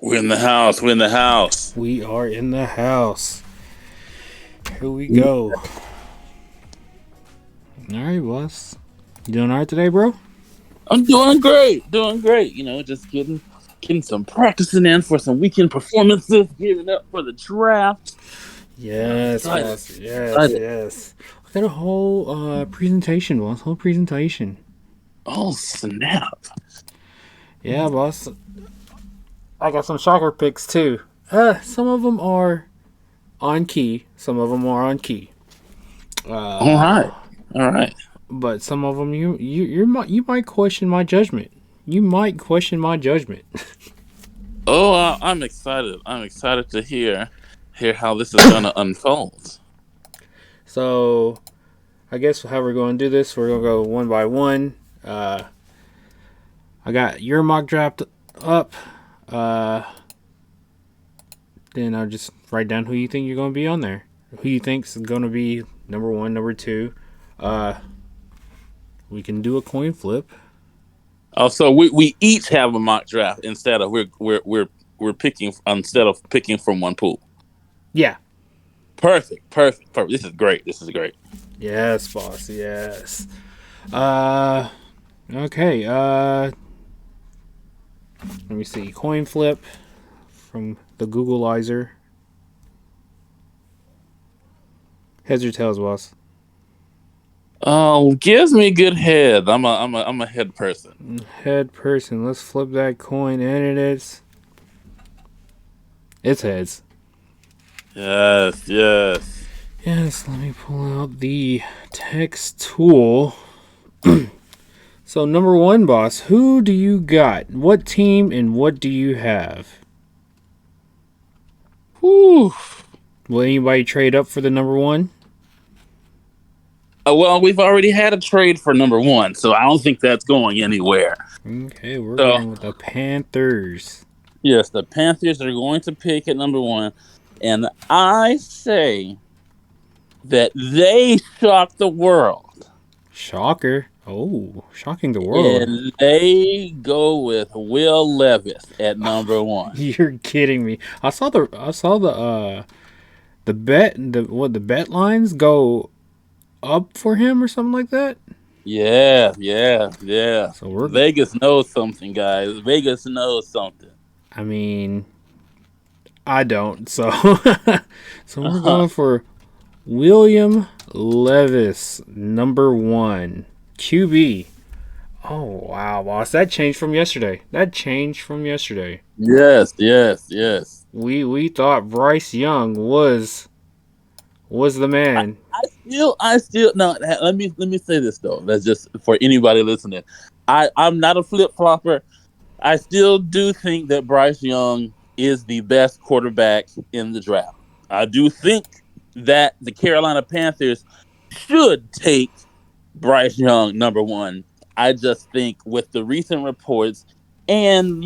We're in the house. We're in the house. We are in the house. Here we go. Alright, boss. You doing alright today, bro? I'm doing great. Doing great. Just getting some practicing in for some weekend performances, gearing up for the draft. I'm Yes, excited. boss. Yes, Excited. yes. I got a whole presentation, boss. Whole presentation. Oh, snap. Yeah, boss. I got some shocker picks too. Some of them are on key. Some of them are on key. All Uh, right. All right. but some of them you might question my judgment. You might question my judgment. Oh, I'm excited. I'm excited to hear how this is going to unfold. So I guess how we're going to do this, we're going to go one by one. Uh, I got your mock draft up. Uh, then I'll just write down who you think you're going to be on there. Who you think's going to be number one, number two. Uh, we can do a coin flip. Also, we each have a mock draft instead of we're picking instead of picking from one pool. Yeah. Perfect. Perfect. Perfect. This is great. This is great. Yes, boss. Yes. Okay. Let me see. Coin flip from the Googleizer. Heads or tails, boss? Oh, gives me good head. I'm a head person. Head person. Let's flip that coin, and it is. It's heads. Yes, yes. Yes. Let me pull out the text tool. So number one, boss. Who do you got? What team and what do you have? Whew. Will anybody trade up for the number one? Well, we've already had a trade for number one, so I don't think that's going anywhere. Okay, we're So going with the Panthers. yes, the Panthers are going to pick at number one, and I say that they shock the world. Shocker. Oh, shocking the world. And they go with Will Levis at number one. You're kidding me. I saw the the bet lines go up for him or something like that. Yeah, yeah, yeah. So we're Vegas knows something, guys. Vegas knows something. I mean, I don't. So so we're Uh-huh. going for William Levis, number one. QB. Oh wow, boss. That changed from yesterday. That changed from yesterday. Yes, yes, yes. We thought Bryce Young was the I, man. I still no. Let me say this though. That's just for anybody listening. I'm not a flip flopper. I still do think that Bryce Young is the best quarterback in the draft. I do think that the Carolina Panthers should take Bryce Young number one. I just think with the recent reports and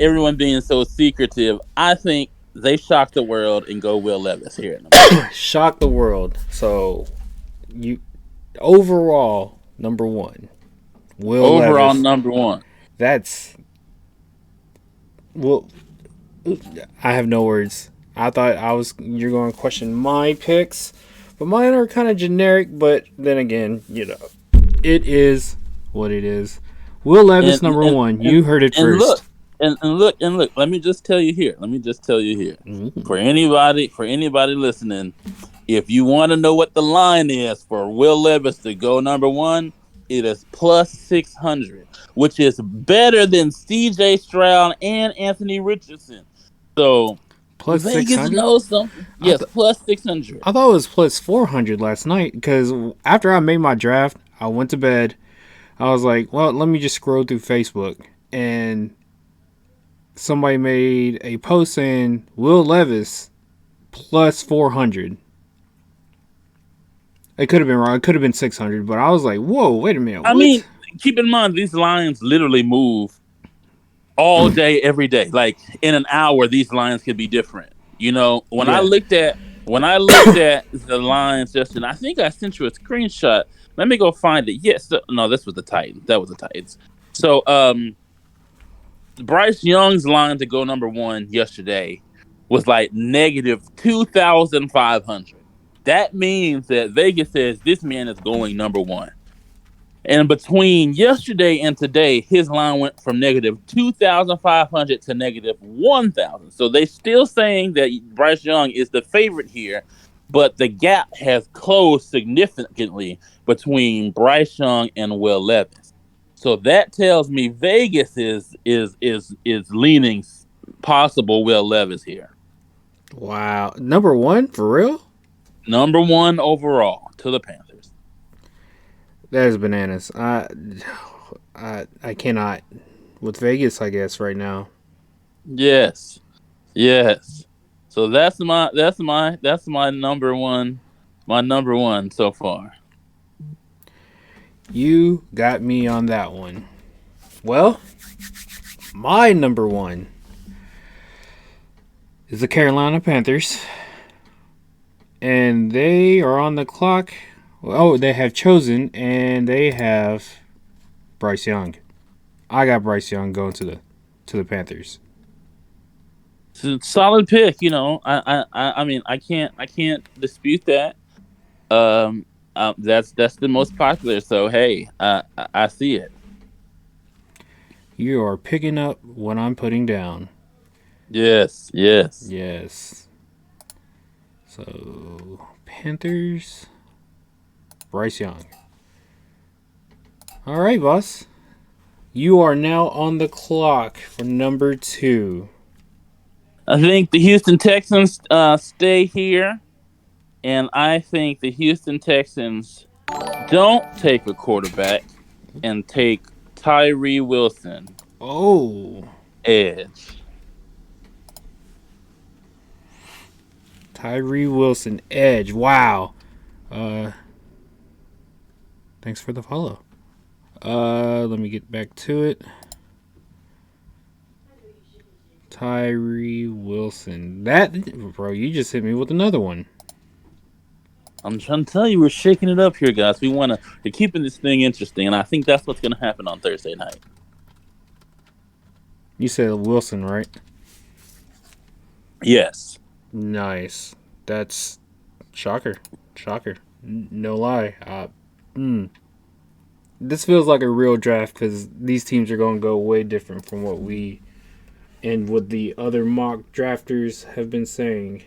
everyone being so secretive, I think they shock the world and go Will Levis here at number one. Shocked the world. So you overall number one, Will Overall Levis. number one. That's well. I have no words. I thought you're going to question my picks, but mine are kind of generic. But then again, it is what it is. Will Levis And number and one. and, You heard it and look first. and look. Let me just tell you here. Mhm. For anybody listening, if you want to know what the line is for Will Levis to go number one, it is plus 600, which is better than C.J. Stroud and Anthony Richardson. So Plus six Vegas hundred. knows something. I Yes, plus 600. I thought it was plus 400 last night because after I made my draft, I went to bed. I was like, well, let me just scroll through Facebook. And somebody made a post saying Will Levis plus 400. It could have been wrong. It could have been 600. But I was like, whoa, wait a minute. I What? mean, keep in mind these lines literally move all day, every day. Like in an hour, these lines could be different. When I Yeah. looked at the lines just, and I think I sent you a screenshot. Let me go find it. Yes, no, this was the Titans. That was the Titans. So, Bryce Young's line to go number one yesterday was like negative 2,500. That means that Vegas says this man is going number one. And between yesterday and today, his line went from negative 2,500 to negative 1,000. So they still saying that Bryce Young is the favorite here, but the gap has closed significantly between Bryce Young and Will Levis. So that tells me Vegas is leaning possible Will Levis here. Wow. Number one? For real? Number one overall to the Panthers. That is bananas. I cannot. With Vegas, I guess, right now. Yes. Yes. So that's my number one so far. You got me on that one. Well, my number one is the Carolina Panthers. And they are on the clock. Oh, they have chosen, and they have Bryce Young. I got Bryce Young going to the Panthers. It's a solid pick, you know. I mean I can't dispute that. Um, that's the most popular. So hey, I see it. You are picking up what I'm putting down. Yes, yes. Yes. So Panthers, Bryce Young. All right, boss. You are now on the clock for number 2. I think the Houston Texans stay here, and I think the Houston Texans don't take a quarterback and take Tyree Wilson Oh, edge. Tyree Wilson, edge. Wow. Uh, thanks for the follow. Let me get back to it. Tyree Wilson. That, bro, you just hit me with another one. I'm trying to tell you, we're shaking it up here, guys. We're keeping this thing interesting, and I think that's what's going to happen on Thursday night. You said Wilson, right? Yes. Nice. That's shocker. No lie. This feels like a real draft because these teams are going to go way different from what we and what the other mock drafters have been saying.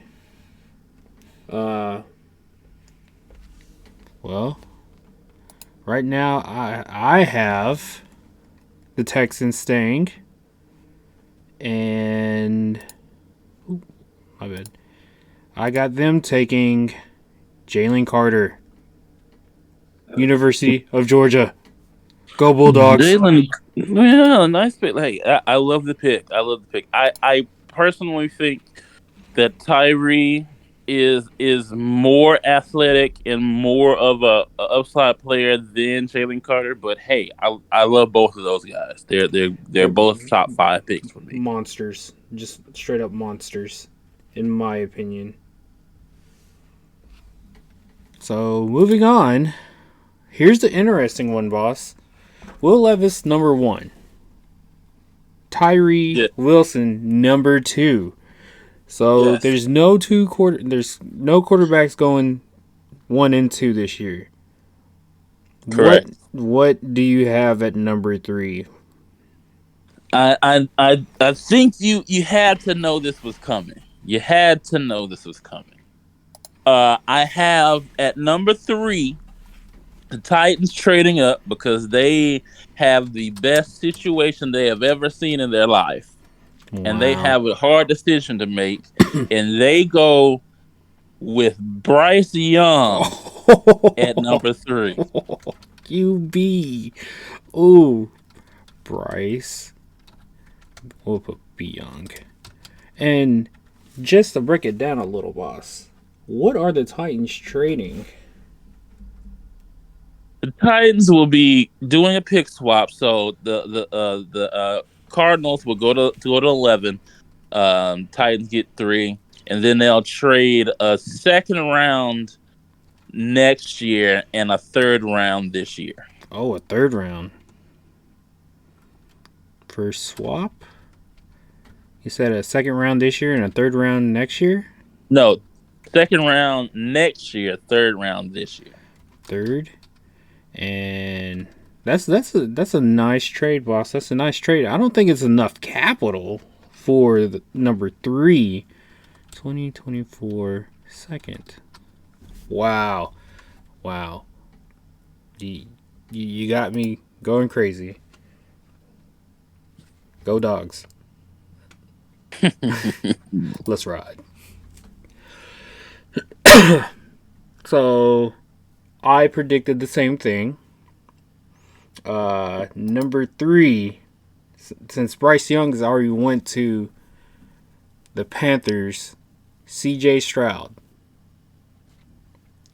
Well, right now I have the Texans staying, and my bad. I got them taking Jalen Carter, University of Georgia. Go Bulldogs. Jalen, yeah, nice pick. Hey, I love the pick. I personally think that Tyree is more athletic and more of a upside player than Jalen Carter. But hey, I love both of those guys. They're both top 5 picks for me. Monsters. Just straight up monsters, in my opinion. So, moving on. Here's the interesting one, boss. Will Levis, number 1. Tyree Wilson, number 2. So there's no quarterbacks going 1 and 2 this year. Correct. What do you have at number 3? I think you had to know this was coming. You had to know this was coming. I have at number 3 the Titans trading up because they have the best situation they have ever seen in their life. Wow. And they have a hard decision to make. And they go with Bryce Young at number 3. QB. Ooh. Bryce. We'll put B Young. And just to break it down a little, boss, what are the Titans trading? The Titans will be doing a pick swap, so the Cardinals will go to 11. Titans get 3, and then they'll trade a second round next year and a third round this year. Oh, a third round for swap? You said a second round this year and a third round next year. No, second round next year, third round this year. Third, and that's a nice trade, boss. That's a nice trade. I don't think it's enough capital for the number 3. 2024 second. Wow, wow. You got me going crazy. Go dogs. Let's ride. So I predicted the same thing. Number 3, since Bryce Young has already went to the Panthers, C.J. Stroud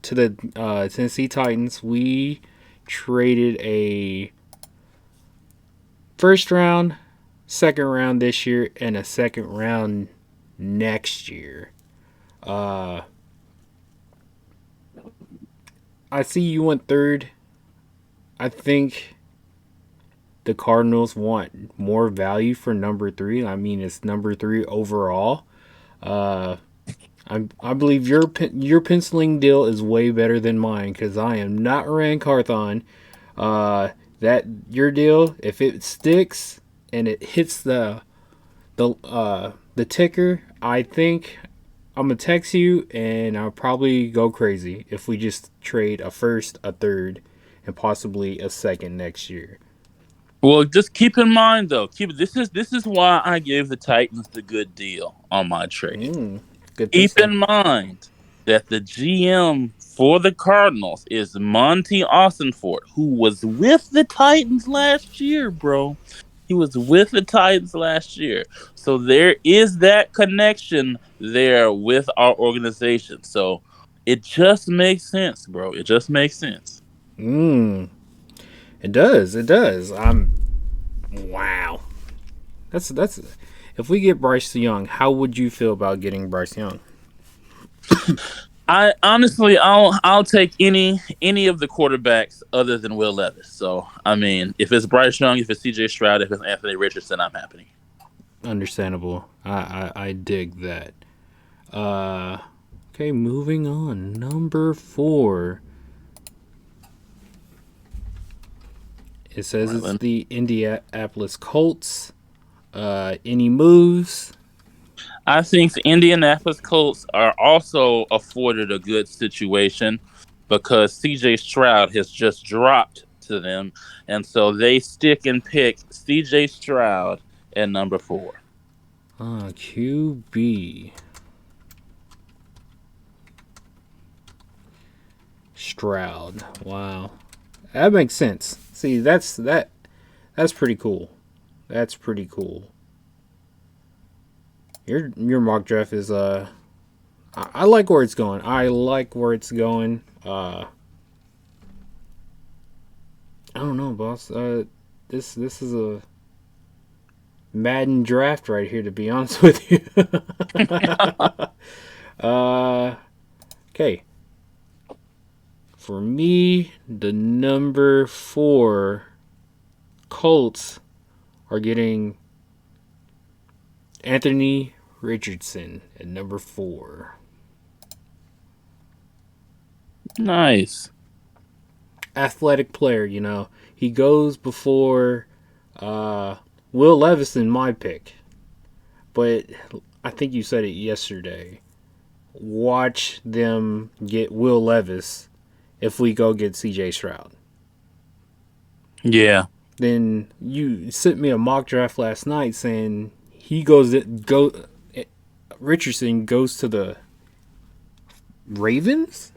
to the Tennessee Titans. We traded a first round, second round this year, and a second round next year. I see you went third. I think the Cardinals want more value for number 3. I mean, it's number 3 overall. I believe your penciling deal is way better than mine because I am not Rand Carthon. That your deal, if it sticks and it hits the ticker, I think I'm gonna text you and I'll probably go crazy if we just trade a first, a third, and possibly a second next year. Well, just keep in mind though, this is why I gave the Titans the good deal on my trade. Good Keep penciling. in mind that the GM for the Cardinals is Monty Austinfort, who was with the Titans last year, bro. He was with the Titans last year. So there is that connection there with our organization. So it just makes sense, bro. It just makes sense. It does. It does. Wow. That's. If we get Bryce Young, how would you feel about getting Bryce Young? I honestly, I'll take any of the quarterbacks other than Will Levis. So I mean, if it's Bryce Young, if it's C.J. Stroud, if it's Anthony Richardson, I'm happy. Understandable. I dig that. Okay, moving on. Number 4. It says All it's right, the Indianapolis Colts. Any moves? I think the Indianapolis Colts are also afforded a good situation because C.J. Stroud has just dropped to them, and so they stick and pick C.J. Stroud at number 4. QB. Stroud. Wow. That makes sense. See, that's pretty cool. That's pretty cool. Your mock draft is I like where it's going. I like where it's going. I don't know, boss. This is a Madden draft right here, to be honest with you. Okay. For me, the number 4 Colts are getting Anthony Richardson at number 4. Nice. Athletic player, you know. He goes before Will Levis in my pick. But I think you said it yesterday. Watch them get Will Levis if we go get CJ Stroud. Yeah. Then you sent me a mock draft last night saying Richardson goes to the Ravens?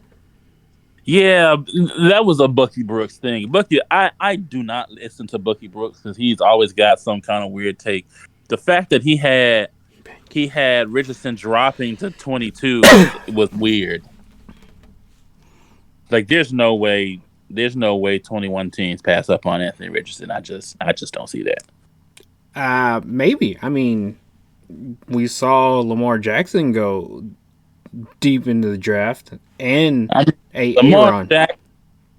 Yeah, that was a Bucky Brooks thing. I do not listen to Bucky Brooks because he's always got some kind of weird take. The fact that he had Richardson dropping to 22 was weird. Like there's no way 21 teams pass up on Anthony Richardson. I just don't see that. Maybe. I mean, we saw Lamar Jackson go deep into the draft and Lamar Aaron.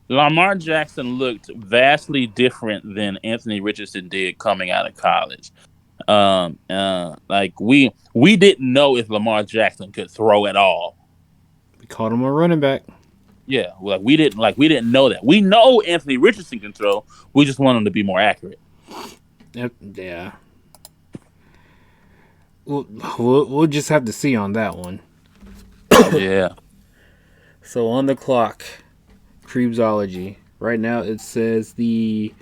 Lamar Jackson looked vastly different than Anthony Richardson did coming out of college. Like we didn't know if Lamar Jackson could throw at all. We called him a running back. Yeah, we didn't know that. We know Anthony Richardson can throw. We just want him to be more accurate. Yep. Yeah. We'll just have to see on that one. Yeah. So on the clock, Creepsology. Right now it says the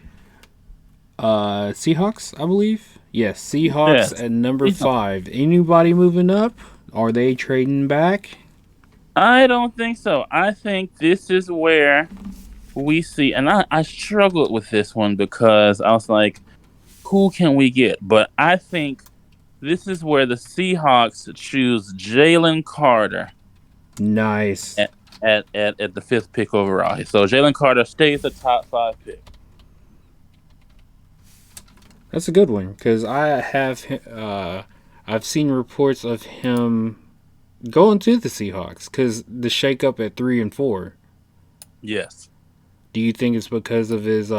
Seahawks, I believe. Yes, Seahawks Yes. at number Yeah. 5. Anybody moving up? Are they trading back? I don't think so. I think this is where we see, and I struggled with this one because I was like, who can we get? But I think this is where the Seahawks choose Jalen Carter Nice. at, at the 5th pick overall. So Jalen Carter stays the top 5 pick. That's a good one because I've seen reports of him going to the Seahawks because the shakeup at 3 and 4. Yes. Do you think it's because of his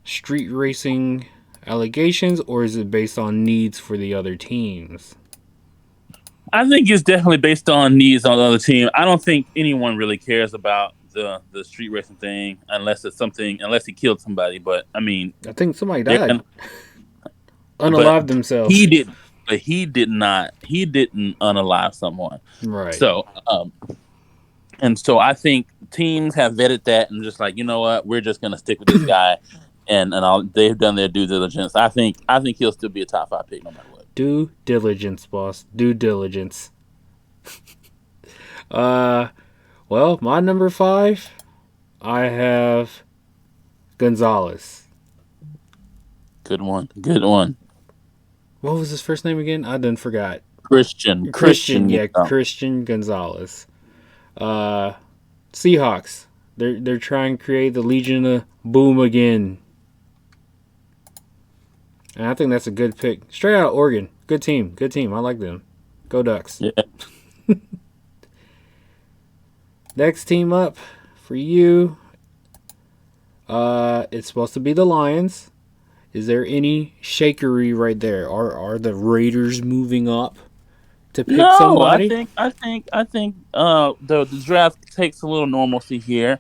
street racing allegations, or is it based on needs for the other teams? I think it's definitely based on needs on the other team. I don't think anyone really cares about the street racing thing unless he killed somebody. But I mean, I think somebody they're died, gonna, but unalived themselves. he did, but he did not. He didn't unalive someone. Right. So, and so I think teams have vetted that and just like, you know what, we're just gonna stick with this guy, they've done their due diligence. I think he'll still be a top 5 pick no matter what. Due diligence, boss. Due diligence. Uh, well, my number 5, I have Gonzalez. Good one. Good one. What was his first name again? I done forgot. Christian. Yeah, Christian Gonzalez. Seahawks. They're trying to create the Legion of Boom again. And I think that's a good pick. Straight out of Oregon. Good team. Good team. I like them. Go Ducks. Yeah. Next team up for you. It's supposed to be the Lions. Is there any shakery right there? Are the Raiders moving up to pick No, somebody? the draft takes a little normalcy here,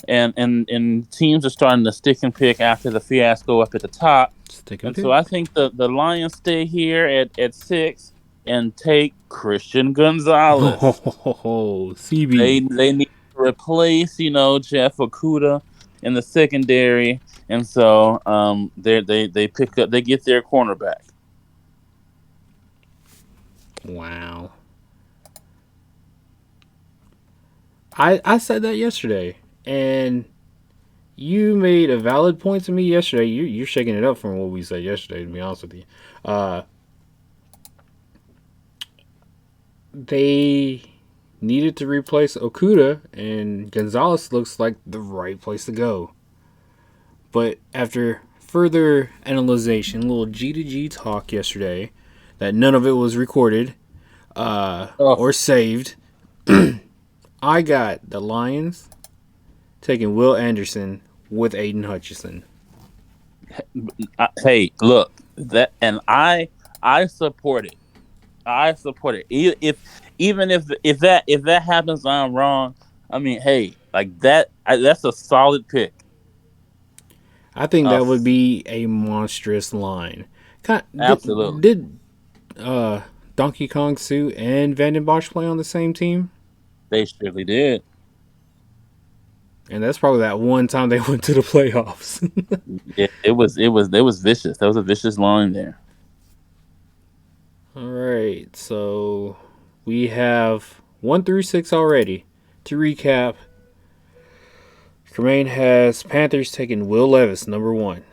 and teams are starting to stick and pick after the fiasco up at the top, Stick and and so pick. I think the Lions stay here at 6 and take Christian Gonzalez. Oh, They CB. they need to replace Jeff Okuda in the secondary, and so they pick up they get their cornerback. Wow. I said that yesterday, and you made a valid point to me yesterday. You're shaking it up from what we said yesterday, to be honest with you. They needed to replace Okuda, and Gonzalez looks like the right place to go. But after further analyzation, a little G to G talk yesterday, that none of it was recorded or saved, I got the Lions taking Will Anderson with Aiden Hutchinson. Hey, look, that and I support it. I support it. Even if that happens, I'm wrong. I mean, hey, like that's a solid pick. I think Uh, that would be a monstrous line. Absolutely. Did Donkey Kong Sue and Vanden Bosch play on the same team? They surely did. And that's probably that one time they went to the playoffs. It was vicious. That was a vicious line there. All right, so we have 1 through 6 already. To recap, Jermaine has Panthers taking Will Levis, number 1.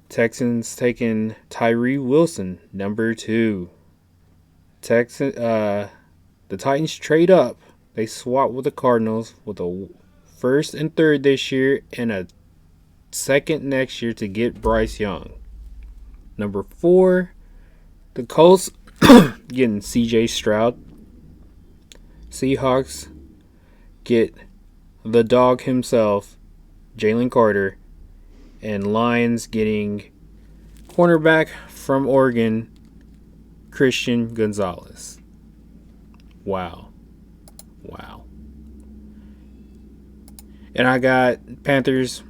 Texans taking Tyree Wilson, number 2. The Titans trade up. They swap with the Cardinals with a first and third this year and a second next year to get Bryce Young. Number 4, the Colts getting CJ Stroud. Seahawks get the dog himself, Jalen Carter. And Lions getting cornerback from Oregon, Christian Gonzalez. Wow. Wow. And I got Panthers,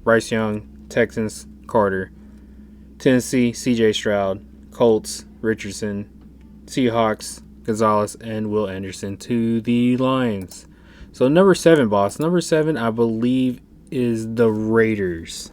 Bryce Young, Texans, Carter, Tennessee, CJ Stroud, Colts, Richardson, Seahawks, Gonzalez, and Will Anderson to the Lions. So number 7, boss. Number 7, I believe, is the Raiders.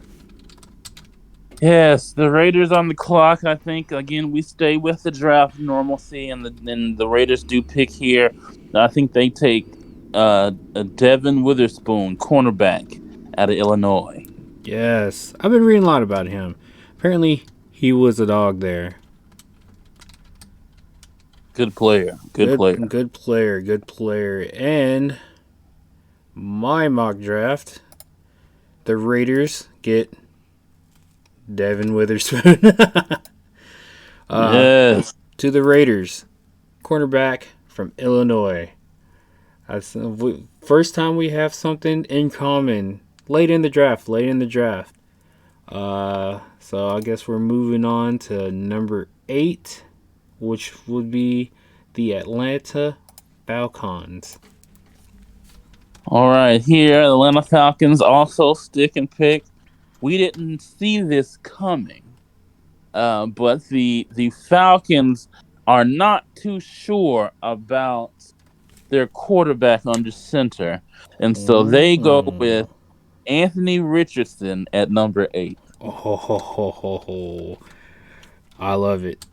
Yes, the Raiders on the clock. I think again we stay with the draft normalcy, and the Raiders do pick here. I think they take a Devin Witherspoon, cornerback out of Illinois. Yes, I've been reading a lot about him. Apparently, he was a dog there. Good player. Good player. Good player. Good player. And my mock draft, the Raiders get Devin Witherspoon. Yes. To the Raiders, cornerback from Illinois. First time we have something in common. Late in the draft. So I guess we're moving on to number 8, which would be the Atlanta Falcons. All right, here the Atlanta Falcons also stick and pick. We didn't see this coming, but the Falcons are not too sure about their quarterback under center, and so they go with Anthony Richardson at number 8. Oh, I love it.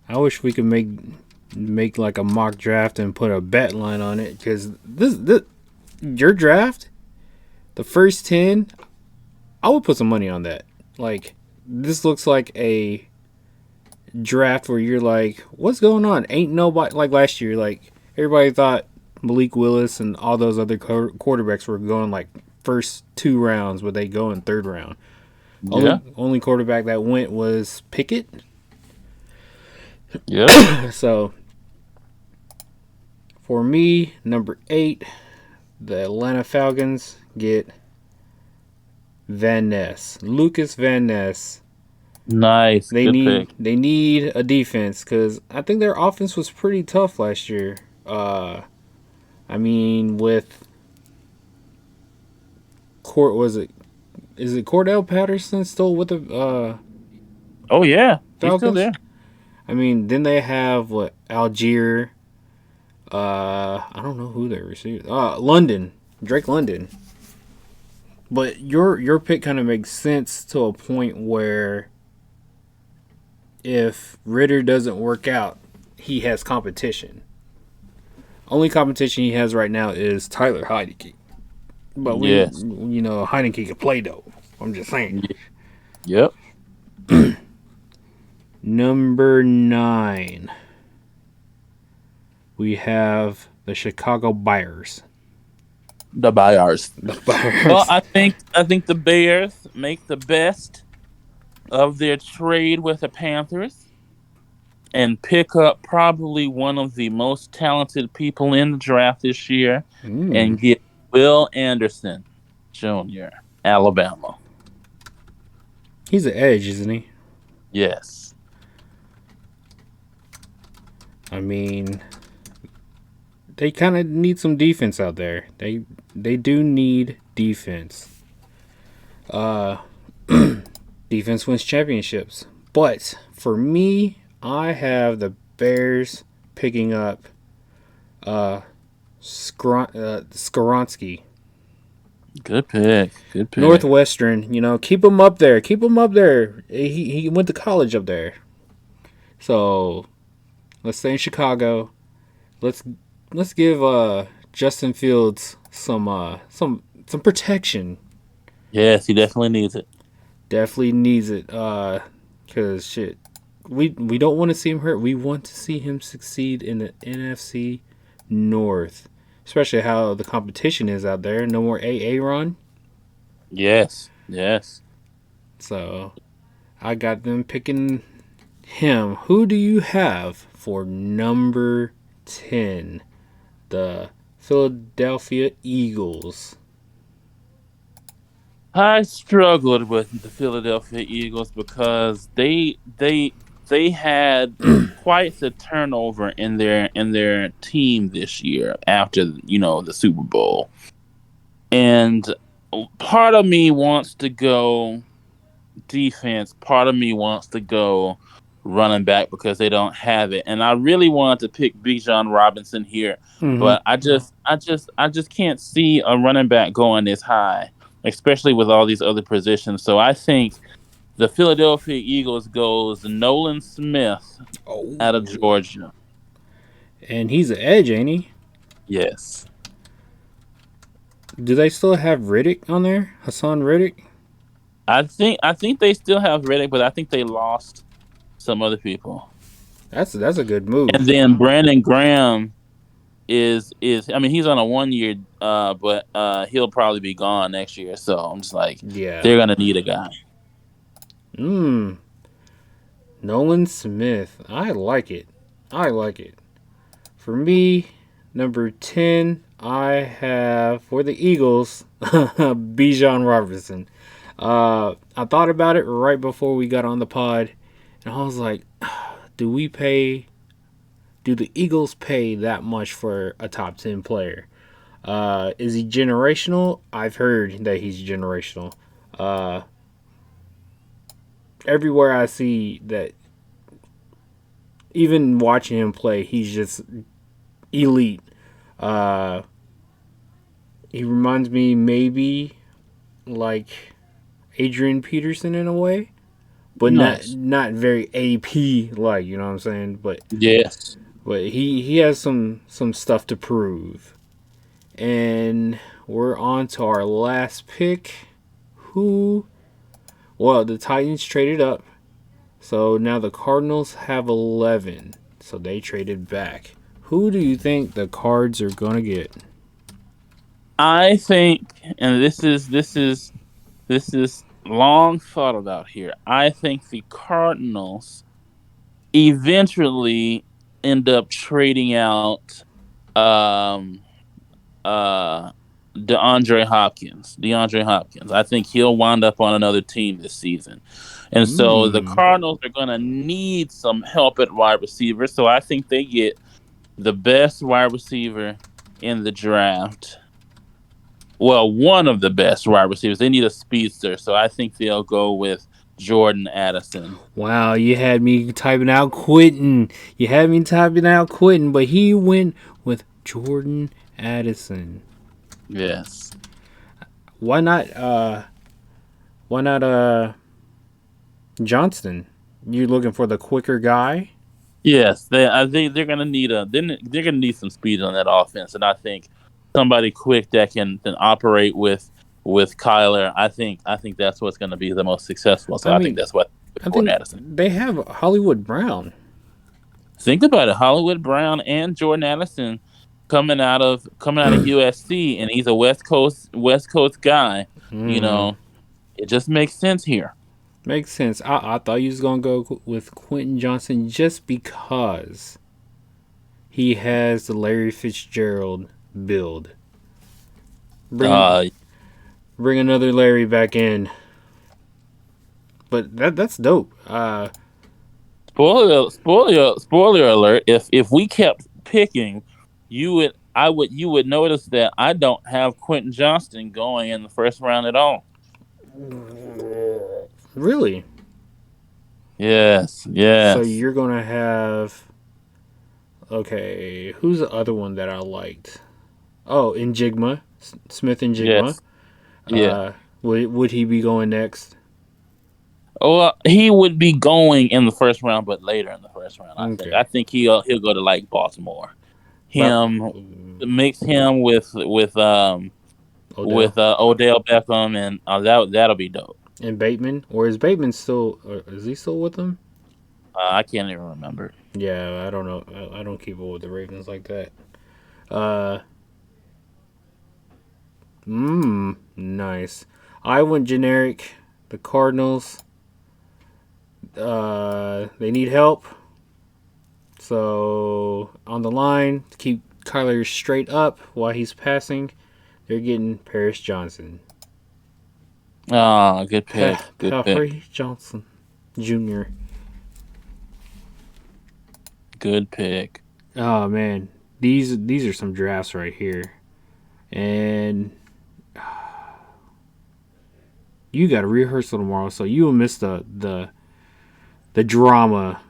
I wish we could make like a mock draft and put a bet line on it, because this your draft, the first 10, I would put some money on that. Like, this looks like a draft where you're like, what's going on? Ain't nobody, like last year, like everybody thought Malik Willis and all those other quarterbacks were going like first 2 rounds, but they go in 3rd round. Yeah. Only quarterback that went was Pickett. Yeah. So for me, number 8, the Atlanta Falcons get Van Ness, Lucas Van Ness. Nice. They Good need pick. they need a defense, because I think their offense was pretty tough last year. I mean, with is it Cordell Patterson still with the Oh yeah, he's still Falcons? there. I mean, then they have what, Algier. I don't know who they received. London, Drake London. But your pick kind of makes sense to a point where if Ritter doesn't work out, he has competition. Only competition he has right now is Tyler Heineke. But Yes. Heineke can play though. I'm just saying. Yep. Number 9, we have the Chicago Bears. The Bears. The Bears. Well, I think the Bears make the best of their trade with the Panthers and pick up probably one of the most talented people in the draft this year and get Will Anderson Jr., Alabama. He's an edge, isn't he? Yes. I mean, they kind of need some defense out there. They do need defense. Defense wins championships. But for me, I have the Bears picking up Skoronski. Good pick. Northwestern, keep him up there. He went to college up there. So let's stay in Chicago. Let's give Justin Fields some protection. Yes, he definitely needs it. Definitely needs it. Cause shit, we don't want to see him hurt. We want to see him succeed in the NFC North, especially how the competition is out there. No more Aaron. Yes. So I got them picking him. Who do you have for number 10? The Philadelphia Eagles. I struggled with the Philadelphia Eagles because they they had quite the turnover in their team this year after the Super Bowl, and part of me wants to go defense. Part of me wants to go running back because they don't have it. And I really wanted to pick Bijan Robinson here, Mm-hmm. but I just can't see a running back going this high, especially with all these other positions. So I think the Philadelphia Eagles goes Nolan Smith out of Oh, Georgia. and he's an edge, ain't he? Yes. Do they still have Riddick on there? Hassan Riddick? I think they still have Reddick, but I think they lost some other people. That's a good And move. then Brandon Graham is I mean he's on a 1 year but he'll probably be gone next year. So I'm just like Yeah. they're gonna need a guy. Hmm. Nolan Smith. I like it. I like it. For me, number 10, I have for the Eagles, Bijan Robinson. I thought about it right before we got on the pod, and I was like, do we pay? Do the Eagles pay that much for a top 10 player? Is he generational? I've heard that he's generational. Uh, Everywhere I see that, even watching him play, he's just elite. Uh, he reminds me maybe like Adrian Peterson in a way, but Nice. not very AP like, you know what I'm saying? Yes. But he has some stuff to prove. And we're on to our last pick. Who? Well, the Titans traded up. So now the Cardinals have 11. So they traded back. Who do you think the Cards are going to get? I think, and this is long thought about here. I think the Cardinals eventually end up trading out um uh DeAndre Hopkins. I think he'll wind up on another team this season. And so the Hmm. Cardinals are going to need some help at wide receiver. So I think they get the best wide receiver in the draft. Well, one of the best wide receivers. They need a speedster. So I think they'll go with Jordan Addison. Wow, you had me typing out quitting. You had me typing out quitting, but he went with Jordan Addison. Yes. Why not why not Johnston? You looking for the quicker guy? Yes, I think they're gonna need they're gonna need some speed on that offense, and I think somebody quick that can operate with Kyler. I think that's what's gonna be the most successful. So I I think mean, that's what I Jordan think Addison. they have Hollywood Brown. Think about it: Hollywood Brown and Jordan Addison coming out of USC, and he's a West Coast guy. You Hmm. know, it just makes sense here. Makes sense. I thought you was gonna go with Quentin Johnson just because he has the Larry Fitzgerald build. Bring Uh, bring another Larry back in. But that's dope. spoiler alert! If we kept picking, you would notice that I don't have Quentin Johnston going in the first round at all. Really? Yes, So yes, you're gonna have okay. Who's the other one that I liked? Oh, Njigma, Smith and Jigma. yes, yeah. Uh, would he be going next? Well, he would be going in the first round, but later in the first round. I Okay, think he'll go to like Baltimore. but Him mix him Odell with Odell Beckham, and that'll be dope. and Bateman, or is Bateman still? Is he still with them? I can't even remember. Yeah, I don't know. I don't keep up with the Ravens like that. Uh, nice. I went generic. The Cardinals. They need help. So on the line to keep Kyler straight up while he's passing, they're getting Paris Johnson. Ah, good pick, good pick. Paris Johnson Jr. Good pick. Oh man, these are some drafts right here, and you got a rehearsal tomorrow, so you will miss the drama.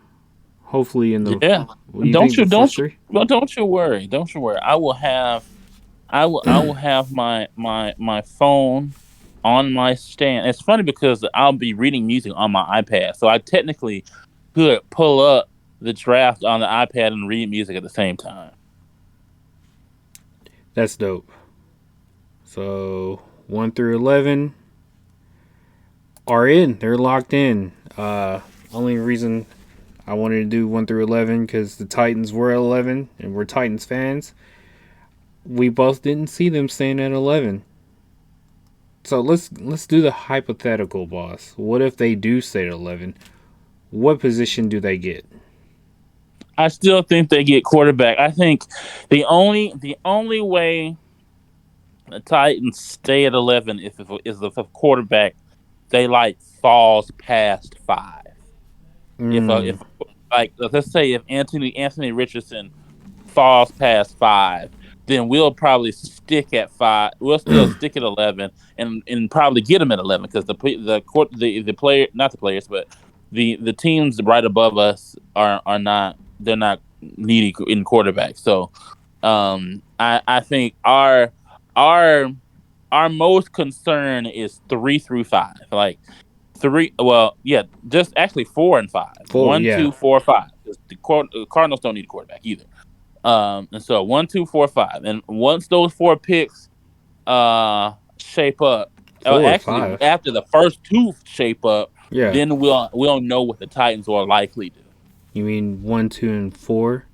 Hopefully, in the Yeah. what do you think the first three? Well, don't you worry. Don't you worry. I will have my phone on my stand. It's funny because I'll be reading music on my iPad, so I technically could pull up the draft on the iPad and read music at the same time. That's dope. So 1 through 11 are in. They're locked in. Only reason I wanted to do 1 through 11 because the Titans were at 11 and we're Titans fans. We both didn't see them staying at 11. So let's do the hypothetical, boss. What if they do stay at 11? What position do they get? I still think they get quarterback. I think the only way the Titans stay at 11 if a quarterback they like falls past 5. Mm, If like let's say if Anthony Richardson falls past 5, then we'll probably stick at 5. We'll still stick at 11 and probably get them at 11 because the player, not the players, but the teams right above us are not, they're not needy in quarterback. So I think our our most concern is 3 through 5. Like three, well, yeah, just actually 4 and 5. Full, One, yeah. two, 4, 5. The Cardinals don't need a quarterback either. And so 1, 2, 4, 5, and once those 4 picks shape up, Four or actually five. after the first 2 shape up, Yeah. then we'll know what the Titans will likely do. You mean 1, 2, and 4?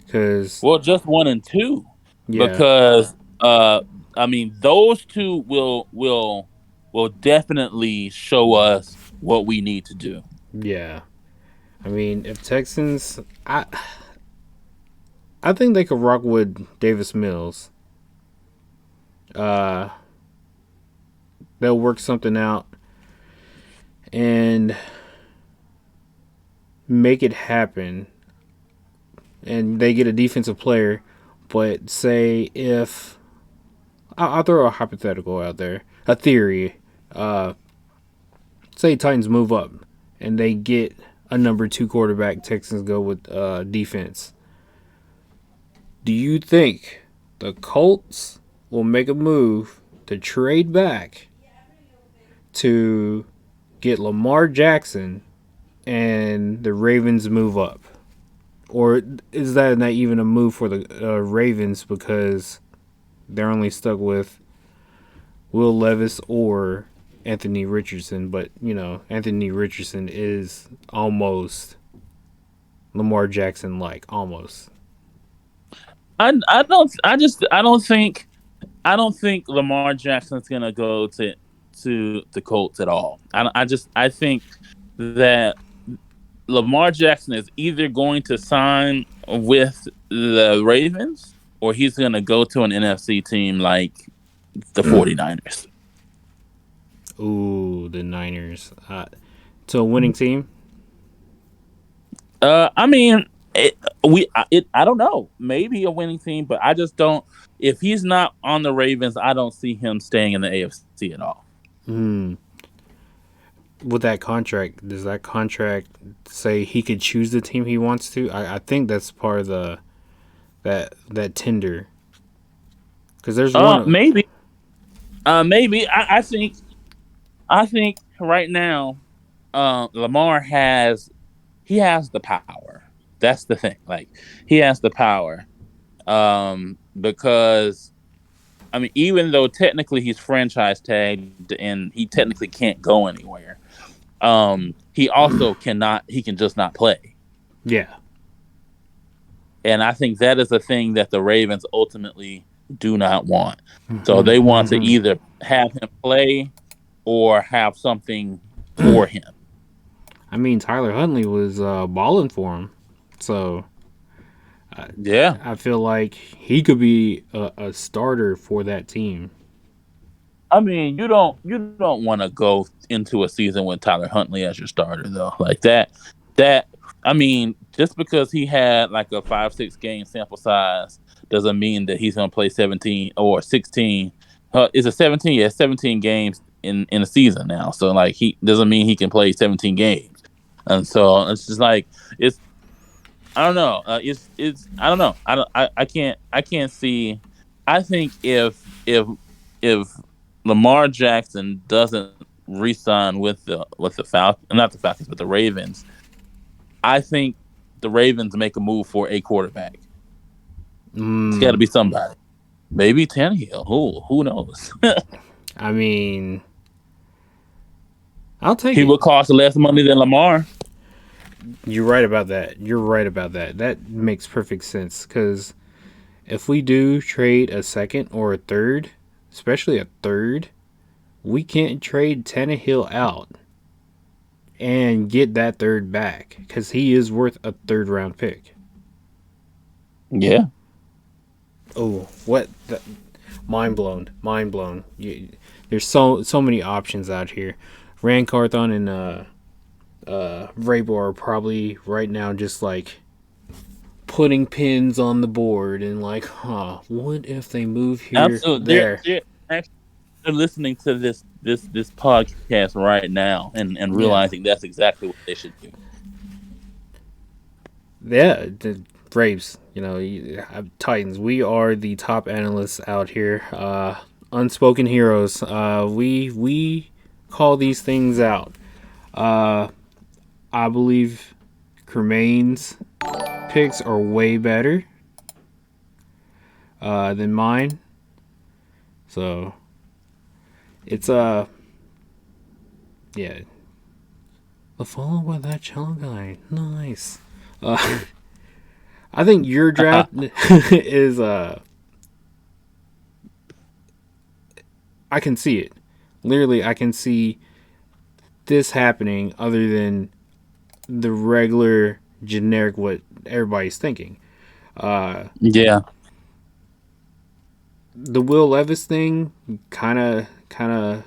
Because Well, just 1 and 2, yeah, because I mean those two will definitely show us what we need to do. yeah. I mean, if Texans, I think they could rock with Davis Mills. Uh, they'll work something out and make it happen, and they get a defensive player. But say if I'll throw a hypothetical out there, a theory. Uh, say Titans move up and they get a number 2 quarterback. Texans go with defense. Do you think the Colts will make a move to trade back to get Lamar Jackson and the Ravens move up? Or is that not even a move for the Ravens because they're only stuck with Will Levis or Anthony Richardson? But, Anthony Richardson is almost Lamar Jackson like, almost. I don't think Lamar Jackson's gonna go to the Colts at all. I think that Lamar Jackson is either going to sign with the Ravens or he's gonna go to an NFC team like the 49ers. Ooh, the Niners. To a winning team? I mean, I don't know. Maybe a winning team, but I just don't. If he's not on the Ravens, I don't see him staying in the AFC at all. Hmm. With that contract, does that contract say he could choose the team he wants to? I think that's part of that tender. Because there's one of Maybe. Maybe. I think right now, Lamar has the power. That's the thing. Like he has the power. Because I mean, even though technically he's franchise tagged and he technically can't go anywhere, he also cannot. He can just not play. yeah. And I think that is a thing that the Ravens ultimately do not want. So Hmm. they want to Hmm. either have him play or have something for him. I mean, Tyler Huntley was balling for him, so Yeah. I feel like he could be a starter for that team. I mean, you don't want to go into a season with Tyler Huntley as your starter though. Like that I mean, just because he had like a 5-6 game sample size doesn't mean that he's going to play 17 or 16. Is it 17? Yeah, 17 games in a season now. So like he doesn't mean he can play 17 games. And so it's just like it's I don't know. It's I don't know. I can't see. I think if Lamar Jackson doesn't re-sign with the Falcons, not the Falcons, but the Ravens, I think the Ravens make a move for a quarterback. It's got to be somebody. Maybe Tannehill. Who knows? I mean, I'll take He it. would cost less money than Lamar. You're right about that. You're right about that. That makes perfect sense because if we do trade a second or a third, especially a third, we can't trade Tannehill out and get that third back because he is worth a third round pick. Yeah. Oh, what? Mind blown. Mind blown. There's so many options out here. Rand Carthon and Vrabel are probably right now just like putting pins on the board and like, what if they move here, Absolutely. there? They're actually listening to this podcast right now and Yeah. realizing that's exactly what they should do. Yeah, the Braves, Titans. We are the top analysts out here. Unspoken heroes. We call these things out. I believe Cremain's picks are way better than mine. So it's yeah. The follow by that cello guy. Nice. I think your draft is I can see it. Literally, I can see this happening other than the regular generic what everybody's thinking. Yeah. The Will Levis thing kind of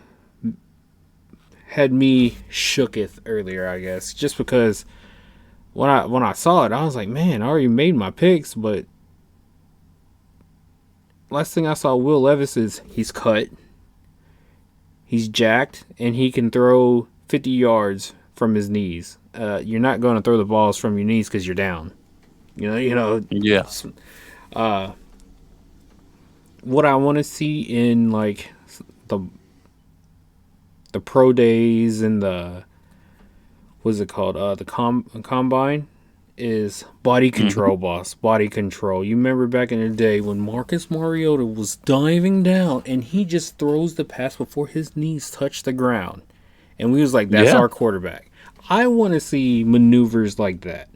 had me shooketh earlier, I guess, just because when I saw it, I was like, man, I already made my picks, but last thing I saw Will Levis is he's cut, he's jacked, and he can throw 50 yards from his knees. You're not going to throw the balls from your knees because you're down. Yeah. What I want to see in like the pro days and the what's it called? The combine is body control, boss. Body control. You remember back in the day when Marcus Mariota was diving down and he just throws the pass before his knees touch the ground, and we was like, "That's Yeah. our quarterback." I want to see maneuvers like that.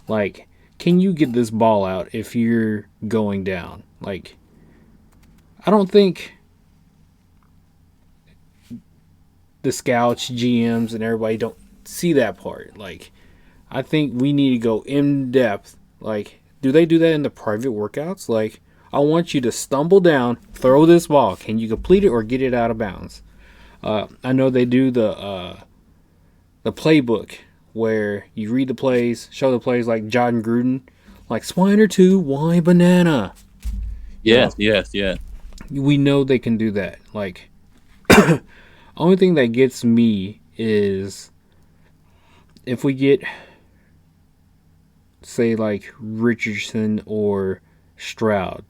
Like, can you get this ball out if you're going down? Like, I don't think the scouts, GMs, and everybody don't see that part. Like, I think we need to go in depth. Like, do they do that in the private workouts? Like, I want you to stumble down, throw this ball. Can you complete it or get it out of bounds? I know they do the playbook where you read the plays, show the plays like John Gruden, like swine or two, why banana? Yes. Yes. Yes. We know they can do that. Like, only thing that gets me is if we get, say, like Richardson or Stroud.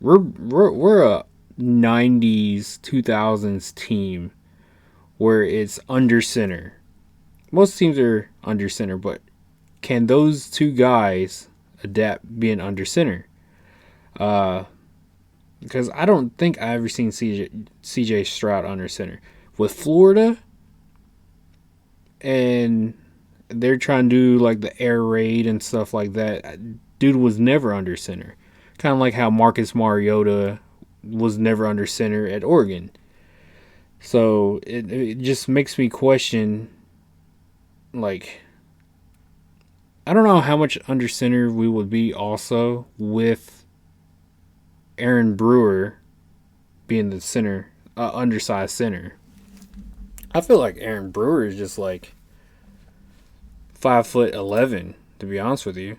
We're a 90s 2000s team where it's under center. Most teams are under center, but can those two guys adapt being under center? Because I don't think I ever seen CJ Stroud under center. With Florida, and they're trying to do like the air raid and stuff like that, dude was never under center. Kind of like how Marcus Mariota was never under center at Oregon. So it just makes me question, like, I don't know how much under center we would be also with Aaron Brewer being the center, undersized center. I feel like Aaron Brewer is just like 5'11", To be honest with you,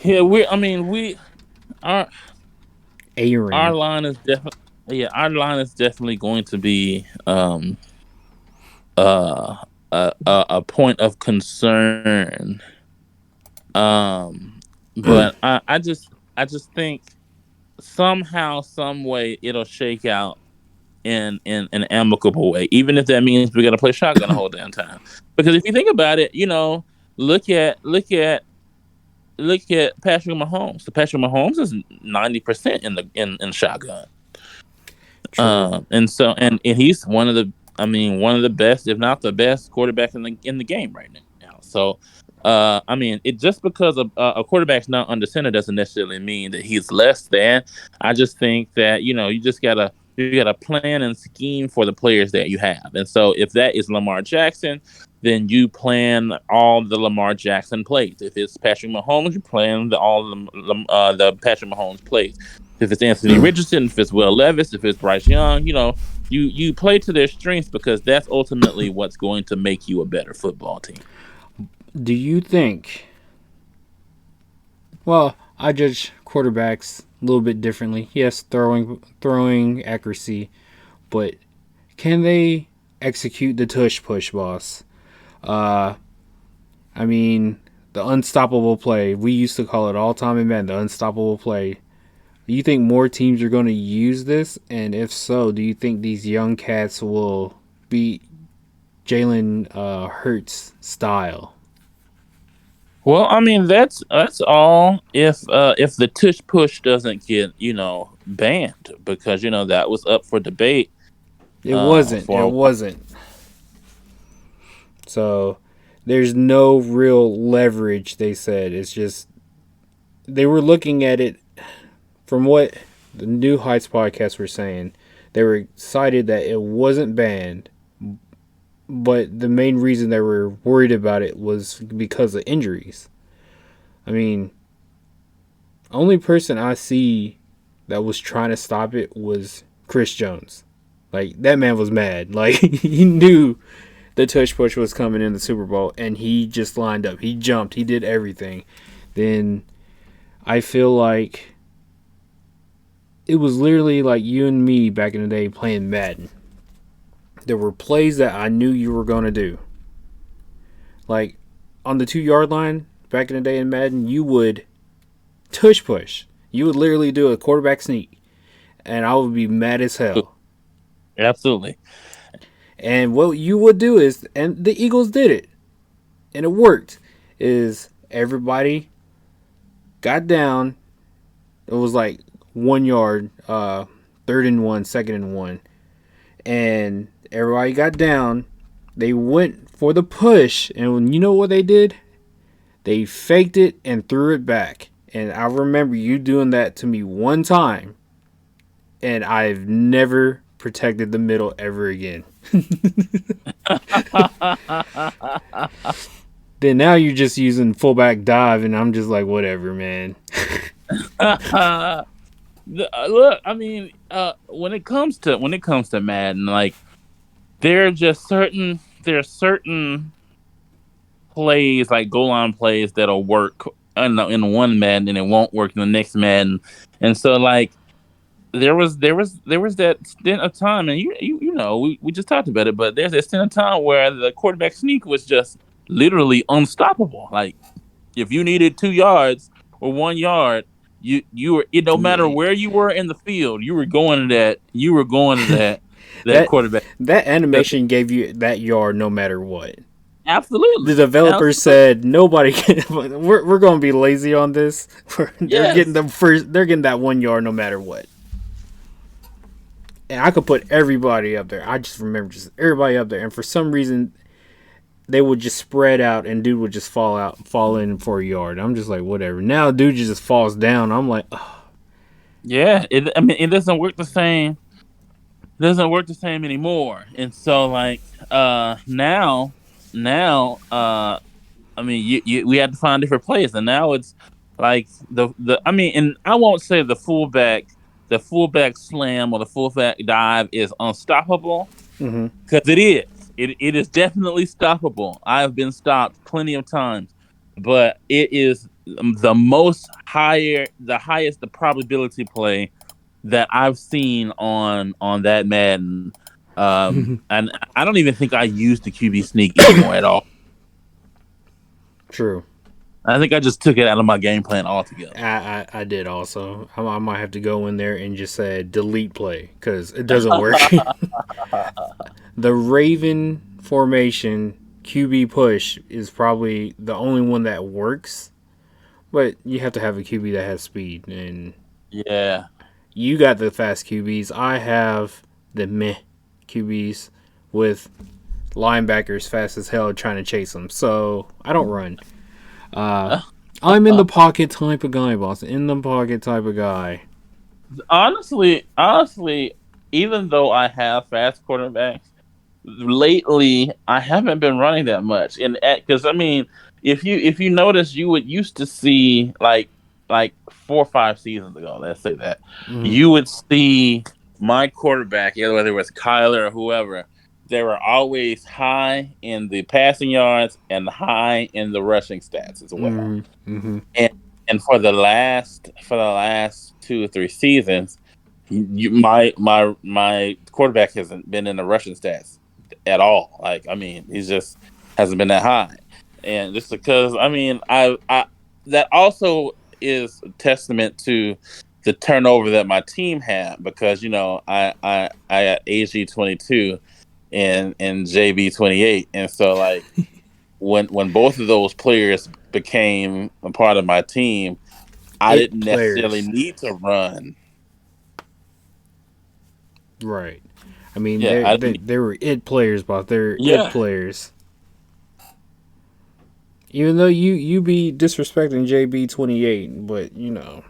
Yeah, we our our Aaron. line is definitely our line is definitely going to be uh a point of concern. Um, but I just think somehow, some way, it'll shake out in an amicable way, even if that means we got to play shotgun the whole damn time. Because if you think about it, look at Patrick Mahomes. The Patrick Mahomes is 90% in shotgun. True. And he's one of the best, if not the best, quarterback in the game right now. So, it just because a quarterback's not under center doesn't necessarily mean that he's less than. I just think that you gotta plan and scheme for the players that you have, and so if that is Lamar Jackson, then you plan all the Lamar Jackson plays. If it's Patrick Mahomes, you plan the Patrick Mahomes plays. If it's Anthony Richardson, if it's Will Levis, if it's Bryce Young, you play to their strengths because that's ultimately what's going to make you a better football team. Do you think? Well, I judge quarterbacks a little bit differently. Yes, throwing accuracy, but can they execute the tush push, boss? Uh, I mean, the unstoppable play. We used to call it all time in Madden, the unstoppable play. Do you think more teams are going to use this? And if so, do you think these young cats will beat Jalen Hurts style? Well, that's all if the tush push doesn't get banned, because that was up for debate It wasn't. for It a while. wasn't. So there's no real leverage, they said. It's just they were looking at it from what the New Heights podcast were saying. They were excited that it wasn't banned, but the main reason they were worried about it was because of injuries. I mean, only person I see that was trying to stop it was Chris Jones. Like, that man was mad. Like, he knew the tush push was coming in the Super Bowl, and he just lined up. He jumped. He did everything. Then I feel like it was literally like you and me back in the day playing Madden. There were plays that I knew you were going to do. Like, on the 2 yard line, back in the day in Madden, you would tush push. You would literally do a quarterback sneak, and I would be mad as hell. Absolutely. And what you would do is, and the Eagles did it, and it worked, is everybody got down. It was like 1 yard, third and one, second and one. And everybody got down. They went for the push, and you know what they did? They faked it and threw it back. And I remember you doing that to me one time, and I've never protected the middle ever again. Then now you're just using fullback dive, and I'm just like, whatever, man. Look, when it comes to Madden, like, there are certain plays, like goal line plays, that'll work in one Madden and it won't work in the next Madden, and so, like, there was that stint of time, and we just talked about it, but there's that stint of time where the quarterback sneak was just literally unstoppable. Like, if you needed 2 yards or 1 yard, you were it no matter Yeah. where you were in the field, you were going to that that quarterback. that Because animation gave you that yard no matter what. The absolutely, developers absolutely, said nobody can. We're going to be lazy on this. They're getting yes, the first. They're getting that 1 yard no matter what. And I could put everybody up there. I just remember just everybody up there. And for some reason, they would just spread out, and dude would just fall in for a yard. I'm just like, whatever. Now dude just falls down. I'm like, oh, yeah. It doesn't work the same. Doesn't work the same anymore, and so, like, now we had to find different plays, and now it's like and I won't say the fullback slam or the fullback dive is unstoppable, mm-hmm. because it is. it is definitely stoppable. I have been stopped plenty of times, but it is the highest the probability play that I've seen on that Madden. And I don't even think I use the QB sneak anymore at all. True. I think I just took it out of my game plan altogether. I did also. I might have to go in there and just say delete play because it doesn't work. The Raven formation QB push is probably the only one that works, but you have to have a QB that has speed, and Yeah. you got the fast QBs. I have the meh QBs with linebackers fast as hell trying to chase them. So I don't run. I'm in the pocket type of guy, boss. In the pocket type of guy. Honestly, even though I have fast quarterbacks, lately I haven't been running that much. And because I mean, if you notice, you would used to see like 4 or 5 seasons ago, let's say that Mm-hmm. you would see my quarterback, either whether it was Kyler or whoever, they were always high in the passing yards and high in the rushing stats as well. Mm-hmm. Mm-hmm. And for the last 2 or 3 seasons, my quarterback hasn't been in the rushing stats at all. Like, I mean, he's just hasn't been that high, and just because I mean, I that also is a testament to the turnover that my team had, because I got AG 22 and JB 28, and so like when both of those players became a part of my team, I It didn't necessarily players. need to run. Right. I mean, Yeah, I didn't. they were it players, but they're it Yeah, players. Even though you be disrespecting JB 28, but you know.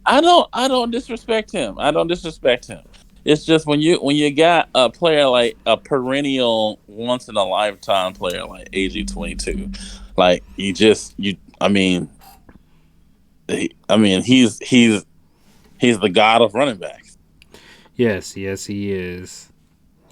I don't disrespect him. I don't disrespect him. It's just when you got a player like a perennial once in a lifetime player like AG 22, like you I mean he's the god of running backs. Yes, yes, he is.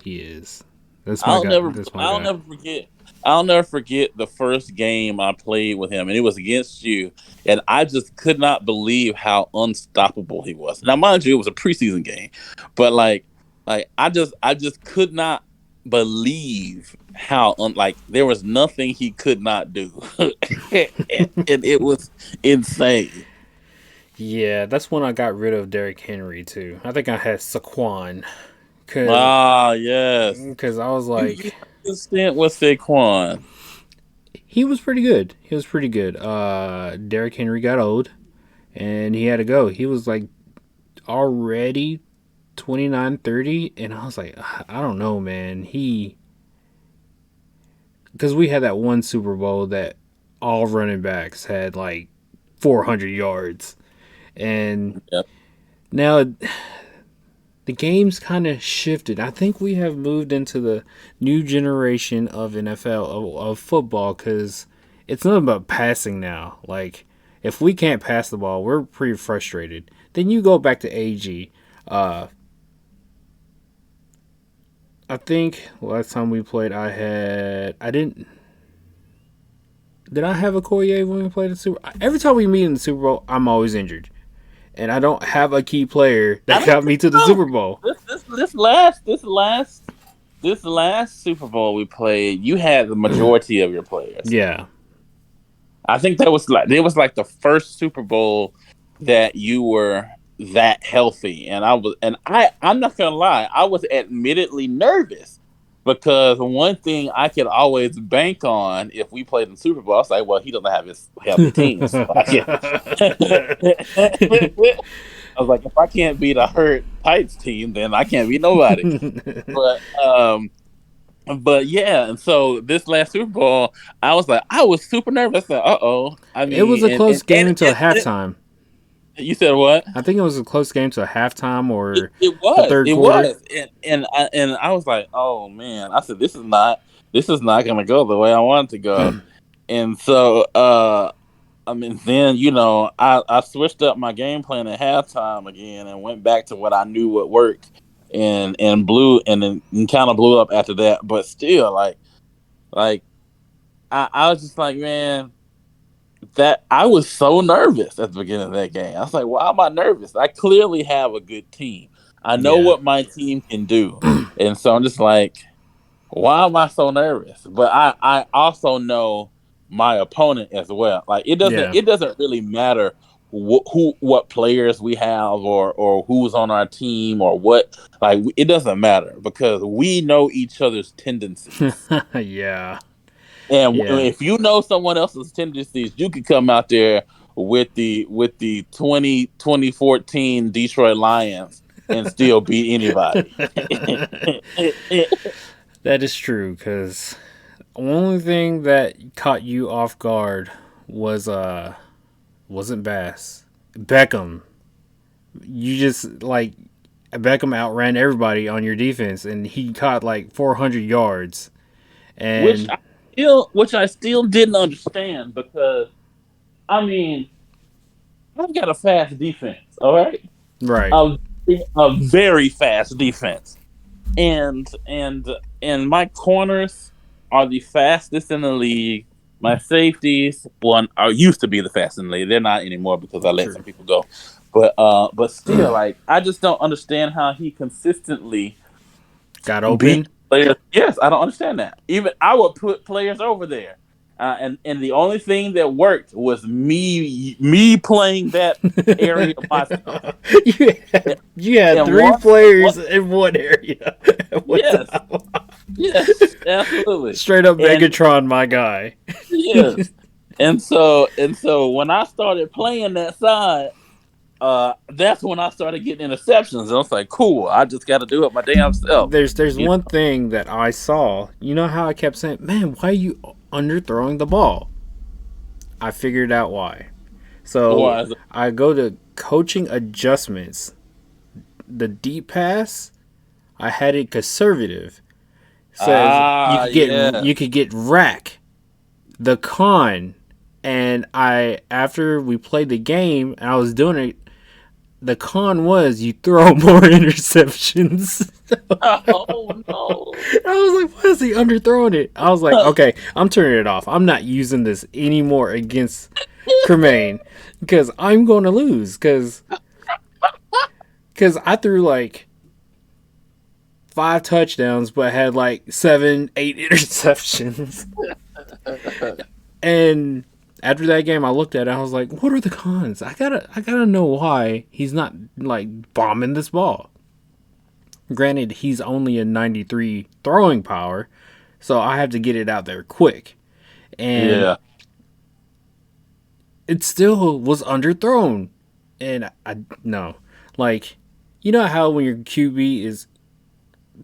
He is. That's my I'll guy. never That's my I'll guy. never forget I'll never forget the first game I played with him, and it was against you, and I just could not believe how unstoppable he was. Now, mind you, it was a preseason game, but like I just could not believe how like there was nothing he could not do, and it was insane. Yeah, that's when I got rid of Derrick Henry too. I think I had Saquon because Ah, yes, I was you like, had a stint with Saquon. he was pretty good. He was pretty good. Derrick Henry got old and he had to go. He was like already 29, 30, and I was like, I don't know, man. He because we had that one Super Bowl that all running backs had like 400 yards, and Yep. now the game's kind of shifted. I think we have moved into the new generation of NFL of football because it's not about passing now. Like if we can't pass the ball, we're pretty frustrated. Then you go back to AG. Uh, I think last time we played, I didn't. Did I have a Koye when we played the Super? Every time we meet in the Super Bowl, I'm always injured, and I don't have a key player I that don't got think me to the so. Super Bowl. This last Super Bowl we played, you had the majority of your players. Yeah, I think that was like the first Super Bowl that you were that healthy, and I'm not gonna lie, I was admittedly nervous because one thing I could always bank on if we played in Super Bowl, I was like, well, he doesn't have his healthy team, so I can. I was like, if I can't beat a hurt Titans team, then I can't beat nobody. But but yeah, and so this last Super Bowl, I was super nervous. Uh oh. I it was mean, a and, close and, game and, until and, and halftime. you said what? I think it was a close game to halftime It, or it the was, third it quarter. was, and I was like, oh man, I said this is not gonna go the way I want it to go, and so I mean, then I switched up my game plan at halftime again and went back to what I knew would work, and blew and then kind of blew up after that. But still, like I was just like, man, that I was so nervous at the beginning of that game. I was like, why am I nervous? I clearly have a good team. I know Yeah. what my team can do, and so I'm just like, why am I so nervous? But I also know my opponent as well. Like Yeah. it doesn't really matter what players we have or who's on our team or what. Like it doesn't matter because we know each other's tendencies. Yeah. And Yeah. if you know someone else's tendencies, you could come out there with the 2014 Detroit Lions and still beat anybody. That is true, because the only thing that caught you off guard was wasn't Bass. Beckham. You just like Beckham outran everybody on your defense, and he caught like 400 yards. which And I which I still didn't understand because I mean I've got a fast defense, all right, right, a, a very fast defense, and and my corners are the fastest in the league. My safeties, one are used to be the fastest in the league. They're not anymore because I let true. some people go. But still, like I just don't understand how he consistently Got beat open. players. Yes, I don't understand that. Even I would put players over there, and the only thing that worked was me playing that area myself. You had And three once, players in one area at one yes, time. yes, absolutely, Straight up and Megatron, my guy. yes, and so when I started playing that side, that's when I started getting interceptions. And I was like, cool, I just got to do it my damn self. There's You one thing that I saw. You know how I kept saying, "Man, why are you underthrowing the ball?" I figured out why. know, So why? I go to coaching adjustments. The deep pass, I had it conservative. Says Ah, yeah, you could get rack. The con, and I after we played the game and I was doing it, the con was you throw more interceptions. oh no. I was like, why is he underthrowing it? I was like, okay, I'm turning it off. I'm not using this anymore against Cremain because I'm going to lose because I threw like 5 touchdowns but had like 7, 8 interceptions. And after that game, I looked at it. I was like, what are the cons? I gotta know why he's not like bombing this ball. Granted, he's only a 93 throwing power, so I have to get it out there quick. And Yeah, it still was underthrown. And I no. Like, you know how when your QB is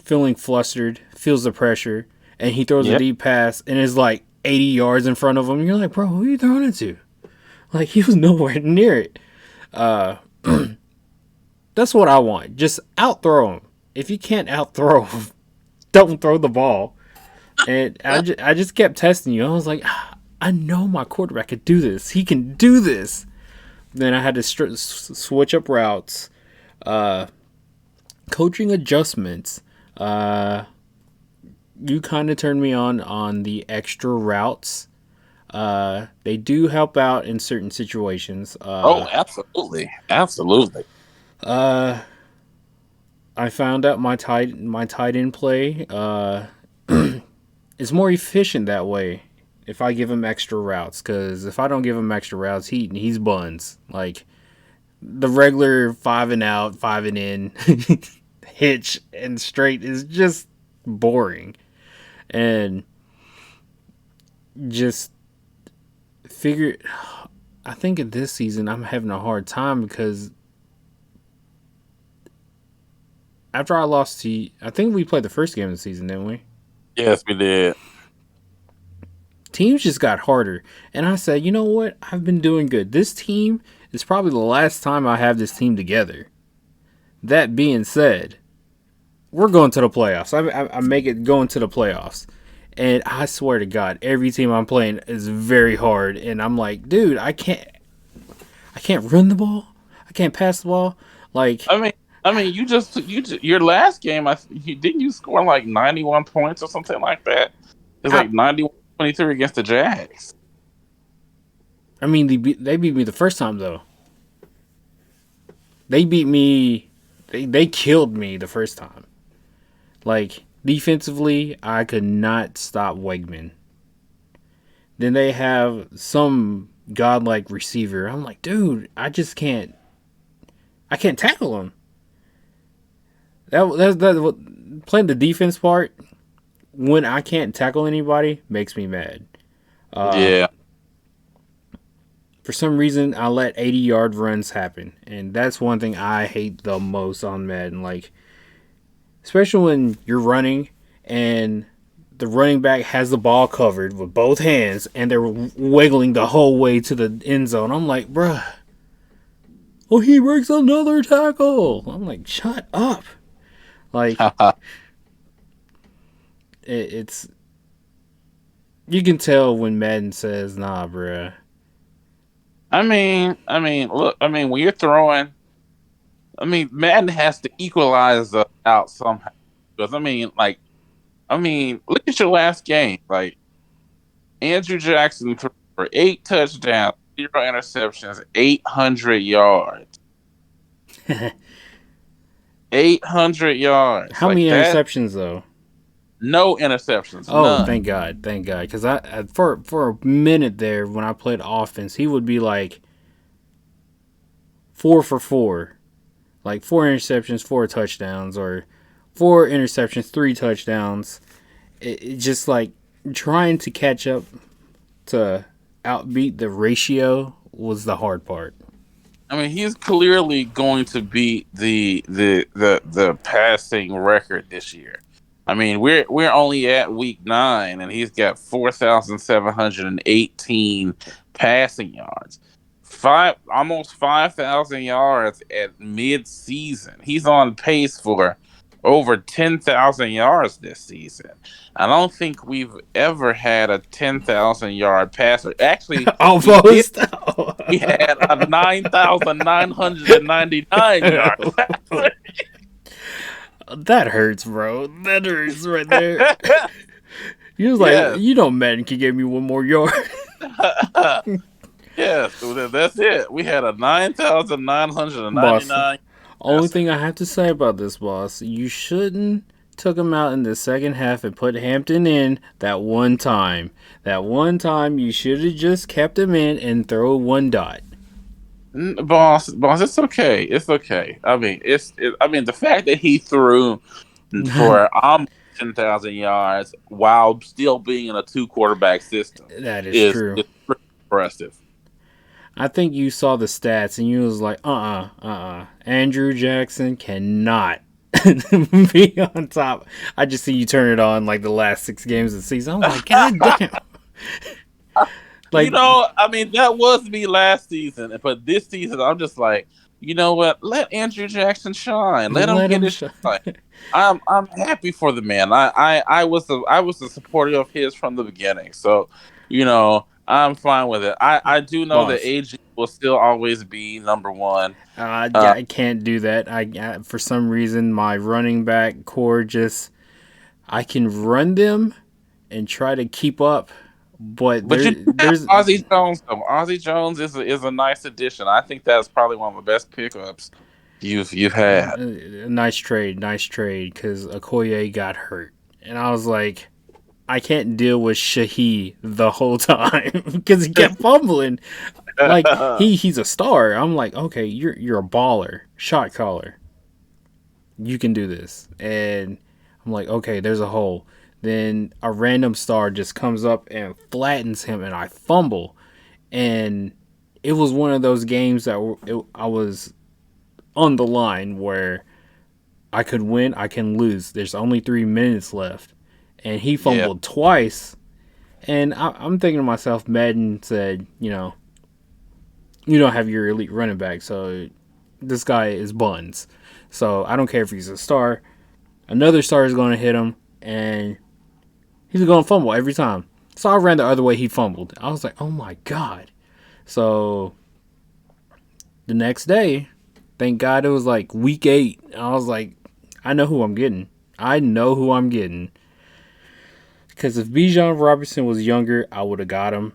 feeling flustered, feels the pressure, and he throws a yeah, deep pass and is like 80 yards in front of him. You're like, bro, who are you throwing it to? Like, he was nowhere near it. Uh, that's what I want. Just outthrow him. If you can't outthrow him, don't throw the ball. And I just kept testing you. I was like, I know my quarterback could do this. He can do this. Then I had to switch up routes, coaching adjustments. You kind of turned me on the extra routes. They do help out in certain situations. oh, absolutely, absolutely. I found out my tight end play is more efficient that way if I give him extra routes. Because if I don't give him extra routes, he's buns. Like the regular 5 and out, 5 and in hitch and straight is just boring. And just figure. I think in this season I'm having a hard time because after I lost to, I think we played the first game of the season, didn't we? Yes, we did. Teams just got harder. And I said, you know what? I've been doing good. This team is probably the last time I have this team together. That being said, we're going to the playoffs. I make it going to the playoffs. And I swear to God, every team I'm playing is very hard. And I'm like, dude, I can't run the ball. I can't pass the ball. Like, I mean, I mean, your last game. Didn't you score like 91 points or something like that? It's I, like 91-23 against the Jags. I mean, they beat me the first time though. They beat me. They killed me the first time. Like defensively, I could not stop Wegman. Then they have some godlike receiver. I'm like, dude, I just can't. I can't tackle him. Playing the defense part when I can't tackle anybody makes me mad. Uh, Yeah, for some reason, I let 80-yard runs happen, and that's one thing I hate the most on Madden. Like, especially when you're running and the running back has the ball covered with both hands, and they're wiggling the whole way to the end zone. I'm like, bruh. Oh, he breaks another tackle. I'm like, shut up. Like, it's you can tell when Madden says, "Nah, bruh." look, when you're throwing, Madden has to equalize out somehow. Because look at your last game. Like Andrew Jackson threw for 8 touchdowns, 0 interceptions, 800 yards. 800 yards How like many that. interceptions though? No interceptions, Oh, none. thank God. Because for a minute there when I played offense, he would be like 4 for 4, like 4 interceptions, 4 touchdowns, or 4 interceptions, 3 touchdowns. It just like trying to catch up to outbeat the ratio was the hard part. He's clearly going to beat the passing record this year. We're only at week 9, and he's got 4,718 passing yards, almost 5,000 yards at mid-season. He's on pace for over 10,000 yards this season. I don't think we've ever had a 10,000 yard passer. Actually, we did. Almost. We had a 9,999 yard passer. That hurts, bro. That hurts right there. He was like, Yes. Madden can give me one more yard. Yes, that's it. We had a Boss, 9,999 only passer. thing I have to say about this, boss, you shouldn't took him out in the second half and put Hampton in that one time. That one time you should have just kept him in and throw one dot. Boss, it's okay. It's okay. The fact that he threw for almost 10,000 yards while still being in a two quarterback system That is is true. pretty impressive. I think you saw the stats and you was like, Andrew Jackson cannot be on top. I just see you turn it on like the last 6 games of the season. I'm like, God damn. Like, That was me last season, but this season I'm just like, you know what? Let Andrew Jackson shine. Let him let get him his shine. shine. I'm happy for the man. I was a supporter of his from the beginning, so I'm fine with it. I do know that Boss. AG will still always be number one. I can't do that. For some reason, my running back core just, I can run them and try to keep up, but But you do have there's Ozzie Jones though. Ozzie Jones is a nice addition. I think that's probably one of the best pickups you've had. a nice trade, because Okoye got hurt, and I was like, I can't deal with Shahi the whole time because he kept fumbling. Like he's a star. I'm like, okay, you're a baller, shot caller. You can do this, and I'm like, okay, there's a hole. Then a random star just comes up and flattens him, and I fumble. And it was one of those games that I was on the line where I could win, I can lose. There's only 3 minutes left, and he Yeah. fumbled twice. And I'm thinking to myself, Madden said, you don't have your elite running back, so this guy is buns. So I don't care if he's a star. Another star is going to hit him, and he's going to fumble every time. So I ran the other way, he fumbled. I was like, oh my God. So the next day, Thank God it was like week 8. I was like, I know who I'm getting. I know who I'm getting. Because if Bijan Robinson was younger, I would have got him.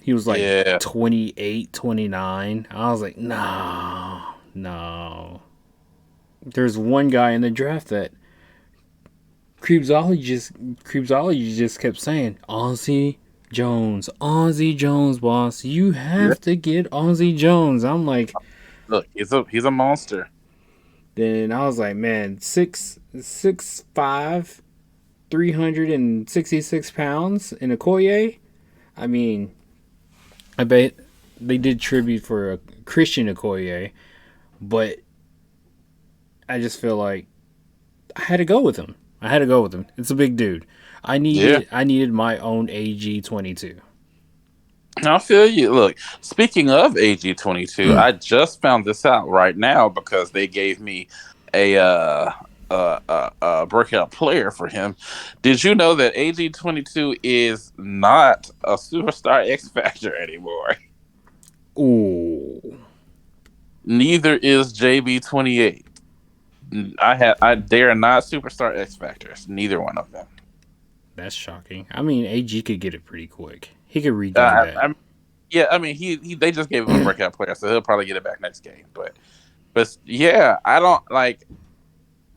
He was like Yeah. 28, 29. I was like, no, no. There's one guy in the draft that Creepsology just kept saying, Ozzie Jones, boss. You Yeah. have to get Ozzie Jones. I'm like, Look, he's a monster. then I was like, man, 6'5", 366 pounds in a Okoye. I mean, I bet they did tribute for a Christian Okoye, but I just feel like I had to go with him. It's a big dude. Yeah. I needed my own AG-22. I feel you. Look, speaking of AG-22, I just found this out right now because they gave me a breakout player for him. Did you know that AG-22 is not a superstar X Factor anymore? Ooh, Neither is JB-28. They are not superstar X Factors. Neither one of them. that's shocking. I mean, AG could get it pretty quick. He could regain that. Yeah, I mean, he they just gave him a breakout player, so he'll probably get it back next game. But yeah, I don't like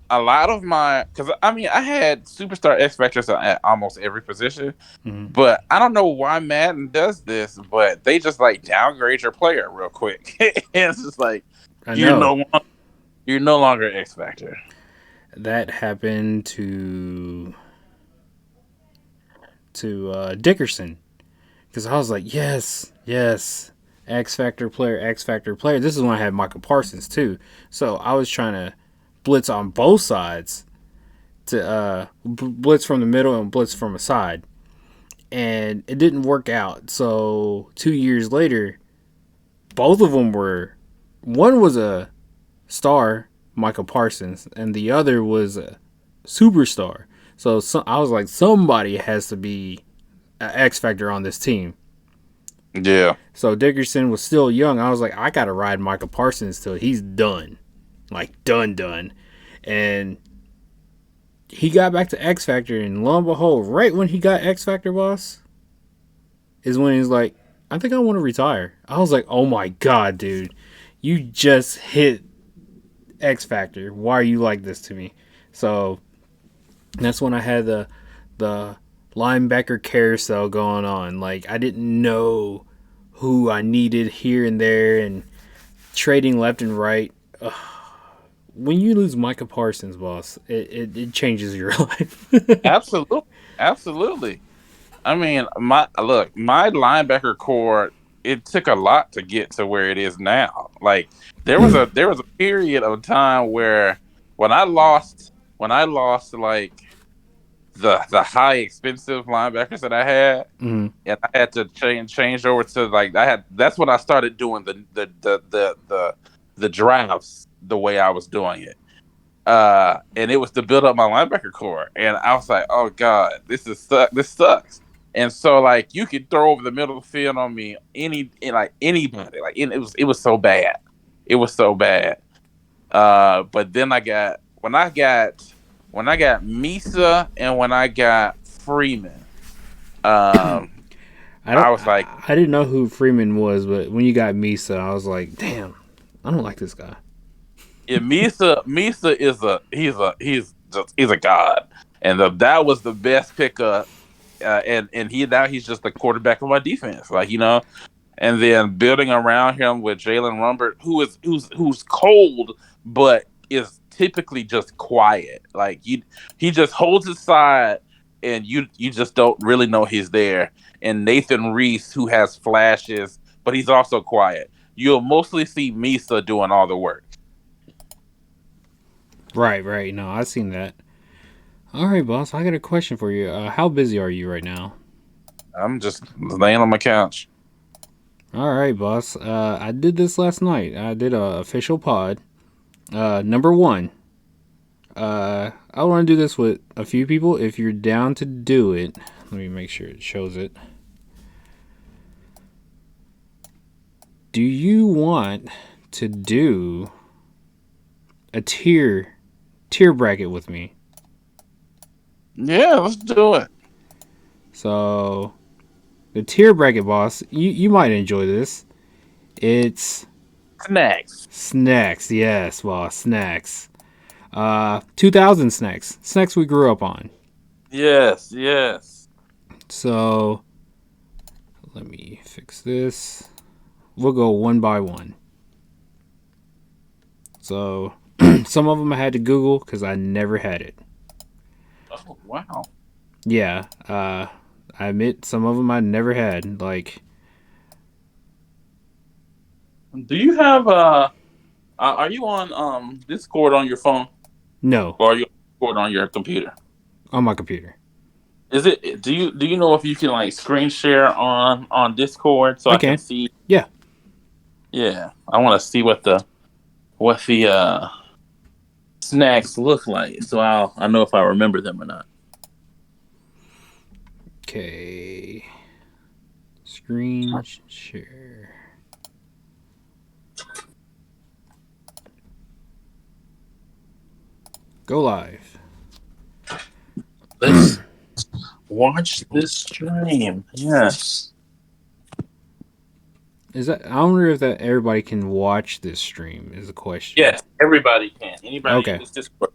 a lot of my because I mean I had superstar X Factors at almost every position, Mm-hmm. but I don't know why Madden does this, but they just like downgrade your player real quick. And it's just like I you're know no you're no longer X Factor. that happened to Dickerson because I was like, yes, X Factor player, X Factor player. This is when I had Michael Parsons too, so I was trying to blitz on both sides to blitz from the middle and blitz from a side, and it didn't work out. So 2 years later, both of them were. One was a star, Michael Parsons, and the other was a superstar. So I was like, somebody has to be an X factor on this team. Yeah, So Dickerson was still young. I was like, I gotta ride Michael Parsons till he's done, like done. And he got back to X Factor, and lo and behold, right when he got X Factor, boss, is when he's like, I think I want to retire. I was like, oh my god, dude, you just hit X Factor. Why are you like this to me? So that's when I had the linebacker carousel going on. Like I didn't know who I needed here and there, and trading left and right. Ugh. When you lose Micah Parsons, boss, it changes your life. absolutely, absolutely. I mean, my linebacker core. It took a lot to get to where it is now. Like there was a period of time where when I lost like the high expensive linebackers that I had, Mm-hmm. and I had to change over to like I had. That's when I started doing the drafts the way I was doing it. And it was to build up my linebacker core. And I was like, oh god, this sucks. And so like you could throw over the middle of the field on me like anybody. Like it was so bad. It was so bad. But then when I got Misa and when I got Freeman, um, I don't. I was like, I didn't know who Freeman was, but when you got Misa, I was like, damn, I don't like this guy. yeah, Misa is he's a god, and that was the best pickup. And he's just the quarterback of my defense, like and then building around him with Jalen Rumbert, who's cold but is typically just quiet. Like he just holds his side, and you just don't really know he's there. And Nathan Reese, who has flashes, but he's also quiet. You'll mostly see Misa doing all the work. Right. No, I've seen that. All right, boss. I got a question for you. How busy are you right now? I'm just laying on my couch. All right, boss. I did this last night. I did a official pod. Number one. I want to do this with a few people. If you're down to do it, let me make sure it shows it. Do you want to do a tier bracket with me. Yeah, let's do it. So the tier bracket, boss, you might enjoy this. It's Snacks. snacks. Yes, boss, snacks. 2000 snacks. Snacks we grew up on. Yes, yes. So let me fix this. We'll go one by one. So some of them I had to Google because I never had it. Oh, wow. Yeah, I admit some of them I never had. Like, Do you have are you on Discord on your phone no, or are you on Discord on your computer? on my computer. Is it do you know if you can like screen share on Discord so I I can can. see? Yeah. Yeah, I want to see what the snacks look like so I know if I remember them or not. Okay. Screen share. Go live. Let's watch this stream. Yes. Is that? I wonder if that everybody can watch this stream. Is the question. Yes, everybody can. Anybody in Okay. this Discord.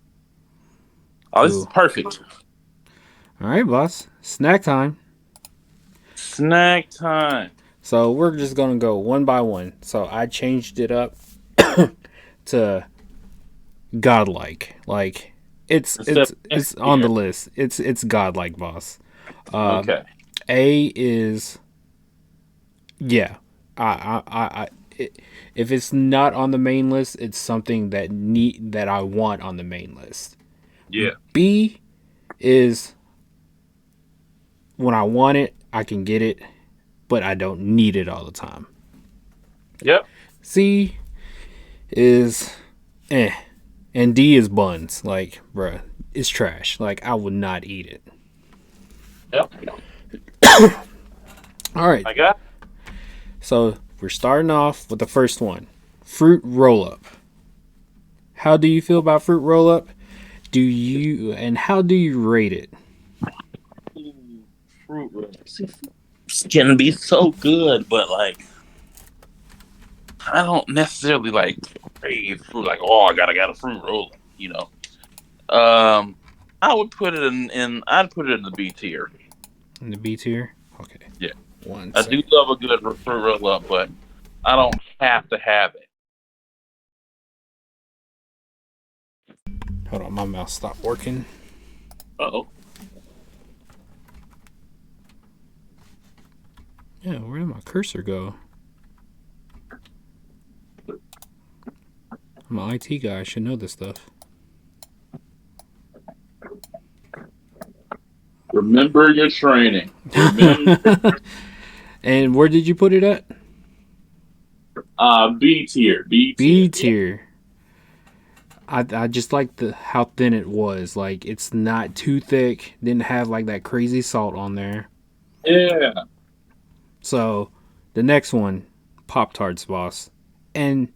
Oh, this is Cool. perfect. All right, boss. Snack time. Snack time. So we're just gonna go one by one. So I changed it up to godlike. Like it's Instead it's of it's S on the tier. list. It's godlike, boss. Okay. A is yeah. I if it's not on the main list, it's something that I want on the main list. Yeah. B is when I want it, I can get it, but I don't need it all the time. Yep. C is eh. And D is buns. Like, bruh, it's trash. Like, I would not eat it. Yep. All right. I got. So, we're starting off with the first one fruit roll up. How do you feel about fruit roll up? And how do you rate it? Fruit rolls can be so good, but like I don't necessarily like crave fruit. Like, oh, I got a fruit roll. You know. I would put it in. I'd put it in the B tier. In the B tier? Okay. Yeah, One I do second. love a good fruit roll up, but I don't have to have it. Hold on, my mouse stopped working. Oh, Yeah, where did my cursor go? I'm an IT guy. I should know this stuff. remember your training. Remember, And where did you put it at? B tier. B B tier. tier. I just like how thin it was. Like it's not too thick. Didn't have like that crazy salt on there. Yeah. So the next one, Pop Tarts, boss, and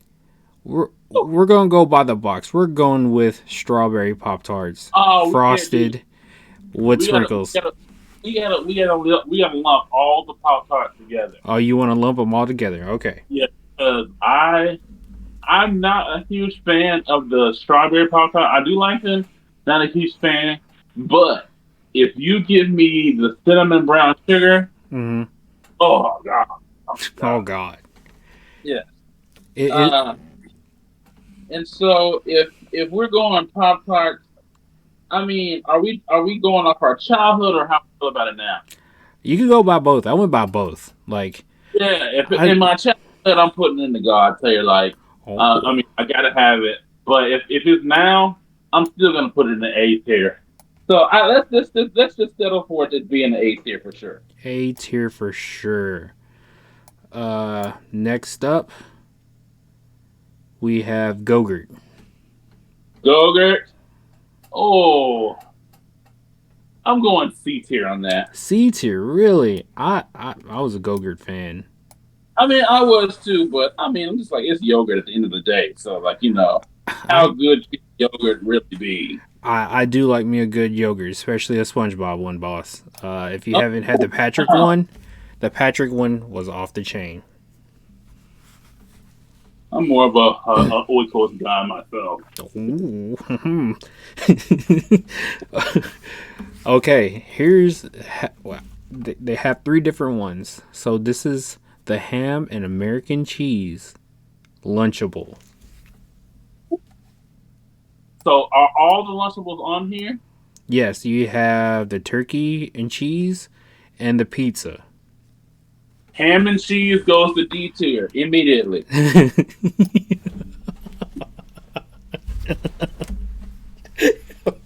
we're gonna go by the box. We're going with strawberry Pop Tarts, Oh, we can't do. frosted with We gotta. We sprinkles. gotta. We gotta lump all the Pop Tarts together. Oh, you want to lump them all together? Okay. Yeah, because I'm not a huge fan of the strawberry Pop Tart. I do like them. Not a huge fan, but if you give me the cinnamon brown sugar, Mm-hmm. oh god, oh Oh god, God. yeah. It Uh, and so if we're going Pop Tarts, I mean, are we going off our childhood or how we feel about it now? you can go by both. I went by both. Like Yeah, if I in my childhood I'm putting in the God tier, like oh, I mean I gotta have it. But if it's now, I'm still gonna put it in the A tier. So let's just settle for it to be in the A tier for sure. A tier for sure. Next up we have Gogurt. Gogurt. Oh, I'm going C tier on that. C tier, really? I was a Gogurt fan. I mean, I was too, but I mean, I'm just like it's yogurt at the end of the day. So like How I good can yogurt really be? I do like me a good yogurt, especially a SpongeBob one, boss. If you Oh, haven't had wow. the Patrick one was off the chain. I'm more of a Oikos guy myself. Ooh. Okay, well, they have three different ones. So this is the ham and American cheese Lunchable. So are all the Lunchables on here? Yes, you have the turkey and cheese and the pizza. Ham and cheese goes to D tier immediately.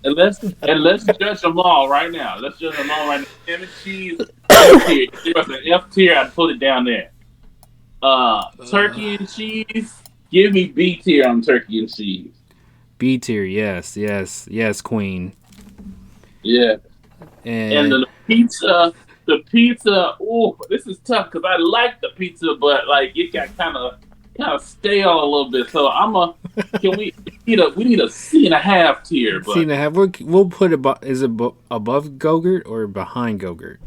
And let's judge them all right now. Let's judge them all right now. Ham and cheese, D tier. If there was an F tier, I'd put it down there. Turkey and cheese, give me B tier on turkey and cheese. B tier, yes, yes, yes, queen. Yeah. And And the pizza. Oh, this is tough because I like the pizza, but like it got kind of stale a little bit. So I'm a. Can we need a C and a half tier, see, but now we'll put it. Is it above Gogurt or behind Gogurt?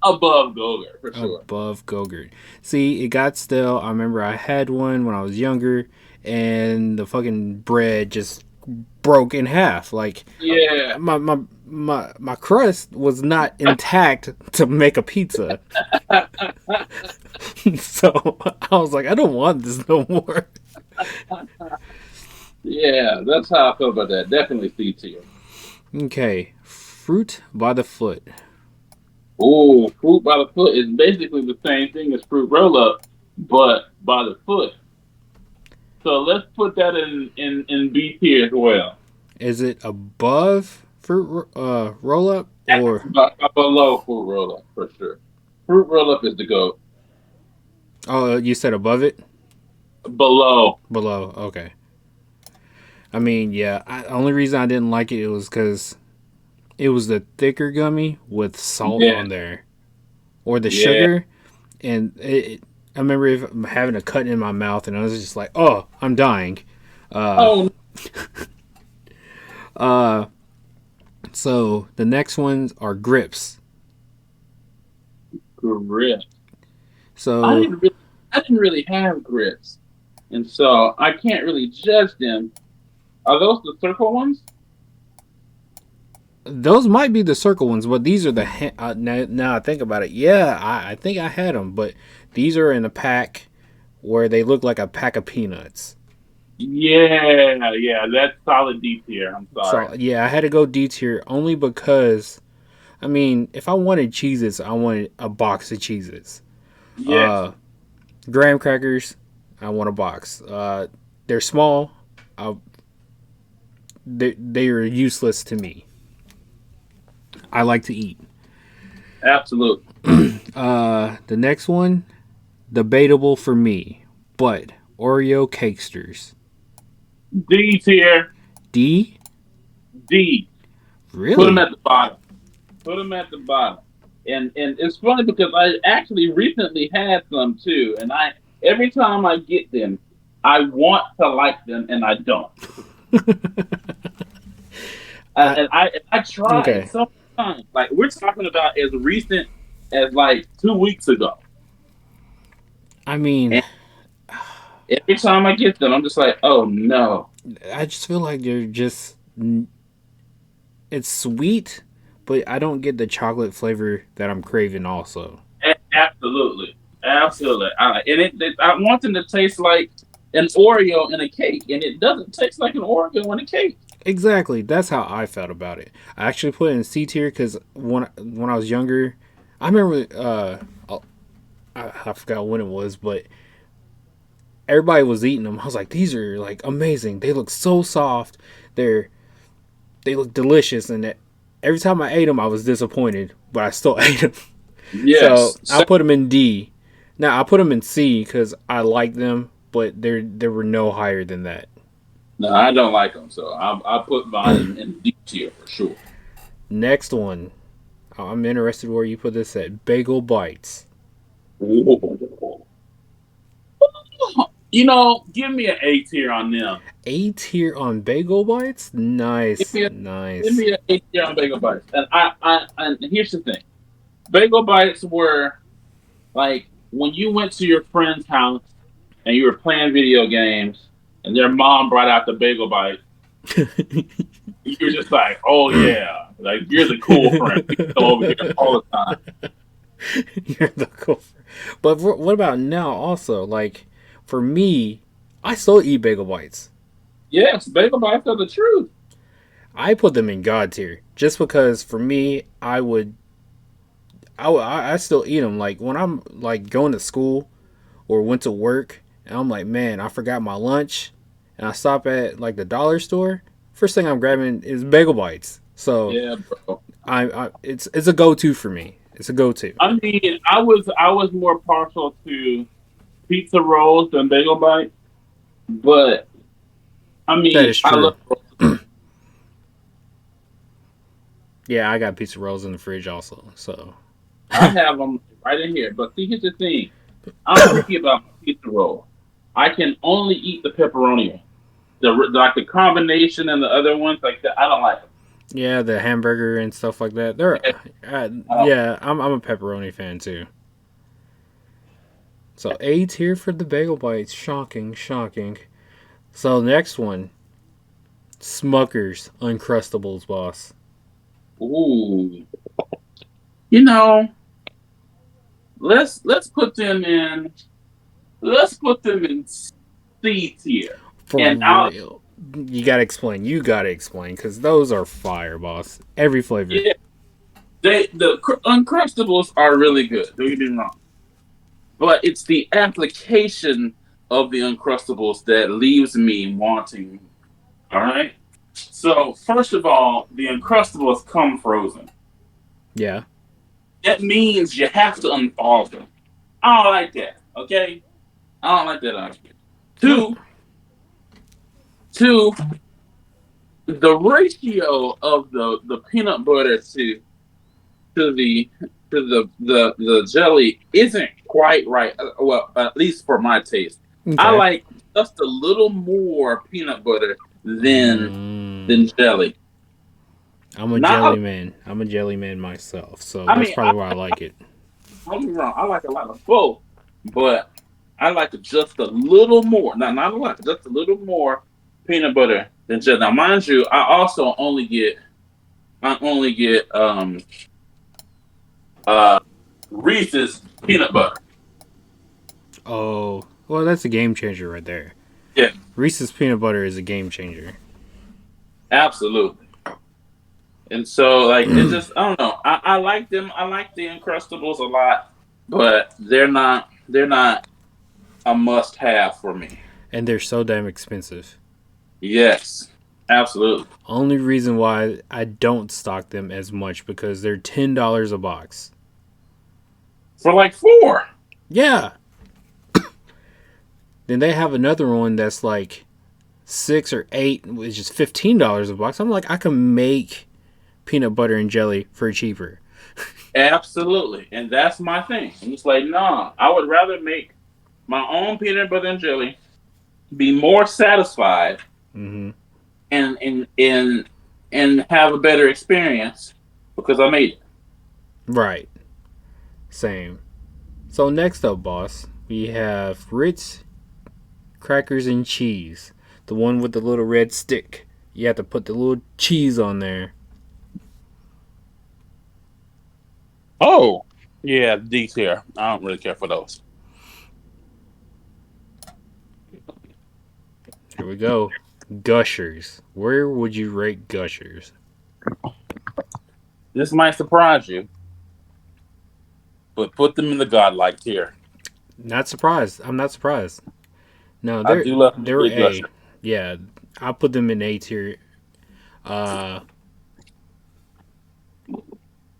above Goger for sure. Above Gogurt. See, it got stale. I remember I had one when I was younger, and the fucking bread just broke in half. Like Yeah. my crust was not intact to make a pizza. So I was like, I don't want this no more. Yeah, that's how I feel about that. Definitely C tier. Okay, fruit by the foot. Oh, fruit by the foot is basically the same thing as fruit roll up, but by the foot. So let's put that in B tier as well. Is it above fruit roll up or Below fruit roll up for sure. Fruit roll up is the goat. oh you said above it? Below. Below. Okay. I mean, yeah. Only reason I didn't like it, it was because it was the thicker gummy with salt Yeah. on there, or the Yeah. sugar, and I remember having a cut in my mouth, and I was just like, "Oh, I'm dying." Uh, Oh, uh. So the next ones are grips. grits. I So didn't really, I didn't really have grits, and so I can't really judge them. Are those the circle ones? those might be the circle ones, but these are the now I think about it. Yeah, I think I had them, but these are in a pack where they look like a pack of peanuts. Yeah, yeah, that's solid D tier. I'm sorry. So yeah, I had to go D tier only because I mean, if I wanted Cheez-Its, I wanted a box of Cheez-Its. Yes, Uh, graham crackers, I want a box. They're small. I, they are useless to me. I like to eat. absolutely. The next one, debatable for me, but Oreo cakesters. D tier. D, D. Put them really? at the bottom. Put them at the bottom. And it's funny because I actually recently had some too, and I every time I get them, I want to like them and I don't. I And I tried okay. so many times. Like we're talking about as recent as like 2 weeks ago, I mean, and every time I get them, I'm just like, oh no. I just feel like they're just it's sweet, but I don't get the chocolate flavor that I'm craving. Also, Absolutely, absolutely. I want them to taste like an Oreo in a cake, and it doesn't taste like an Oreo in a cake. exactly. That's how I felt about it. I actually put it in C tier because when I was younger, I remember I forgot when it was, but everybody was eating them. I was like, these are like amazing. They look so soft. They're they look delicious, and every time I ate them, I was disappointed, but I still ate them. So Yes. I put them in D. Now I put them in C because I like them, but there were no higher than that. No, I don't like them, so I put mine in D tier for sure. Next one, I'm interested where you put this at. Bagel bites. Ooh. Give me an A tier on them. A tier on bagel bites? Give Nice, me a give nice. me an 8 on bagel bites. And and here's the thing. Bagel bites were like when you went to your friend's house and you were playing video games and their mom brought out the bagel bite, you're just like, oh yeah, like you're the cool friend. You go over here all the time. You're the cool. But what about now? Also, like for me, I still eat bagel bites. Yes, bagel bites are the truth. I put them in God tier just because for me, I still eat them. Like when I'm like going to school or went to work, and I'm like, man, I forgot my lunch, and I stop at like the dollar store. First thing I'm grabbing is bagel bites. So Yeah, bro. it's a go to for me. It's a go to. I mean, I was more partial to pizza rolls than bagel bites, but I That mean, is I love. true. Yeah, I got pizza rolls in the fridge also. So I have them right in here. But see, here's the thing: I'm picky about my pizza roll. I can only eat the pepperoni one. Like the combination and the other ones like that. I don't like them. yeah, the hamburger and stuff like that. They're Yeah, I don't. yeah, I'm a pepperoni fan too. So A tier for the bagel bites. Shocking, shocking. So next one, Smuckers Uncrustables, boss. Ooh, you know, let's put them in. Let's put them in C tier. For And I'll real. You gotta explain. You gotta explain because those are fire, boss. Every flavor. yeah, Uncrustables are really good. Don't get me wrong, but it's the application of the Uncrustables that leaves me wanting. All right. So first of all, the Uncrustables come frozen. Yeah. That means you have to unthaw them. I don't like that. Okay, I don't like that idea. No. Two, two, the ratio of the peanut butter to the jelly isn't quite right. Well, at least for my taste, I Okay. like just a little more peanut butter than Mm, jelly. I'm a jelly Not, man. I'm a jelly man myself, so I that's mean, probably why I like it. don't get me wrong. I like a lot of both, but I like just a little more. Not a lot, just a little more peanut butter than jelly. Now, mind you, I only get uh Reese's peanut butter. Oh, well, that's a game changer right there. Yeah, Reese's peanut butter is a game changer. absolutely. And so, like, it just I don't know. I like them. I like the Uncrustables a lot, but they're not a must have for me. And they're so damn expensive. Yes, absolutely. Only reason why I don't stock them as much because they're $10 a box. For like four. Yeah. Then they have another one that's like 6 or 8, which is $15 a box. I'm like, I can make peanut butter and jelly for cheaper. Absolutely. And that's my thing. I'm just like, nah, I would rather make my own peanut butter and jelly, be more satisfied Mm-hmm. and have a better experience because I made it. Right. Same. So next up, boss, we have Ritz crackers and cheese. The one with the little red stick. You have to put the little cheese on there. Oh, yeah, D's here. I don't really care for those. Here we go. Gushers. Where would you rate Gushers? This might surprise you, but put them in the godlike tier. Not surprised. I'm not surprised. No, I they're do love me a they're good A. gusher. Yeah, I'll put them in A tier. Uh,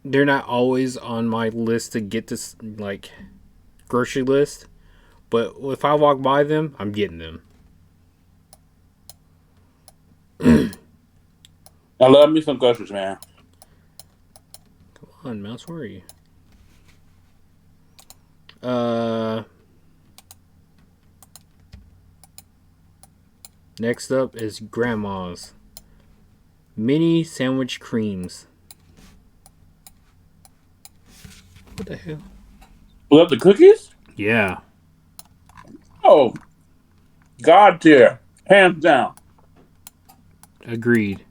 they're not always on my list to get this like grocery list, but if I walk by them, I'm getting them. I love me some gushers, man. Come on, Mouse, where are you? Uh, Next up is Grandma's mini sandwich creams. What the hell? Love the cookies? Yeah, Oh, God tier. Hands down. agreed.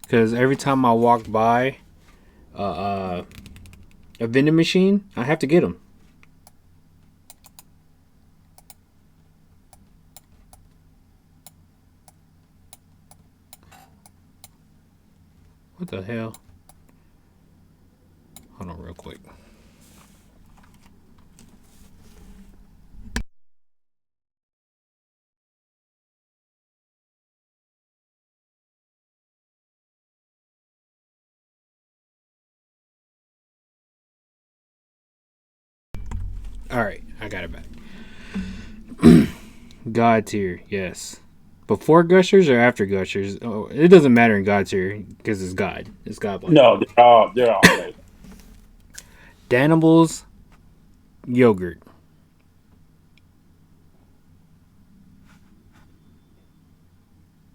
Because every time I walk by uh, uh, a vending machine, I have to get them. What the hell? Hold on, real quick. All right, I got it back. God tier, yes. Before Gushers or after Gushers? Oh, it doesn't matter in God tier because it's God. It's godlike. No, they're all amazing. Danimal's yogurt.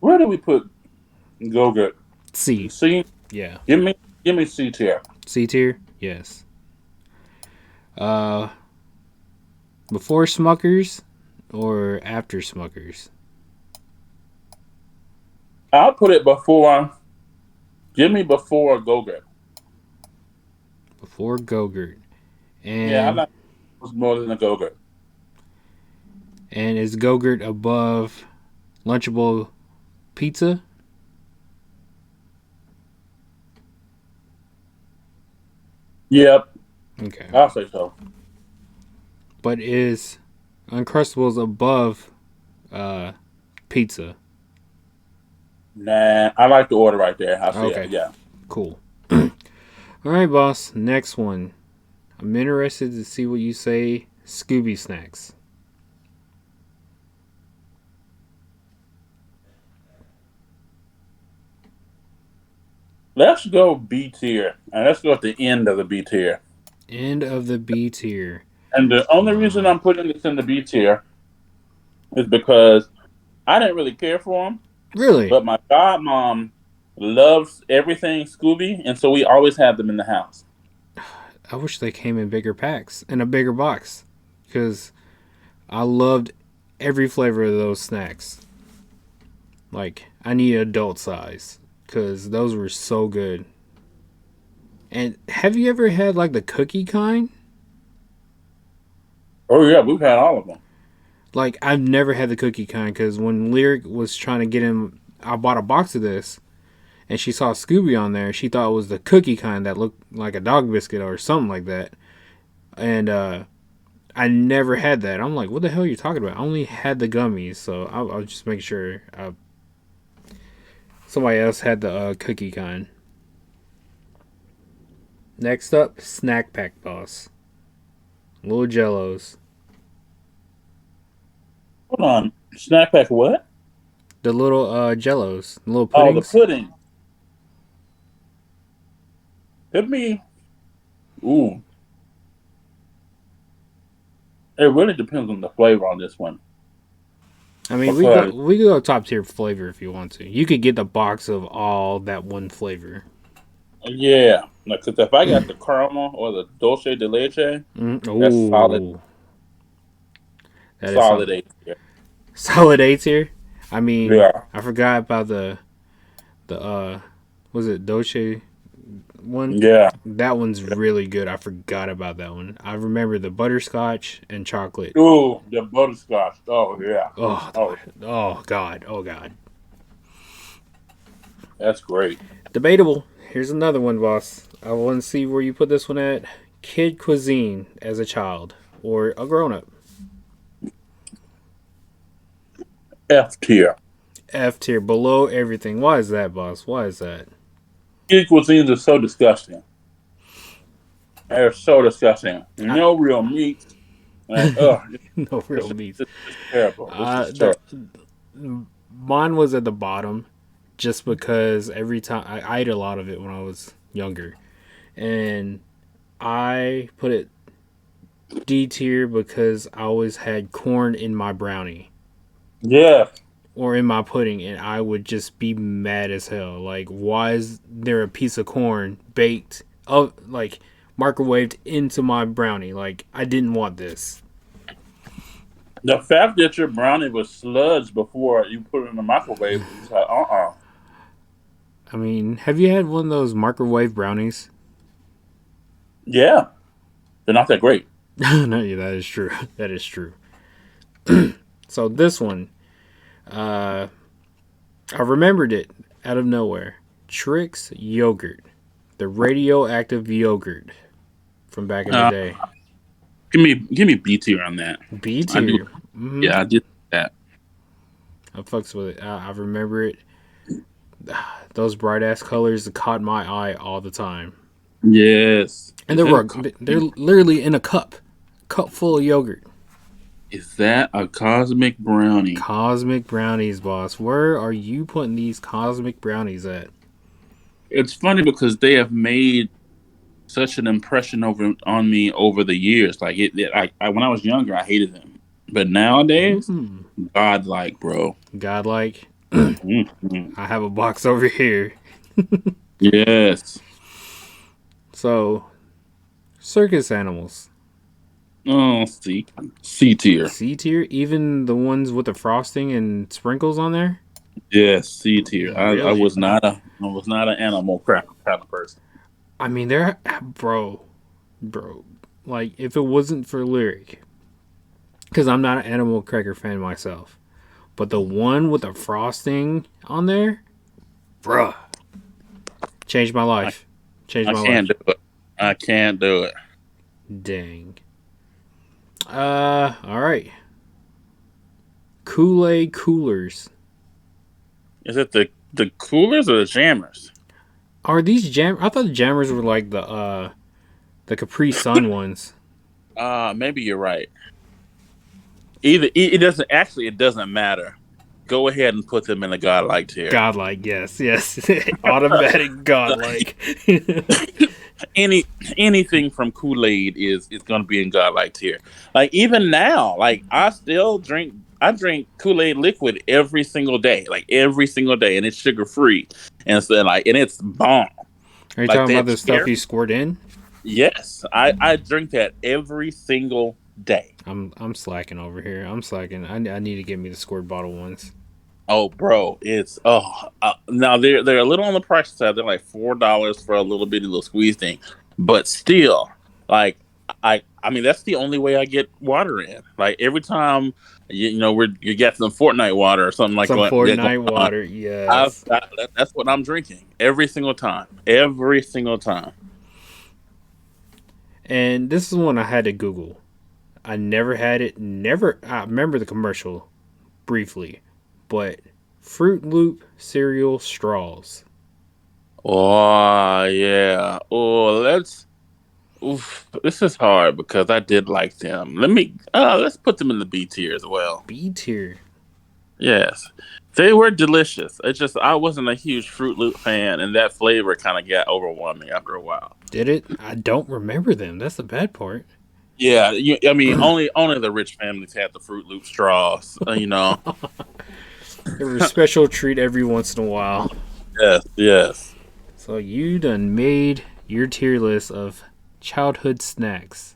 Where do we put Go-Gurt? C. C? Yeah. Give me C tier. C tier? Yes. Uh, Before Smuckers or after Smuckers? I'll put it before. Give me before Go-Gurt. Before Go-Gurt. Yeah, I And like it more than the Go-Gurt. and is Go-Gurt above Lunchable pizza? Yep, Okay. I'll say so. But is Uncrustables above pizza? Nah, I like the order right there. I see it. Okay. Yeah. Cool. All right, boss. Next one. I'm interested to see what you say. Scooby snacks. Let's go B tier, and let's go at the end of the B tier. End of the B tier. And the only reason I'm putting this in the B tier is because I didn't really care for them, Really? but my godmom loves everything Scooby, and so we always have them in the house. I wish they came in bigger packs in a bigger box, because I loved every flavor of those snacks. Like I need adult size because those were so good. And have you ever had like the cookie kind? Oh yeah, we've had all of them. Like I've never had the cookie kind because when Lyric was trying to get him, I bought a box of this, and she saw Scooby on there. She thought it was the cookie kind that looked like a dog biscuit or something like that. And I never had that. I'm like, what the hell are you talking about? I only had the gummies, so I'll just make sure somebody else had the cookie kind. Next up, snack pack boss. Little Jellos. Hold on, snack pack what? The little Jellos, the little Oh, the puddings. pudding. Give me. Ooh, it really depends on the flavor on this one I mean, because we could go top tier flavor if you want to. You could get the box of all that one flavor. yeah, because if I got the caramel or the dulce de leche, that's solid, Oh, that is solid something. A tier. Solid A tier. I mean, Yeah, I forgot about the was it Dolce one? yeah. That one's really good. I forgot about that one. I remember the butterscotch and chocolate. Ooh, the butterscotch. Oh yeah. Oh, Oh, oh God, oh God. that's great. Debatable. Here's another one, boss. I want to see where you put this one at. Kid cuisine as a child or a grown up. F tier. F tier, below everything. Why is that, boss? Why is that? Kid cuisines are so disgusting. They're so disgusting. I, No real meat. Like, ugh, no real meat. it's terrible. It's just The terrible. mine was at the bottom, just because every time I ate a lot of it when I was younger, and I put it D tier because I always had corn in my brownie. Yeah. or in my pudding, and I would just be mad as hell. Like, why is there a piece of corn baked, like microwaved into my brownie? Like, I didn't want this. The fact that your brownie was sludge before you put it in the microwave is like, I mean, have you had one of those microwave brownies? Yeah, they're not that great. No, yeah, that is true. That is true. So this one, I remembered it out of nowhere. Trix yogurt, the radioactive yogurt from back in the Uh, day. give me B tier on that. B I do. tier. Mm-hmm. Yeah, I did that. I fucks with it. I remember it. Those bright ass colors caught my eye all the time. Yes. And they're literally in a cup full of yogurt. Is that a cosmic brownie? Cosmic brownies, boss. Where are you putting these cosmic brownies at? It's funny because they have made such an impression on me over the years. Like when I was younger, I hated them, but nowadays, godlike, bro. Godlike. Mm-hmm. I have a box over here. Yes. So, circus animals. Oh, C tier. C tier, even the ones with the frosting and sprinkles on there. Yes, C tier. I Really? was not an animal cracker kind of person. I mean, they're bro. Like, if it wasn't for Lyric, because I'm not an animal cracker fan myself, but the one with the frosting on there, bruh, changed my life. I can't do it. I can't do it. Dang. All right. Kool-Aid coolers. Is it the coolers or the jammers? Are these jam? I thought the jammers were like the Capri Sun ones. Maybe you're right. It doesn't matter. Go ahead and put them in a godlike tier. Godlike, yes. Automatic godlike. Anything from Kool-Aid is going to be in godlike tier. Like even now, like I drink Kool-Aid liquid every single day, and it's sugar free, and so and it's bomb. Are you like talking about the stuff you squirt in? Yes, I drink that every single day. I'm slacking over here. I'm slacking. I need to get me the squirt bottle ones. Oh, bro, it's now they're a little on the price side. They're like $4 for a little bitty little squeeze thing, but still, like I mean that's the only way I get water in. Like every time you get some Fortnite water or something like that. Some Fortnite water, yes. That's what I'm drinking every single time. Every single time. And this is one I had to Google. I never had it. I remember the commercial briefly, but Fruit Loop cereal straws. Oh yeah. This is hard because I did like them. Let's put them in the B tier as well. B tier. Yes. They were delicious. It's just I wasn't a huge Fruit Loop fan, and that flavor kind of got overwhelming after a while. Did it? I don't remember them. That's the bad part. Yeah, I mean, only the rich families had the Fruit Loop straws. They were a special treat every once in a while. Yes. So you done made your tier list of childhood snacks.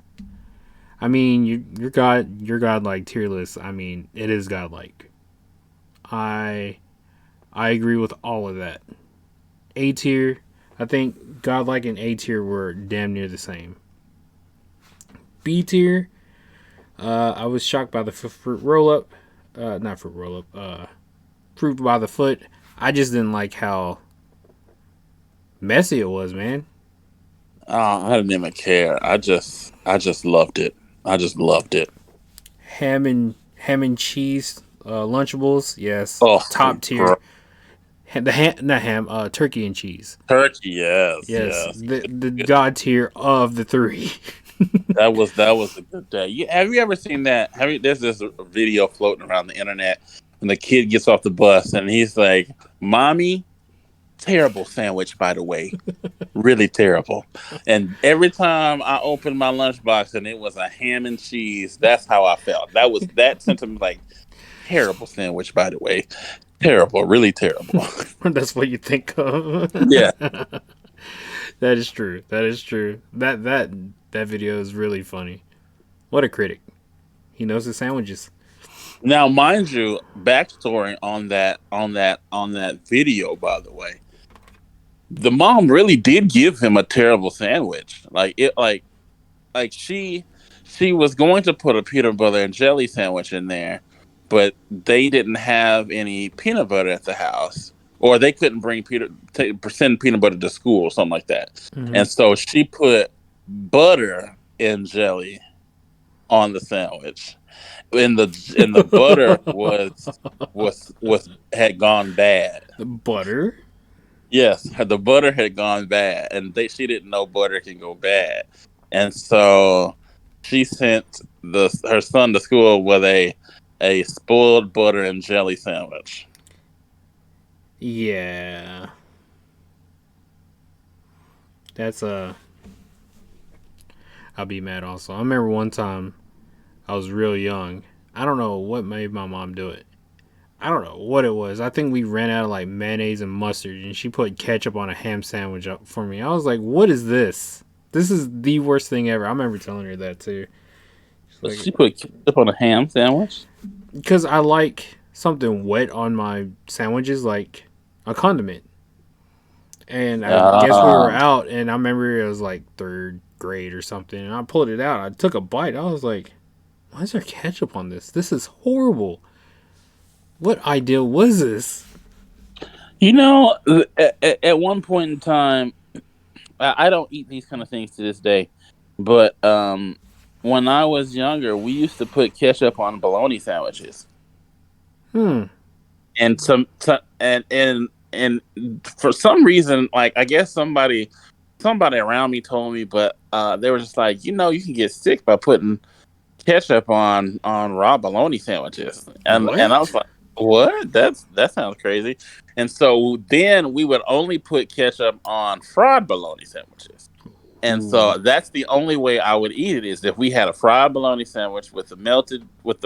I mean, your godlike tier list. I mean, it is godlike. I agree with all of that. A tier. I think godlike and A tier were damn near the same. B tier. I was shocked by the fruit roll up. Not fruit roll up. Fruit by the foot. I just didn't like how messy it was, man. I didn't even care. I just loved it. I just loved it. Ham and cheese Lunchables, yes. Oh, top tier. Turkey and cheese. Turkey, yes. The god tier of the three. that was a good day. Have you ever seen that? There's this video floating around the internet, and the kid gets off the bus, and he's like, "Mommy, terrible sandwich, by the way, really terrible." And every time I opened my lunchbox and it was a ham and cheese, that's how I felt. That sentiment, like, terrible sandwich, by the way. Terrible, really terrible. That's what you think of. Yeah. That is true. That is true. That video is really funny. What a critic. He knows his sandwiches. Now, mind you, backstory on that video, by the way, the mom really did give him a terrible sandwich. She was going to put a peanut butter and jelly sandwich in there, but they didn't have any peanut butter at the house, or they couldn't send peanut butter to school or something like that. Mm-hmm. And so she put butter and jelly on the sandwich, and the butter was had gone bad. The butter? Yes, the butter had gone bad, and she didn't know butter can go bad, and so she sent her son to school with a spoiled butter and jelly sandwich. Yeah. That's I'll be mad also. I remember one time I was real young. I don't know what made my mom do it. I don't know what it was. I think we ran out of like mayonnaise and mustard, and she put ketchup on a ham sandwich up for me. I was like, "What is this? This is the worst thing ever." I remember telling her that too. But she put ketchup on a ham sandwich? Because I like something wet on my sandwiches, like a condiment. And I guess we were out, and I remember it was like third grade or something, and I pulled it out. I took a bite. I was like, "Why is there ketchup on this? This is horrible. What idea was this?" You know, at one point in time, I don't eat these kind of things to this day, but when I was younger, we used to put ketchup on bologna sandwiches. And and for some reason, like I guess somebody around me told me, but they were just like, you can get sick by putting ketchup on raw bologna sandwiches, and I was like, what? That sounds crazy. And so then we would only put ketchup on fried bologna sandwiches. And so that's the only way I would eat it, is if we had a fried bologna sandwich with the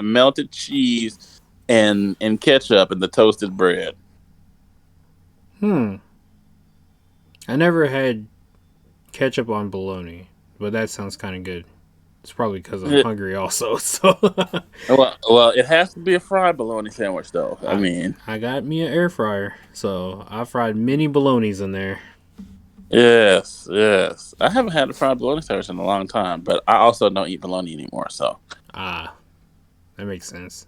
melted cheese and ketchup and the toasted bread. I never had ketchup on bologna, but that sounds kind of good. It's probably because I'm hungry also. So well, it has to be a fried bologna sandwich, though. I got me an air fryer, so I fried mini bolognas in there. Yes. I haven't had a fried bologna sandwich in a long time, but I also don't eat bologna anymore. So that makes sense.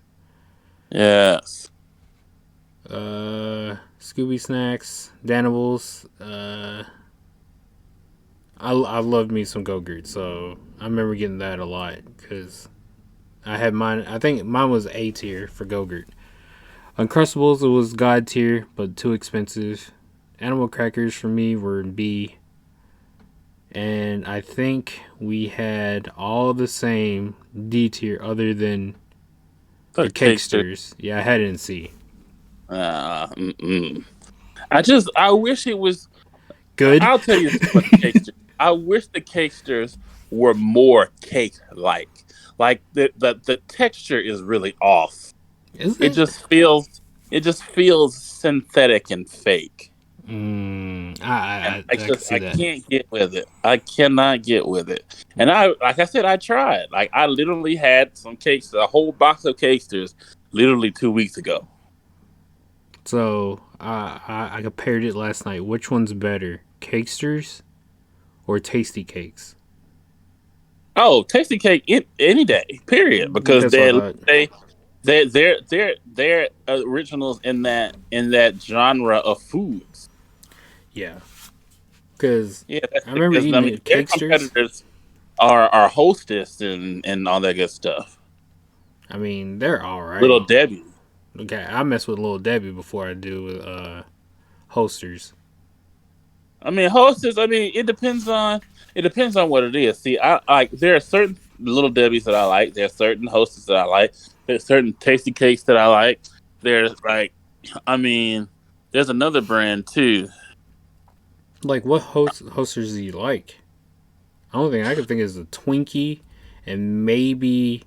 Yes. Scooby Snacks, Danibles. I loved me some Go-Gurt, so I remember getting that a lot because I had mine. I think mine was A tier for Go-Gurt. Uncrustables, it was God tier, but too expensive. Animal crackers for me were B. And I think we had all the same D tier other than the Cakesters. Yeah, I had it in C. I wish it was good. I'll tell you this about the Cakesters. I wish the Cakesters were more cake-like. Like the texture is really off. Is it? It just feels synthetic and fake. I can't get with it. I cannot get with it. And like I said, I tried. Like I literally had some cakes, a whole box of Cakesters, literally 2 weeks ago. So I compared it last night. Which one's better, Cakesters or Tasty Cakes? Oh, Tasty Cake any day, period. Because they're originals in that genre of foods. Yeah, because I remember eating their Cakesters. competitors are Hostess and all that good stuff. I mean, they're all right. Little Debbie. Okay, I mess with Little Debbie before I do with Hosters. I mean, Hostess. I mean, it depends on what it is. See, I like there are certain Little Debbies that I like. There are certain Hostess that I like. There's certain Tasty Cakes that I like. There's there's another brand too. Like, what Hosters do you like? The only thing I can think is the Twinkie and maybe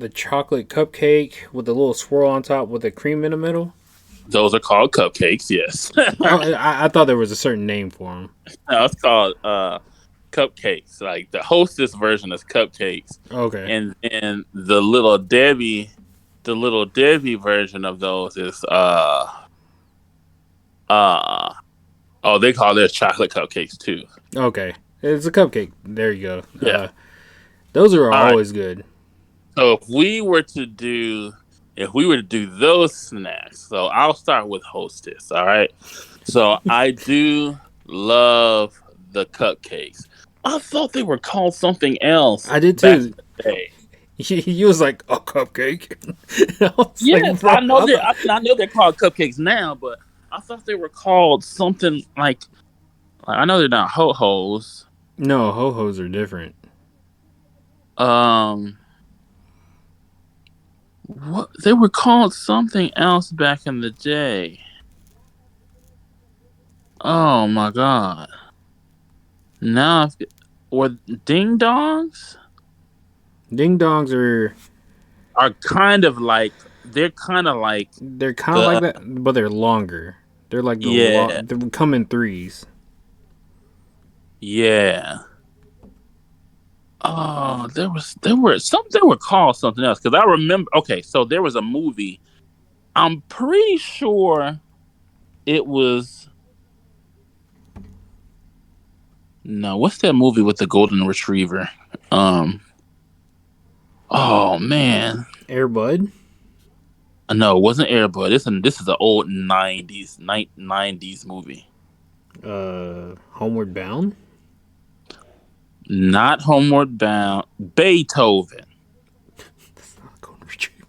the chocolate cupcake with the little swirl on top with the cream in the middle? Those are called cupcakes. Yes. Oh, I thought there was a certain name for them. No, it's called cupcakes. Like the Hostess version is cupcakes, Okay. and the little Debbie version of those is uh oh, they call theirs chocolate cupcakes too. Okay. It's a cupcake. There you go. Yeah. Those are All right. always good. So if we were to do those snacks, so I'll start with Hostess. All right. So I do love the cupcakes. I thought they were called something else I did back too. in the day. He was like a cupcake. I was like, Yes, bro, I know they're called cupcakes now, but I thought they were called something like I know they're not ho hos. no, ho hos are different. Um, what they were called something else back in the day. Oh my god! Now, or ding dongs Ding dongs are kind of like they're kind of like they're kind of like the that, but they're longer. They're like yeah they come in threes. yeah. Oh, there were some they were called something else because I remember. Okay, so there was a movie. I'm pretty sure it was no. What's that movie with the golden retriever? Um. Oh man, Airbud, no, it wasn't Airbud. This is an old '90s movie. Homeward Bound. Not Homeward Bound. Beethoven. That's not a golden retriever.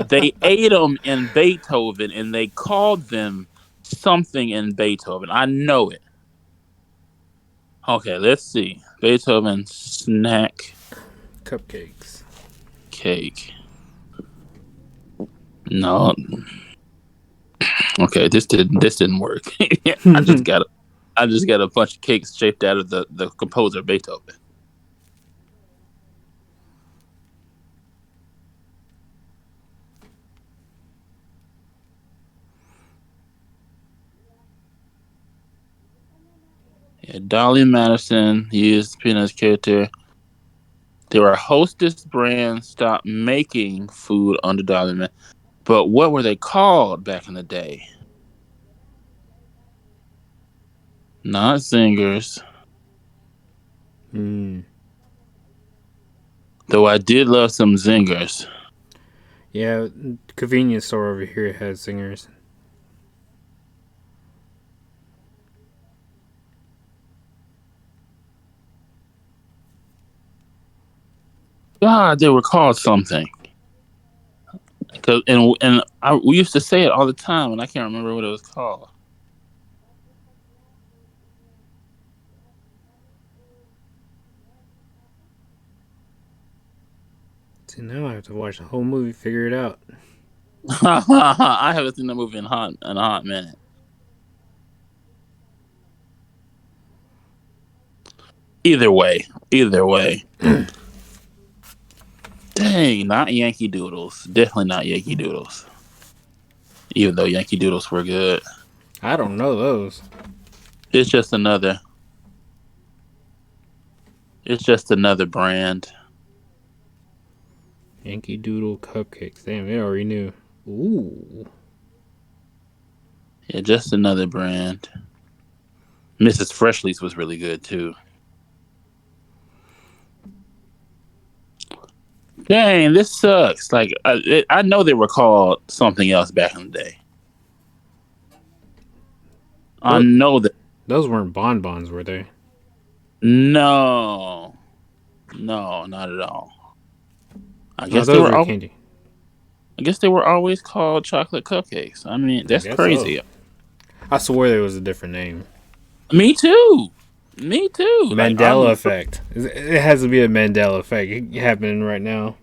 They ate them in Beethoven, and they called them something in Beethoven. I know it. Okay, let's see. Beethoven snack Cupcakes. cake. No. Okay, this didn't work. I just got a bunch of cakes shaped out of the composer Beethoven. Yeah, Dolly Madison used Peanut's character. There were Hostess brands stopped making food under Dolly Madison. But what were they called back in the day? Not Zingers. Hmm. Though I did love some Zingers. Yeah, convenience store over here has singers. God, they were called something. Cause we used to say it all the time, and I can't remember what it was called. See, now I have to watch the whole movie, figure it out. I haven't seen that movie in a hot minute. Either way. Dang, not Yankee Doodles. Definitely not Yankee Doodles. Even though Yankee Doodles were good, I don't know those. it's just another. It's just another brand. Yankee Doodle cupcakes. Damn, they already knew. Ooh. Yeah, just another brand. Mrs. Freshly's was really good too. Dang, this sucks. Like I know they were called something else back in the day. I Those, know that. those weren't bonbons, were they? No, no, not at all. I Oh, guess they those were. were candy. I guess they were always called chocolate cupcakes. I mean, I that's guess so. crazy. I swear there was a different name. Me too. Me too. Like Mandela effect. It has to be a Mandela effect happening right now.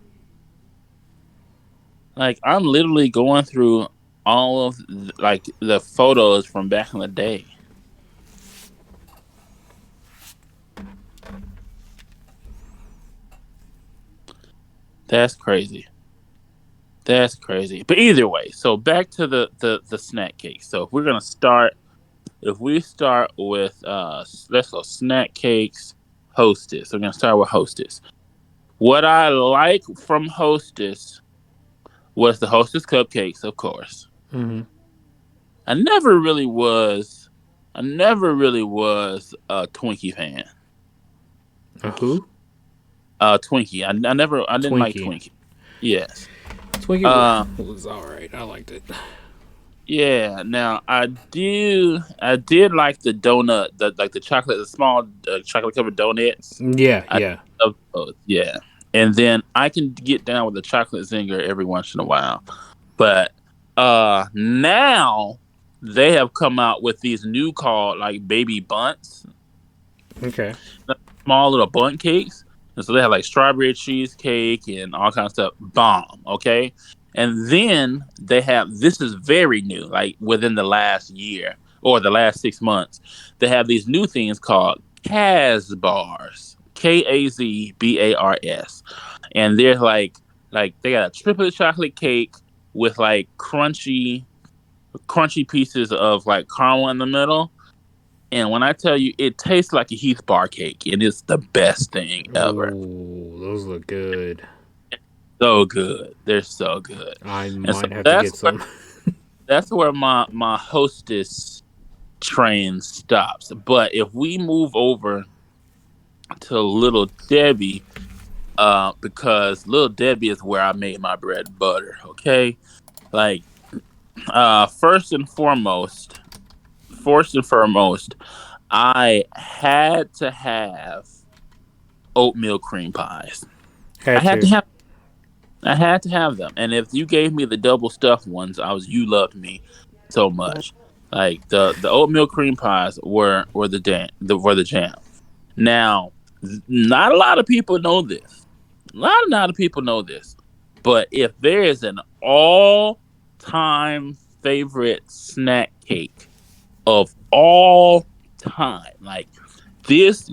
I'm literally going through all of the photos from back in the day. That's crazy. That's crazy. But either way, so back to the snack cake. So if we start with let's go snack cakes, Hostess. We're gonna start with Hostess. What I like from Hostess was the Hostess cupcakes, of course. Mm-hmm. I never really was I never really was a Twinkie fan. A who? Twinkie. I didn't like Twinkie. Twinkie. Yes. Twinkie Uh was all right. I liked it. yeah, now I did like the donut, the chocolate, the small chocolate covered donuts. Yeah, I yeah. love those, yeah. And then I can get down with the chocolate zinger every once in a while. But now they have come out with these new called like baby bunts, Okay. small little bun cakes. And so they have like strawberry cheesecake and all kinds of stuff. Bomb, okay? And then they have this is very new, like within the last year or the last 6 months. They have these new things called Kaz bars. Kazbars. And they're like they got a triplet chocolate cake with like crunchy pieces of like caramel in the middle. And when I tell you, it tastes like a Heath bar cake, and it's the best thing ever. Ooh, those look good. So good, they're so good. I And so might have to get some. that's where my Hostess train stops. But if we move over to Little Debbie, because Little Debbie is where I made my bread and butter. Okay, like first and foremost, I had to have oatmeal cream pies. I Had had to to. have I had to have them. And if you gave me the double stuffed ones, you loved me so much. Like the oatmeal cream pies were the jam. Now, not a lot of people know this. A lot of people know this. But if there is an all time favorite snack cake of all time, like this,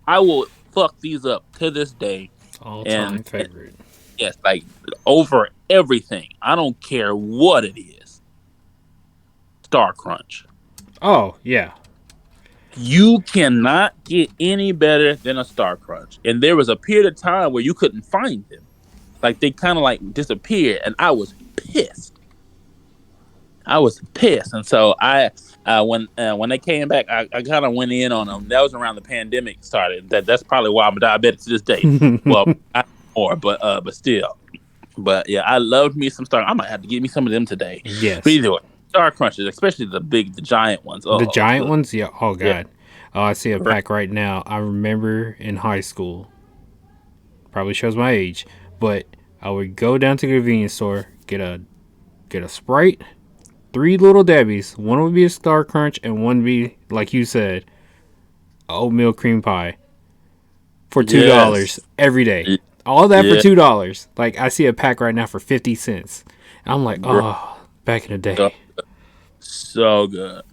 I will fuck these up to this day. All And time favorite. yes, like over everything. I don't care what it is. Star Crunch. Oh, yeah. You cannot get any better than a Star Crunch. And there was a period of time where you couldn't find them. Like they kind of like disappeared, and I was pissed. I was pissed, and so when they came back, I kind of went in on them. That was around the pandemic started. That's probably why I'm a diabetic to this day. Well, not more, but still. But yeah, I loved me some Star. I might have to get me some of them today. But Yes. either way, Star Crunches, especially the giant ones. The Oh, giant ones? Yeah. Oh, yeah, God. Oh, I see a pack right now. I remember in high school. Probably shows my age. But I would go down to the convenience store, get a Sprite, 3 Little Debbies. One would be a Star Crunch, and one would be, like you said, a oatmeal cream pie for $2 yes, every day. All that for yeah, $2. Like I see a pack right now for 50 cents. And I'm like, bro, oh, back in the so, day. so good. Okay.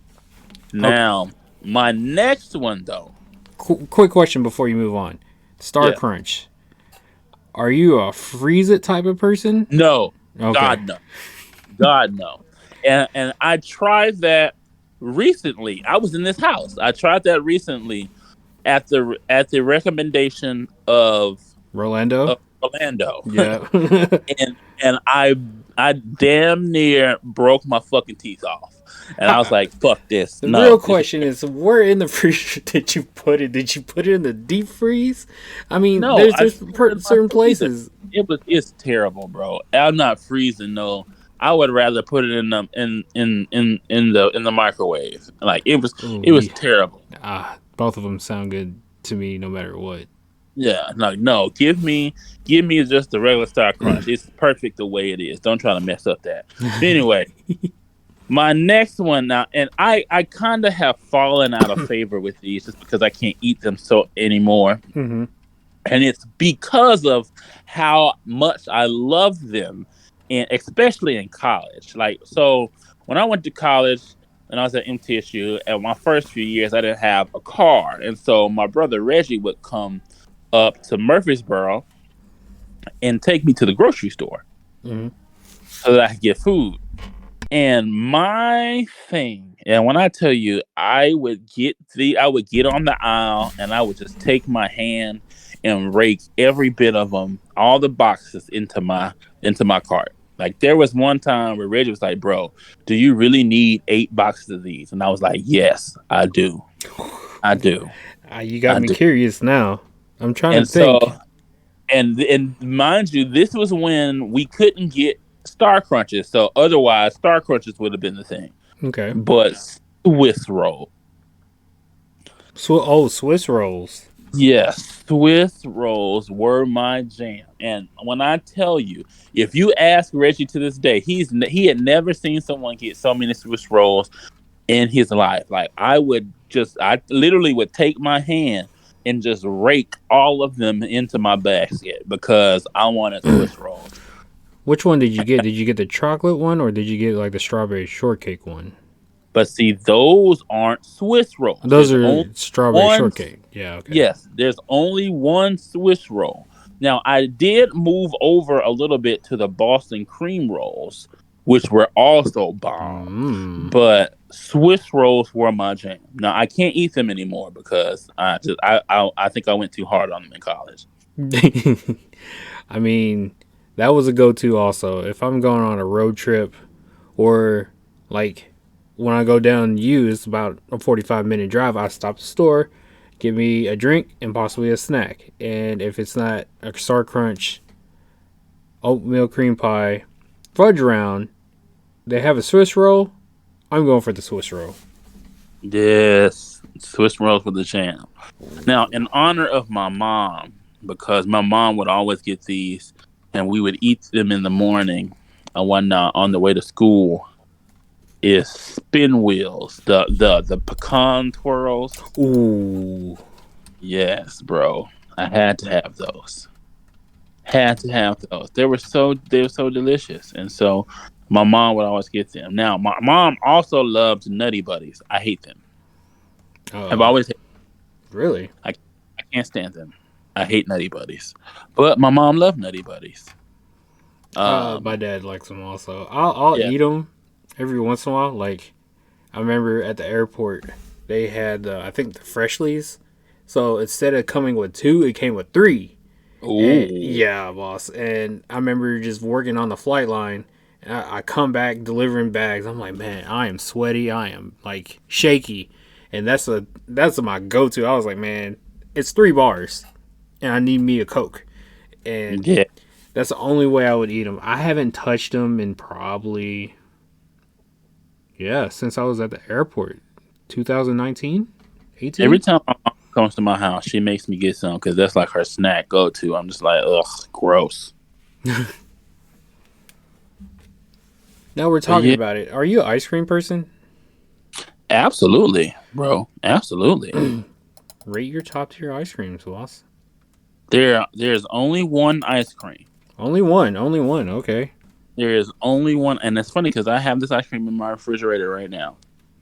Now, my next one though, Quick question before you move on. Star yeah, Crunch. Are you a freeze it type of person? no, Okay. God no, God no, and I tried that recently. I was in this house. I tried that recently at the recommendation Rolando? of Orlando, Yeah. and I damn near broke my fucking teeth off, and I was Ha- like, "Fuck this! the real No, this is question is, where in the freezer did you put it? Did you put it in the deep freeze? I mean, no." I there's put it in my certain freezer. places. It's terrible, bro. I'm not freezing. No, I would rather put it in the in the microwave. Like Oh, it was terrible. both of them sound good to me, no matter what. Yeah, like no, give me just the regular Star Crunch. It's perfect the way it is. Don't try to mess up that. But anyway, my next one now, and I kind of have fallen out of favor with these just because I can't eat them so anymore, Hmm. and it's because of how much I love them, and especially in college. Like so, when I went to college. And I was at MTSU, and my first few years, I didn't have a car, and so my brother Reggie would come up to Murfreesboro and take me to the grocery store Mm-hmm. so that I could get food. And my thing, and when I tell you, I would get on the aisle and I would just take my hand and rake every bit of them, all the boxes into my cart. Like there was one time where Reggie was like, "Bro, do you really need 8 boxes of these?" And I was like, "Yes, I do. I do. You got I me do." curious now. I'm trying to And so, think. and mind you, this was when we couldn't get Star Crunches. So otherwise, Star Crunches would have been the thing. Okay. But Swiss roll. Swiss rolls. Yes, Swiss rolls were my jam. And when I tell you, if you ask Reggie to this day, he had never seen someone get so many Swiss rolls in his life. Like I literally would take my hand and just rake all of them into my basket because I wanted Swiss rolls. Which one did you get? Did you get the chocolate one or did you get like the strawberry shortcake one? But see, those aren't Swiss rolls. Those There's are only strawberry one. shortcake. Yeah, okay. Yes, there's only one Swiss roll. Now, I did move over a little bit to the Boston cream rolls, which were also bomb. Mm. But Swiss rolls were my jam. Now, I can't eat them anymore because I think I went too hard on them in college. I mean, that was a go-to also. If I'm going on a road trip or like when I go down you, it's about a 45-minute drive. I stop at the store, get me a drink and possibly a snack. And if it's not a Star Crunch, oatmeal cream pie, fudge round, they have a Swiss roll, I'm going for the Swiss roll. Yes, Swiss rolls were the jam. Now, in honor of my mom, because my mom would always get these, and we would eat them in the morning. One on the way to school is spin wheels, the pecan twirls. Ooh. Yes, bro, I had to have those. Had to have those. They were so delicious, and so my mom would always get them. Now, my mom also loved Nutty Buddies. I hate them. I've Uh, always really? I can't stand them. I hate Nutty Buddies, but my mom loved Nutty Buddies. My dad likes them also. I'll Yeah. eat them every once in a while. Like I remember at the airport, they had I think the Freshlies. So instead of coming with two, it came with three. And Ooh. yeah, boss. And I remember just working on the flight line. And I come back delivering bags. I'm like, man, I am sweaty. I am like shaky, and that's my go to. I was like, man, it's 3 bars, and I need me a Coke, and Yeah. that's the only way I would eat them. I haven't touched them in probably since I was at the airport, 2019, 18. Every time my mom comes to my house, she makes me get some because that's like her snack go to. I'm just like, ugh, gross. Now we're But talking yeah, about it. Are you an ice cream person? absolutely, bro. Absolutely. Rate your top tier ice creams, boss. There's only one ice cream. Only one. Only one. Okay. There is only one, and it's funny because I have this ice cream in my refrigerator right now.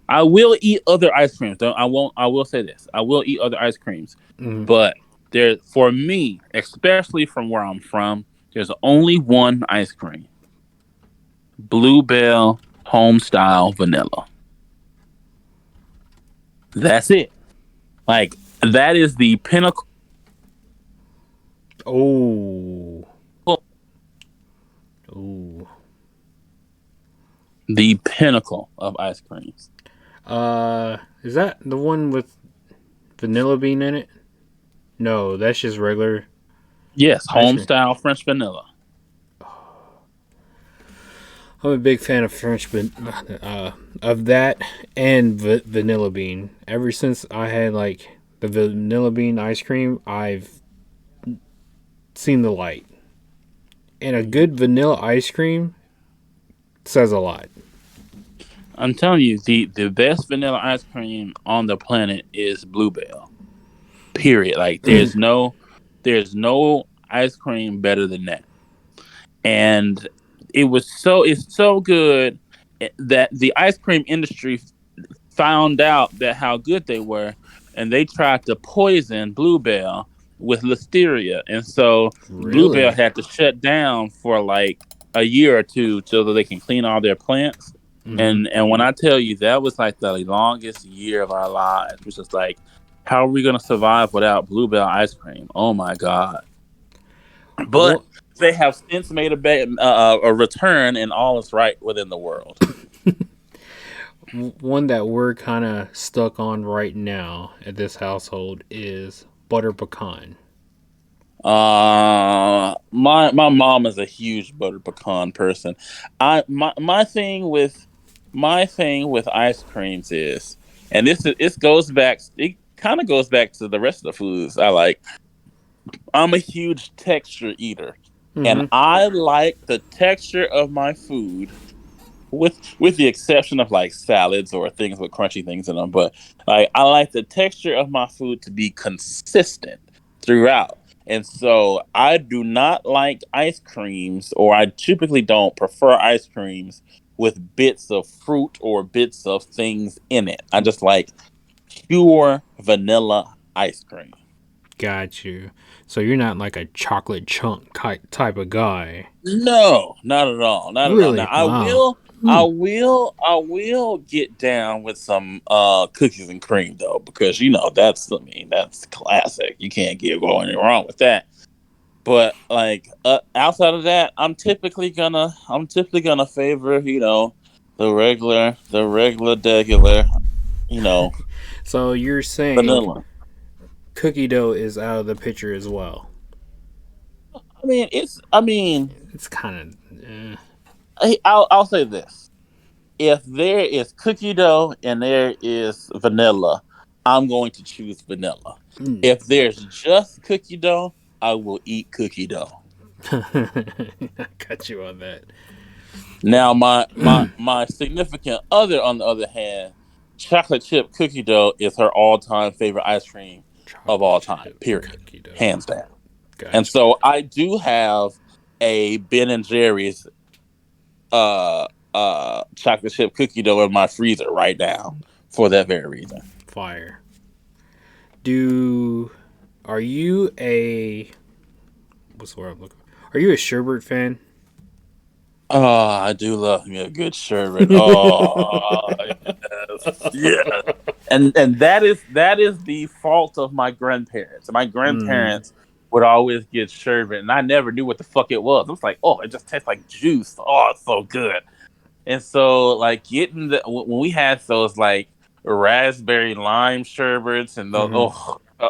I will eat other ice creams. Though I won't. I will say this: I will eat other ice creams, Mm. but for me, especially from where I'm from, there's only one ice cream: Bluebell Home Style Vanilla. That's it. Like that is the pinnacle. Oh. Oh. The pinnacle of ice creams. Is that the one with vanilla bean in it? No, that's just regular Yes, ice home cream. style French vanilla. I'm a big fan of of that and vanilla bean. Ever since I had like the vanilla bean ice cream, I've seen the light. And a good vanilla ice cream says a lot. I'm telling you, the best vanilla ice cream on the planet is Bluebell. Period. Like there's no ice cream better than that. And it's so good that the ice cream industry found out that how good they were, and they tried to poison Bluebell with listeria, and so Bluebell Really? had to shut down for like a year or two so that they can clean all their plants. Mm-hmm. And when I tell you that was like the longest year of our lives, which is like, how are we gonna survive without Bluebell ice cream? Oh my god! But What they have since made a return, and all is right within the world. one that we're kind of stuck on right now at this household is butter pecan. My mom is a huge butter pecan person. My thing with ice creams is, and it goes back. It kind of goes back to the rest of the foods I like. I'm a huge texture eater, and Mm-hmm. I like the texture of my food, with the exception of like salads or things with crunchy things in them. But like, I like the texture of my food to be consistent throughout. And so I do not like ice creams, or I typically don't prefer ice creams with bits of fruit or bits of things in it. I just like pure vanilla ice cream. Got you. So you're not like a chocolate chunk type of guy. No, not at all. Not at all. Now Really? Wow. Hmm. I will get down with some cookies and cream though, because that's, I mean, that's classic. You can't get going wrong with that. But like, outside of that, I'm typically gonna favor, the regular degular, you know, So you're saying vanilla. cookie dough is out of the picture as well. I mean, It's kind of I'll say this. If there is cookie dough and there is vanilla, I'm going to choose vanilla. mm. If there's just cookie dough, I will eat cookie dough. I got you on that. Now, my significant other, on the other hand, chocolate chip cookie dough is her all time favorite ice cream of Chocolate all time. chip Period, cookie dough. hands down. And Gotcha. so I do have a Ben and Jerry's uh chocolate chip cookie dough in my freezer right now for that very reason. Fire. Do are you a what's the word I'm looking for? Are you a sherbet fan? Oh, I do love me a good sherbet. Oh, yes, yes. And that is the fault of my grandparents. My Mm. grandparents would always get sherbet, and I never knew what the fuck it was. I was like, oh, it just tastes like juice. Oh, it's so good. And so, like, getting when we had those like raspberry lime sherbets and the Hmm.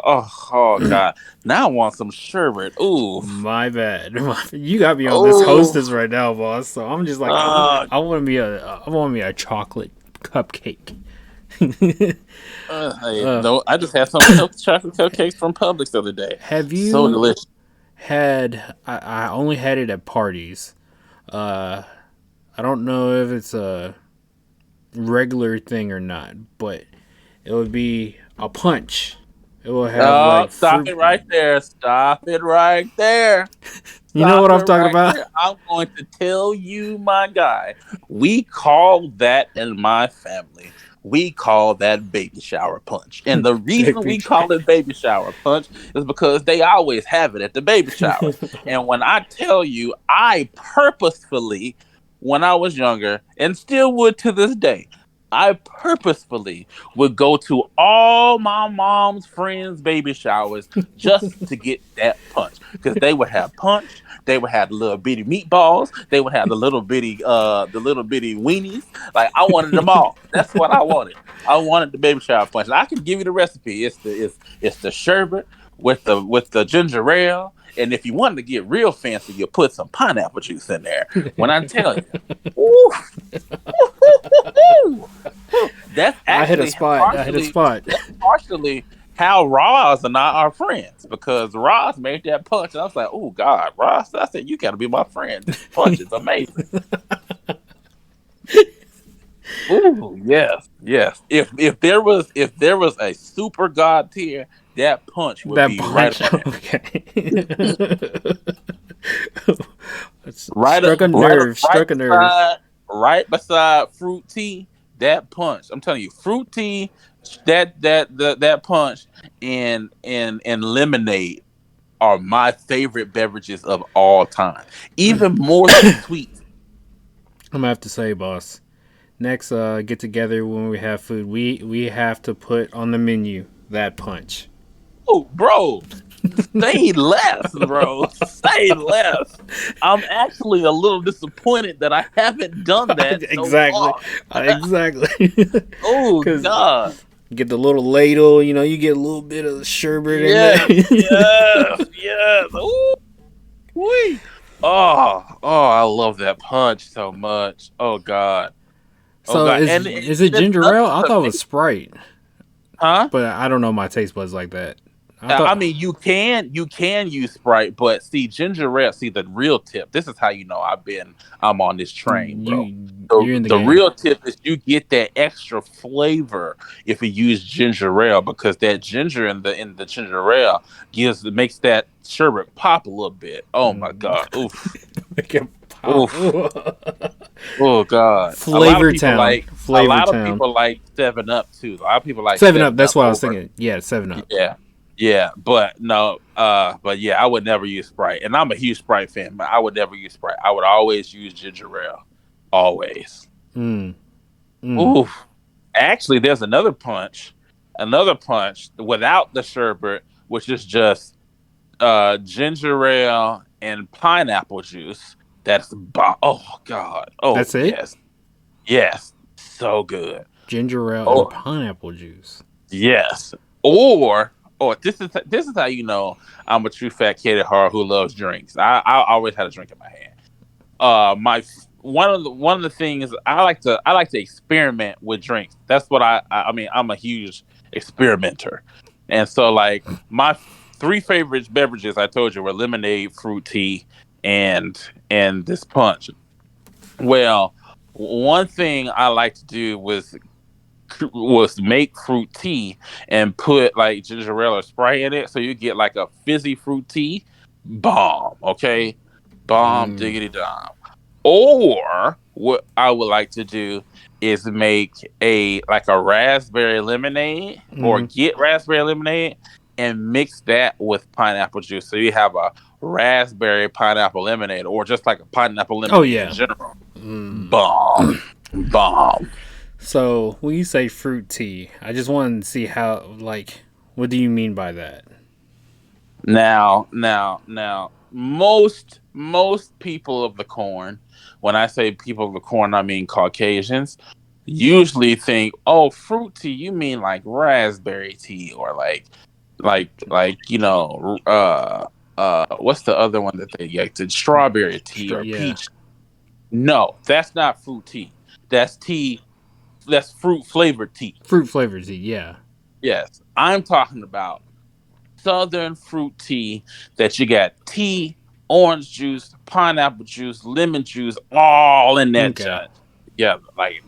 oh god, now I want some sherbet. Ooh, My bad. You got me on this oh, hostess right now, boss. So I'm just like uh, I want to be I want to be a chocolate cupcake. hey, uh, no, I just had some chocolate cupcakes from Publix the other day. have So you delicious. had? I only had it at parties. Uh, I don't know if it's a regular thing or not, but it would be a punch. It will have Oh, like stop fruit. it right there. Stop it right there. You know Stop what it I'm talking right about? there. I'm going to tell you, my guy. We call that in my family. We call that baby shower punch. And the reason Baby we call Jack. it baby shower punch is because they always have it at the baby showers. And when I tell you, I purposefully, when I was younger, and still would to this day, I purposefully would go to all my mom's friends' baby showers just to get that punch, because they would have punch, they would have the little bitty meatballs, they would have the little bitty weenies. Like, I wanted them all. That's what I wanted. I wanted the baby shower punch. And I can give you the recipe. It's the sherbet with the ginger ale, and if you wanted to get real fancy, you put some pineapple juice in there. When I tell you, ooh, that's I hit a actually spot. I hit a partially spot. that's partially how Roz and I are friends, because Roz made that punch, and I was like, "Oh God, Roz!" I said, "You got to be my friend. This punch is amazing." Ooh, yes, yes. If there was a super god tier, that punch would That be right punch. on there. Okay. Right, Struck a right, nerve. right Struck a nerve. beside, right beside fruit tea. That punch, I'm telling you, fruit tea. That punch and lemonade. are my favorite beverages of all time, even more than sweet. I'm gonna have to say, boss. Next get together when we have food, we have to put on the menu that punch. Oh, bro, say less, bro. Say less. I'm actually a little disappointed that I haven't done that so Exactly, far. exactly. Oh Because God. get the little ladle, you get a little bit of sherbet in Yes, there. yes, yes. Ooh, wee. Oh, I love that punch so much. Oh God. Oh So God. is it It's ginger ale? nothing I to thought it was make, Sprite, huh? but I don't know my taste buds like that. I I thought mean, you can use Sprite, but see, ginger ale. See, the real tip. This is how you know I'm on this train, bro. The you're in the the game. real tip is you get that extra flavor if you use ginger ale because that ginger in the ginger ale makes that sherbet pop a little bit. Oh my God. Oof. Make it pop. Oof. Oh God. A lot of Flavor people Town, like a Flavor lot of Town. people like 7 Up too. A lot of people like 7 Up. 7 That's Up what I was over. thinking. Yeah, 7 Up. Yeah. Yeah, but no, but yeah, I would never use Sprite. And I'm a huge Sprite fan, but I would never use Sprite. I would always use ginger ale. Always. Mm, mm. Ooh. Actually, there's another punch without the sherbet, which is just ginger ale and pineapple juice. Oh God. Oh That's it. yes. Yes. So good. Ginger ale and Oh pineapple juice. yes. Or this is how you know I'm a true fat kid at heart who loves drinks. I always had a drink in my hand. My one of the things I like to experiment with drinks. That's what I mean. I'm a huge experimenter, and so like my three favorite beverages I told you were lemonade, fruit tea, and this punch. Well, one thing I like to do was make fruit tea and put like ginger ale or Sprite in it, so you get like a fizzy fruit tea. Bomb, okay, bomb Mm, diggity dom. Or what I would like to do is make a raspberry lemonade or mm. get raspberry lemonade and mix that with pineapple juice, so you have a raspberry pineapple lemonade or just like a pineapple Oh lemonade in yeah. general. Mm. Bomb, bomb. So when you say fruit tea, I just wanted to see how what do you mean by that? Now, most people of the corn, when I say people of the corn, I mean Caucasians, usually think, oh, fruit tea, you mean like raspberry tea or what's the other one that they like? The strawberry tea or Yeah, peach. No, that's not fruit tea. That's tea. That's fruit flavored tea. fruit flavored tea. Yeah. Yes, I'm talking about southern fruit tea that you got tea, orange juice, pineapple juice, lemon juice, all in that Okay. jug. Yeah, like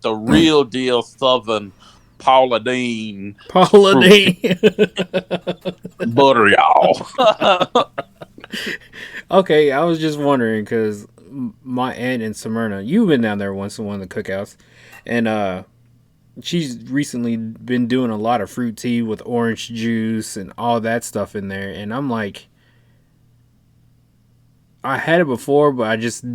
the real deal southern Paula Deen Paula fruit tea Deen. butter, y'all. Okay, I was just wondering because my aunt in Smyrna, you've been down there once in one of the cookouts, and she's recently been doing a lot of fruit tea with orange juice and all that stuff in there, and I'm like, I had it before, but I just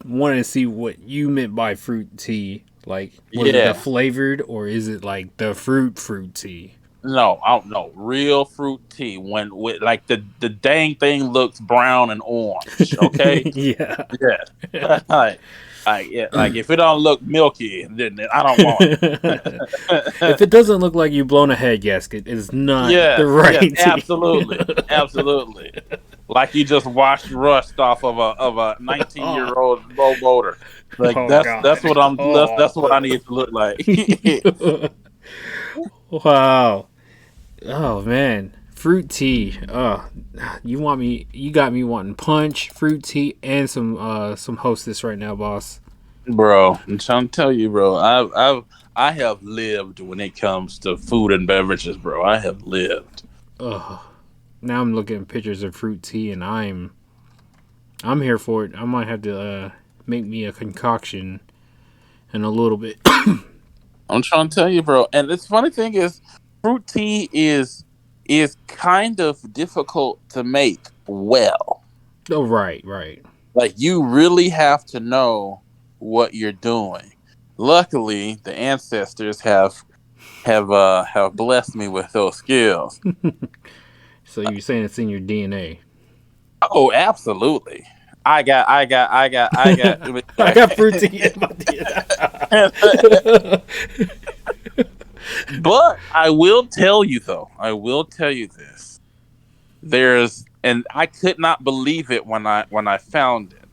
wanted to see what you meant by fruit tea. Like, was it the Yeah. flavored or is it like the fruit tea? No, I don't know. Real fruit tea when with like the dang thing looks brown and orange. Okay. Yeah. Yeah. like if it don't look milky, then I don't want If it. it doesn't look like you blown a head gasket, it's not the Yes, yes, right tea. absolutely, absolutely. Like you just washed rust off of a 19-year Oh, old low motor. Like oh that's God. what I'm. That's, Oh. that's what I need to look like. Wow. Oh man. Fruit tea. You got me wanting punch, fruit tea, and some hostess right now, boss. Bro, I'm trying to tell you, bro. I have lived when it comes to food and beverages, bro. I have lived. Ugh. Now I'm looking at pictures of fruit tea and I'm here for it. I might have to make me a concoction in a little bit. I'm trying to tell you, bro. And this funny thing is, fruit tea is is kind of difficult to make well. Oh, right. Like you really have to know what you're doing. Luckily, the ancestors have blessed me with those skills. So you're saying it's in your DNA? Oh, absolutely. I got. I got fruit tea in my DNA. But I will tell you though. I will tell you this. And I could not believe it when I found it.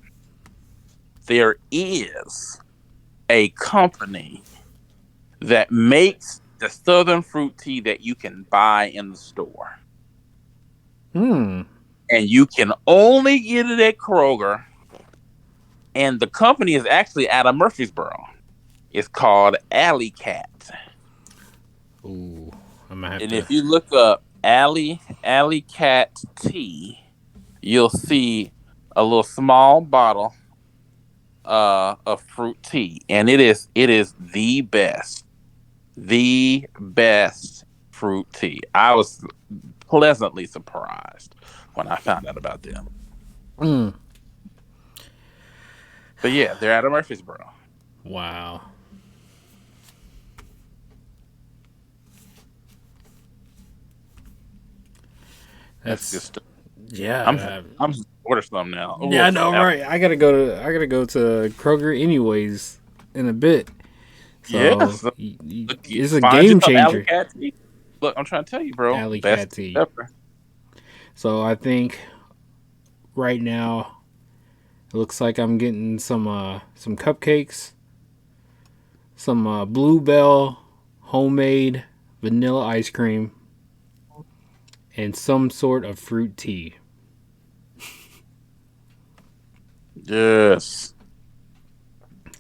There is a company that makes the southern fruit tea that you can buy in the store. Hmm. And you can only get it at Kroger. And the company is actually out of Murfreesboro. It's called Alley Cat. Ooh, I'm gonna have And to. if you look up Alley Cat tea, you'll see a little small bottle of fruit tea. And it is the best fruit tea. I was pleasantly surprised when I found out about them. Mm. But yeah, they're out of Murfreesboro. Wow. That's good That's stuff. I'm yeah. I'm just order some now. Yeah, I Oof. know, right? I gotta go to Kroger anyways in a bit. So Yes. Look, it's a find you game some Alley changer. Cat tea. Look, I'm trying to tell you, bro. Alley Best cat tea tea. ever. So I think right now it looks like I'm getting some cupcakes, some Bluebell homemade vanilla ice cream, and some sort of fruit tea. Yes.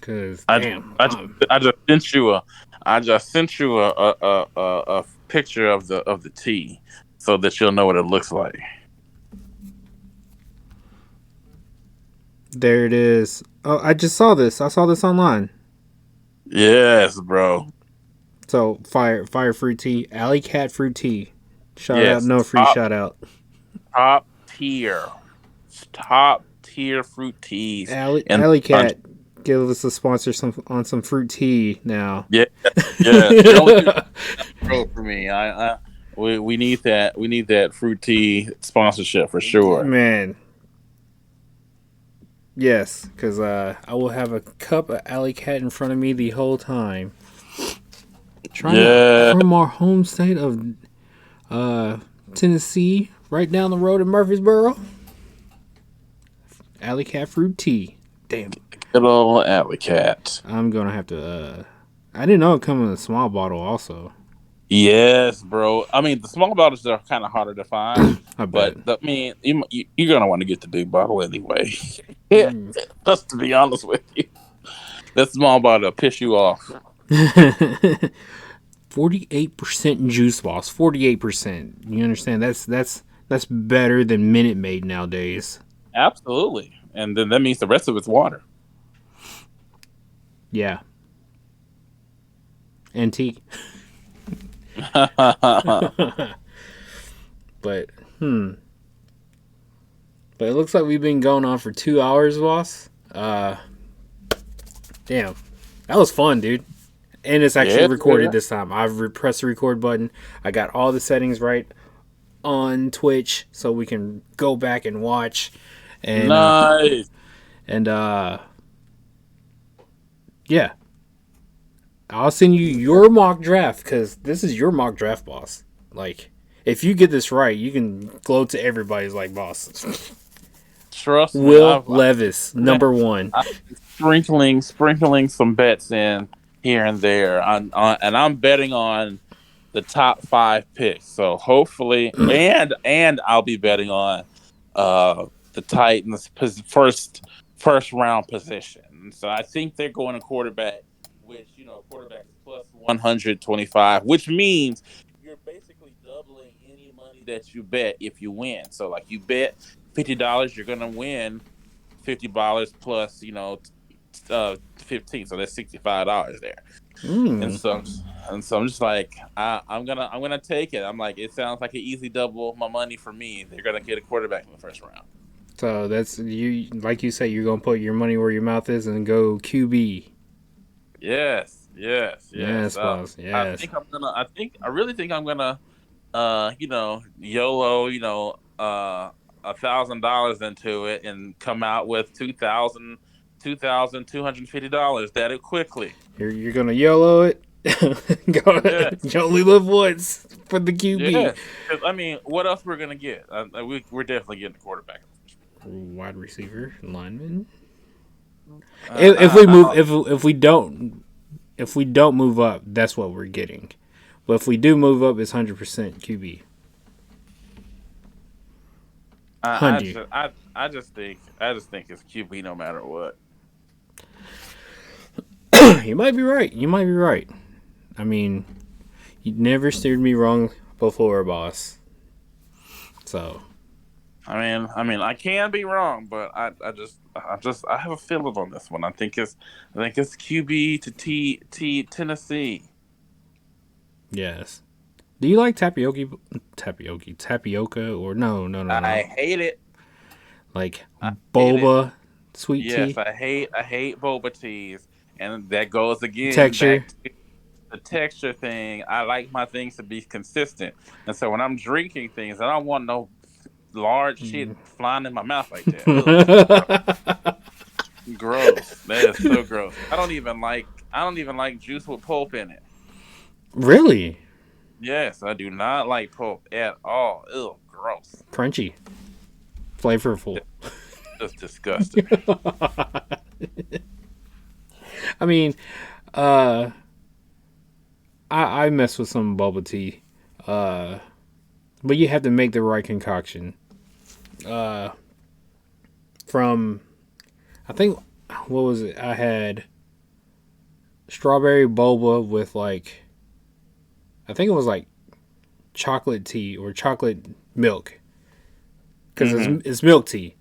Cause I damn, I just, I just sent you a picture of the tea so that you'll know what it looks like. there it is. Oh, I just saw this. I saw this online. Yes, bro. So fire fruit tea, Alley Cat fruit tea. Shout out, Yes. no free shout out. Top tier. Top tier fruit teas in the Alley country. Cat, give us a sponsor on some fruit tea now. Yeah, yes. You're only doing pro for me. We need that. We need that fruit tea sponsorship for sure. Man, yes, because I will have a cup of Alley Cat in front of me the whole time. Trying to Yeah. from our home state of uh, Tennessee, right down the road in Murfreesboro. Alley Cat fruit tea. Damn, Good old alley cat. I'm gonna have to. I didn't know it come in a small bottle. Also, Yes, bro. I mean, the small bottles are kind of harder to find, I but bet. you're gonna want to get the big bottle anyway. Yeah, Mm. just to be honest with you, that small bottle will piss you off. 48% juice loss. 48%. You understand? That's better than Minute Maid nowadays. Absolutely, and then that means the rest of it's water. Yeah, antique. But but it looks like we've been going on for 2 hours, boss. Damn, that was fun, dude. And it's actually Yeah, recorded this time. I've pressed the record button. I got all the settings right on Twitch, so we can go back and watch. And nice. and yeah, I'll send you your mock draft because this is your mock draft, boss. Like, if you get this right, you can gloat to everybody's like, boss. Trust me, Will Levis, number one. I've been sprinkling some bets in here and there, and I'm betting on the top five picks. So hopefully, and I'll be betting on the Titans' first round position. So I think they're going to quarterback, which quarterback is plus 125, which means you're basically doubling any money that you bet if you win. So like you bet $50, you're gonna win $50 plus 15, so that's $65 there. And Mm. so, I'm just like, I'm gonna take it. I'm like, it sounds like an easy double my money for me. They're gonna get a quarterback in the first round. So that's you. Like you say, you're gonna put your money where your mouth is and go QB. Yes, yes, yes. Yes, boss. Yes. I really think I'm gonna, YOLO, $1,000 into it and come out with $2,250 that quickly. You're gonna YOLO it. Go ahead. Yes, You only live once for the QB. yes. 'Cause, I mean, what else we're gonna get? We're definitely getting a quarterback. Wide receiver, lineman. Uh, If I, we I move, don't. if we don't move up, that's what we're getting. But if we do move up, it's 100% QB. I 100. just, I just think it's QB no matter what. You might be right. You might be right. I mean, you never steered me wrong before, boss. So I can be wrong, but I have a feeling on this one. I think it's QB to Tennessee. yes. Do you like tapioca, or no? I hate it. Like I hate it. boba, sweet Yes, tea, I hate boba teas, and that goes again texture. back to the texture thing. I like my things to be consistent, and so when I'm drinking things, I don't want no large shit flying in my mouth like that. Ugh, gross. That is so gross. I don't even like juice with pulp in it. Really Yes, I do not like pulp at all. Ew, gross. crunchy, flavorful. That's disgusting. I mean, uh, I mess with some bubble tea, uh, but you have to make the right concoction. Uh, from I think what was it? I had strawberry boba with like I think it was like chocolate tea or chocolate milk because Hmm. it's milk tea,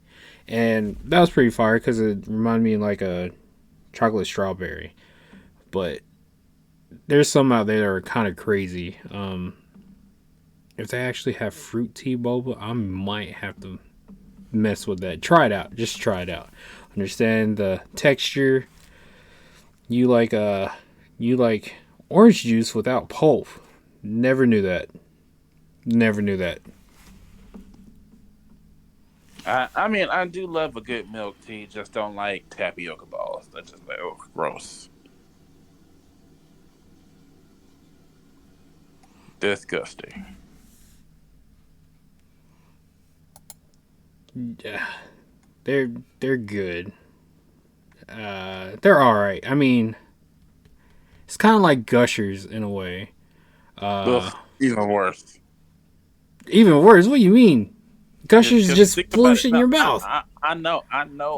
and that was pretty fire because it reminded me of like a chocolate strawberry. But there's some out there that are kind of crazy. If they actually have fruit tea boba, I might have to mess with that. Try it out. Just try it out. Understand the texture. You like you like orange juice without pulp. Never knew that. Never knew that. I do love a good milk tea. Just don't like tapioca balls. That's just like, oh, gross, disgusting. Yeah, they're they're good. They're all right. I mean, it's kind of like Gushers in a way. Uh, Ugh, even worse. Even worse. What do you mean? Gushers Because just think about sploosh it. in No, your mouth. I know,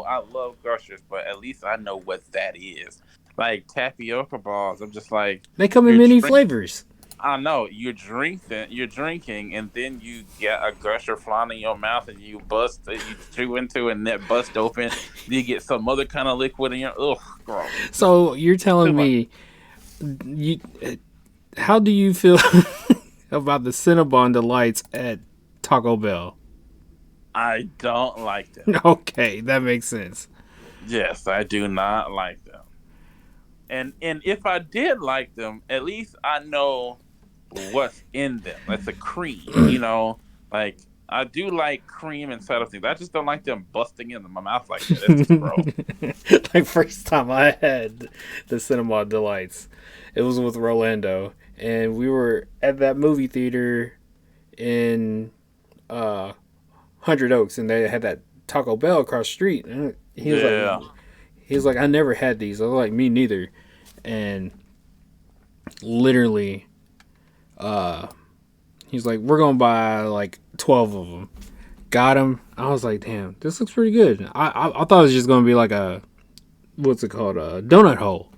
I love gushers, but at least I know what that is. Like tapioca balls, I'm just like, They come in you're many drink. flavors. I know you're drinking, and then you get a gusher flying in your mouth, and you bust it, you chew into it, and that bust open. Then you get some other kind of liquid in your. Ugh, gross. So you're Too telling much. me you? How do you feel about the Cinnabon delights at Taco Bell? I don't like them. Okay, that makes sense. Yes, I do not like them. And if I did like them, at least I know what's in them. That's a cream, Like I do like cream inside of things. I just don't like them busting into my mouth like that. That's just gross. Like first time I had the Cinnamon Delights, it was with Rolando, and we were at that movie theater in uh, Hundred Oaks, and they had that Taco Bell across the street. And Yeah. he was like, I never had these. I was like, me neither. And literally, uh, he's like, we're gonna buy like 12 of them. Got him. I was like, damn, this looks pretty good. I thought it was just gonna be like a what's it called, a donut hole.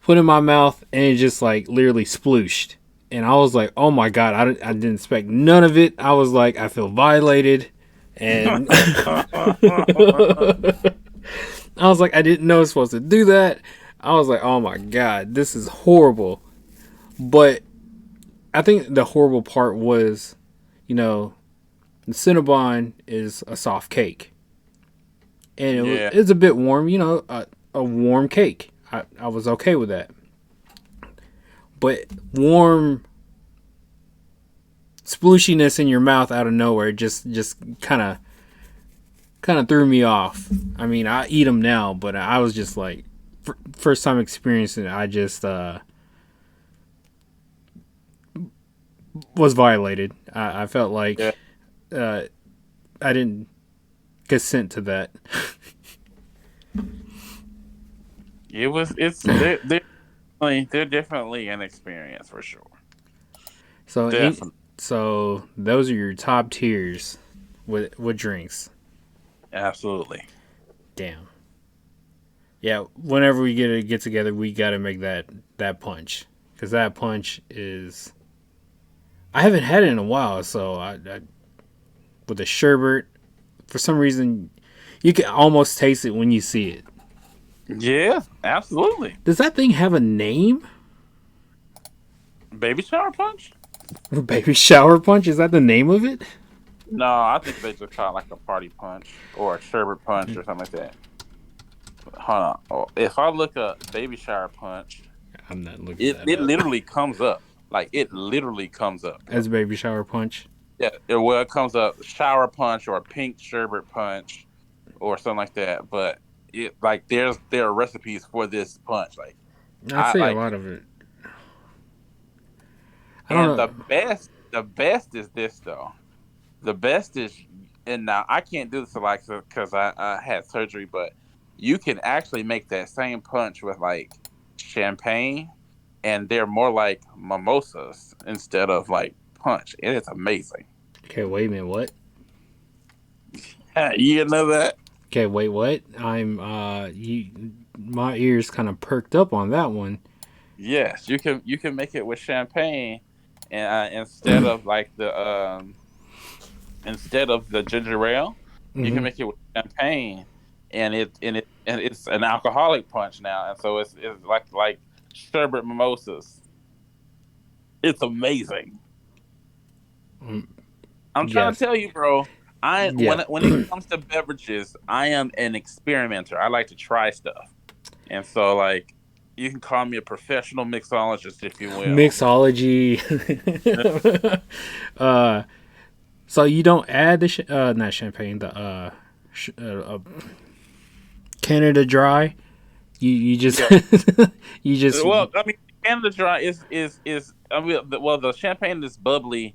Put in my mouth, and it just like literally splooshed. And I was like, oh my god, I didn't expect none of it. I was like, I feel violated, and I was like, I didn't know I was supposed to do that. I was like, oh my god, this is horrible. But I think the horrible part was, you know, the Cinnabon is a soft cake, and Yeah. it's a bit warm. You know, a warm cake. I was okay with that. But warm splooshiness in your mouth out of nowhere just kind of threw me off. I mean, I eat them now, but I was just like, first time experiencing it, I just was violated. I felt like Yeah. I didn't consent to that. It's they're definitely an experience for sure. So, Definitely. so those are your top tiers with drinks. Absolutely. Damn. Yeah. Whenever we get together, we got to make that punch, because that punch is. I haven't had it in a while, so I with the sherbet, for some reason, you can almost taste it when you see it. Yeah, absolutely. Does that thing have a name? Baby shower punch? Baby shower punch? Is that the name of it? No, I think they just call it like a party punch or a sherbet punch or something like that. Hold on. Oh, if I look up baby shower punch, I'm not looking it, that it up. literally comes up. Like it literally comes up. As baby shower punch. Yeah, well, it comes up shower punch or pink sherbet punch or something like that. But it like there are recipes for this punch. Like I I see a like, lot of it. I don't and know. the best is this though. The best is, and now I can't do this like because I had surgery, but you can actually make that same punch with like champagne, and they're more like mimosas instead of like punch. It is amazing. Okay, wait a minute. What? You know that? Okay, wait. What? My ears kind of perked up on that one. Yes, you can make it with champagne, and instead of the ginger ale, you can Hmm. make it with champagne, and it's an alcoholic punch now, and so it's like sherbet mimosas. It's amazing. I'm trying to Yes. tell you, bro. I Yeah. when it comes to beverages, I am an experimenter. I like to try stuff, and so like you can call me a professional mixologist if you will. Mixology. uh, so you don't add the not champagne, the Canada Dry. You just Yeah. you just Well, I mean, Canada Dry is I mean, the champagne is bubbly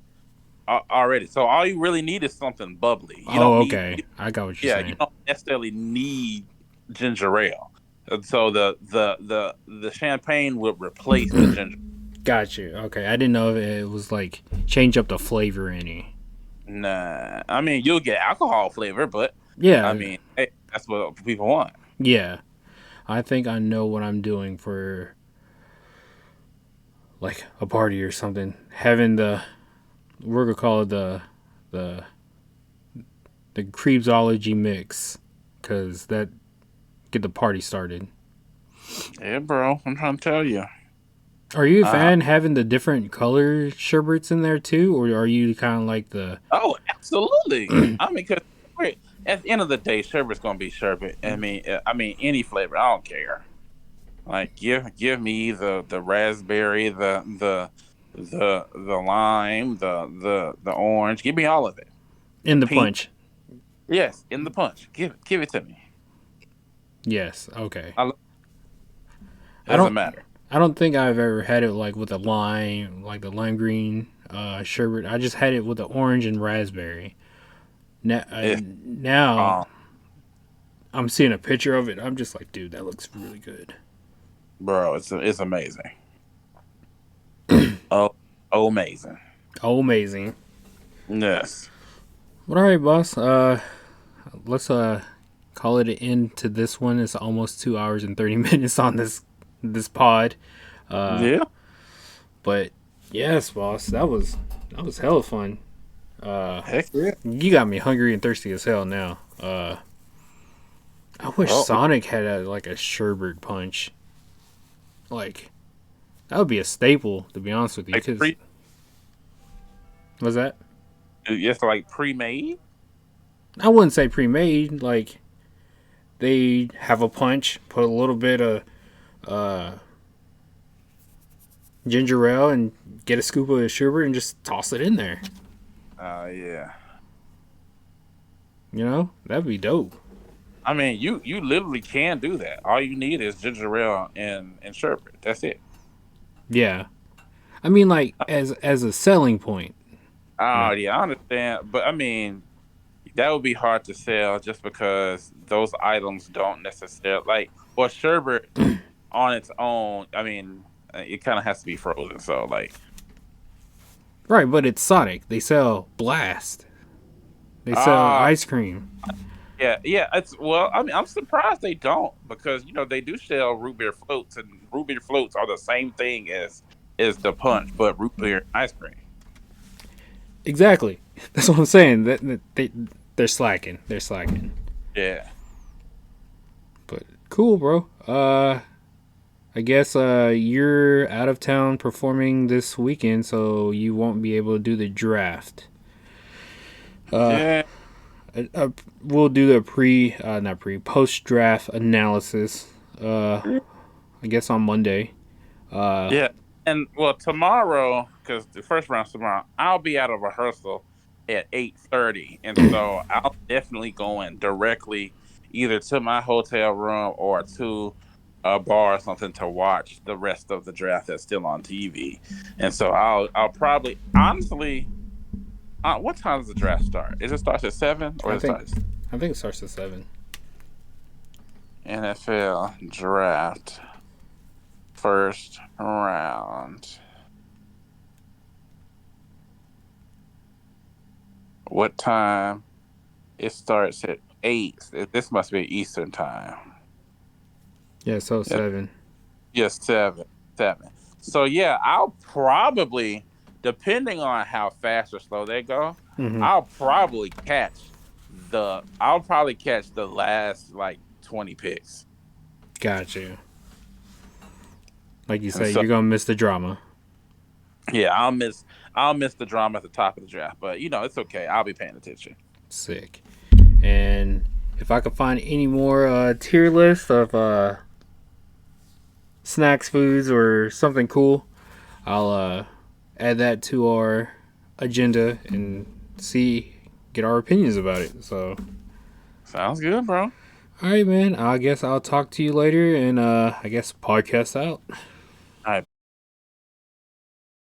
already. So all you really need is something bubbly. You oh, don't need, okay. I got what you're yeah, you saying. don't necessarily need ginger ale. And so the champagne would replace the ginger. Got you. Okay, I didn't know if it was like change up the flavor any. Nah, I mean you'll get alcohol flavor, but I Yeah, mean, hey, that's what people want. yeah. I think I know what I'm doing for like a party or something. Having we're gonna call it the the creepsology mix, cause that get the party started. Yeah, bro, I'm trying to tell you. Are you a Uh, fan having the different color sherbets in there too, or are you kind of like the? oh, absolutely. I mean, because at the end of the day, sherbet's gonna be sherbet. I mean, any flavor. I don't care. Like, give me the raspberry, the lime, the orange. Give me all of it. In the Pink. punch? Yes, in the punch. Give it to me. Yes. Okay. I, it I doesn't don't. matter. I don't think I've ever had it like with a lime, like the lime green sherbet. I just had it with the orange and raspberry. It, Now um, I'm seeing a picture of it. I'm just like, dude, that looks really good. bro, it's amazing. Oh, amazing. Oh, amazing. Yes. But all right, boss. Let's call it an end to this one. It's almost 2 hours and 30 minutes on this pod. Uh, Yeah. but yes, boss, that was hella fun. Heck yeah. You got me hungry and thirsty as hell now. wish Well, Sonic had a sherbet punch. Like, that would be a staple, to be honest with you. like Cause what's that? it's like pre-made. I wouldn't say pre-made. Like, they have a punch, put a little bit of uh, ginger ale, and get a scoop of sherbet, and just toss it in there. Yeah. You know, that'd be dope. I mean, you literally can do that. All you need is ginger ale and sherbet. That's it. Yeah, I mean, like as a selling point. You Oh know, yeah, I understand, but I mean, that would be hard to sell just because those items don't necessarily like. Well, sherbet on its own, I mean, it kind of has to be frozen. So like, right? But it's Sonic. They sell Blast. They sell ah, ice cream. yeah, yeah. It's well, I mean, I'm surprised they don't because they do sell root beer floats, and root beer floats are the same thing as the punch, but root beer ice cream. Exactly. That's what I'm saying. They're slacking. They're slacking. Yeah. But cool, bro. I guess you're out of town performing this weekend, so you won't be able to do the draft. Uh, Yeah. we'll do the not post draft analysis. I guess on Monday. Uh, Yeah. And well, tomorrow, because the first round's tomorrow, I'll be at a rehearsal at 8:30, and so I'll definitely go in directly either to my hotel room or to a bar or something to watch the rest of the draft that's still on TV. And so I'll probably honestly, what time does the draft start? Is it starts at 7 or I it think starts I think it starts at 7. NFL draft first round? What time? It starts at 8. This must be Eastern time. Yeah, so Yeah, 7. yes, 7. 7. So yeah, I'll probably, depending on how fast or slow they go, Mm-hmm. I'll probably catch the last like 20 picks. Got you. Like you And say, so you're gonna miss the drama. yeah, I'll miss the drama at the top of the draft, but it's okay. I'll be paying attention. Sick. And if I could find any more tier lists of snacks, foods, or something cool, I'll add that to our agenda and get our opinions about it. So, Sounds good, bro. all right, man. I guess I'll talk to you later, and I guess podcast out.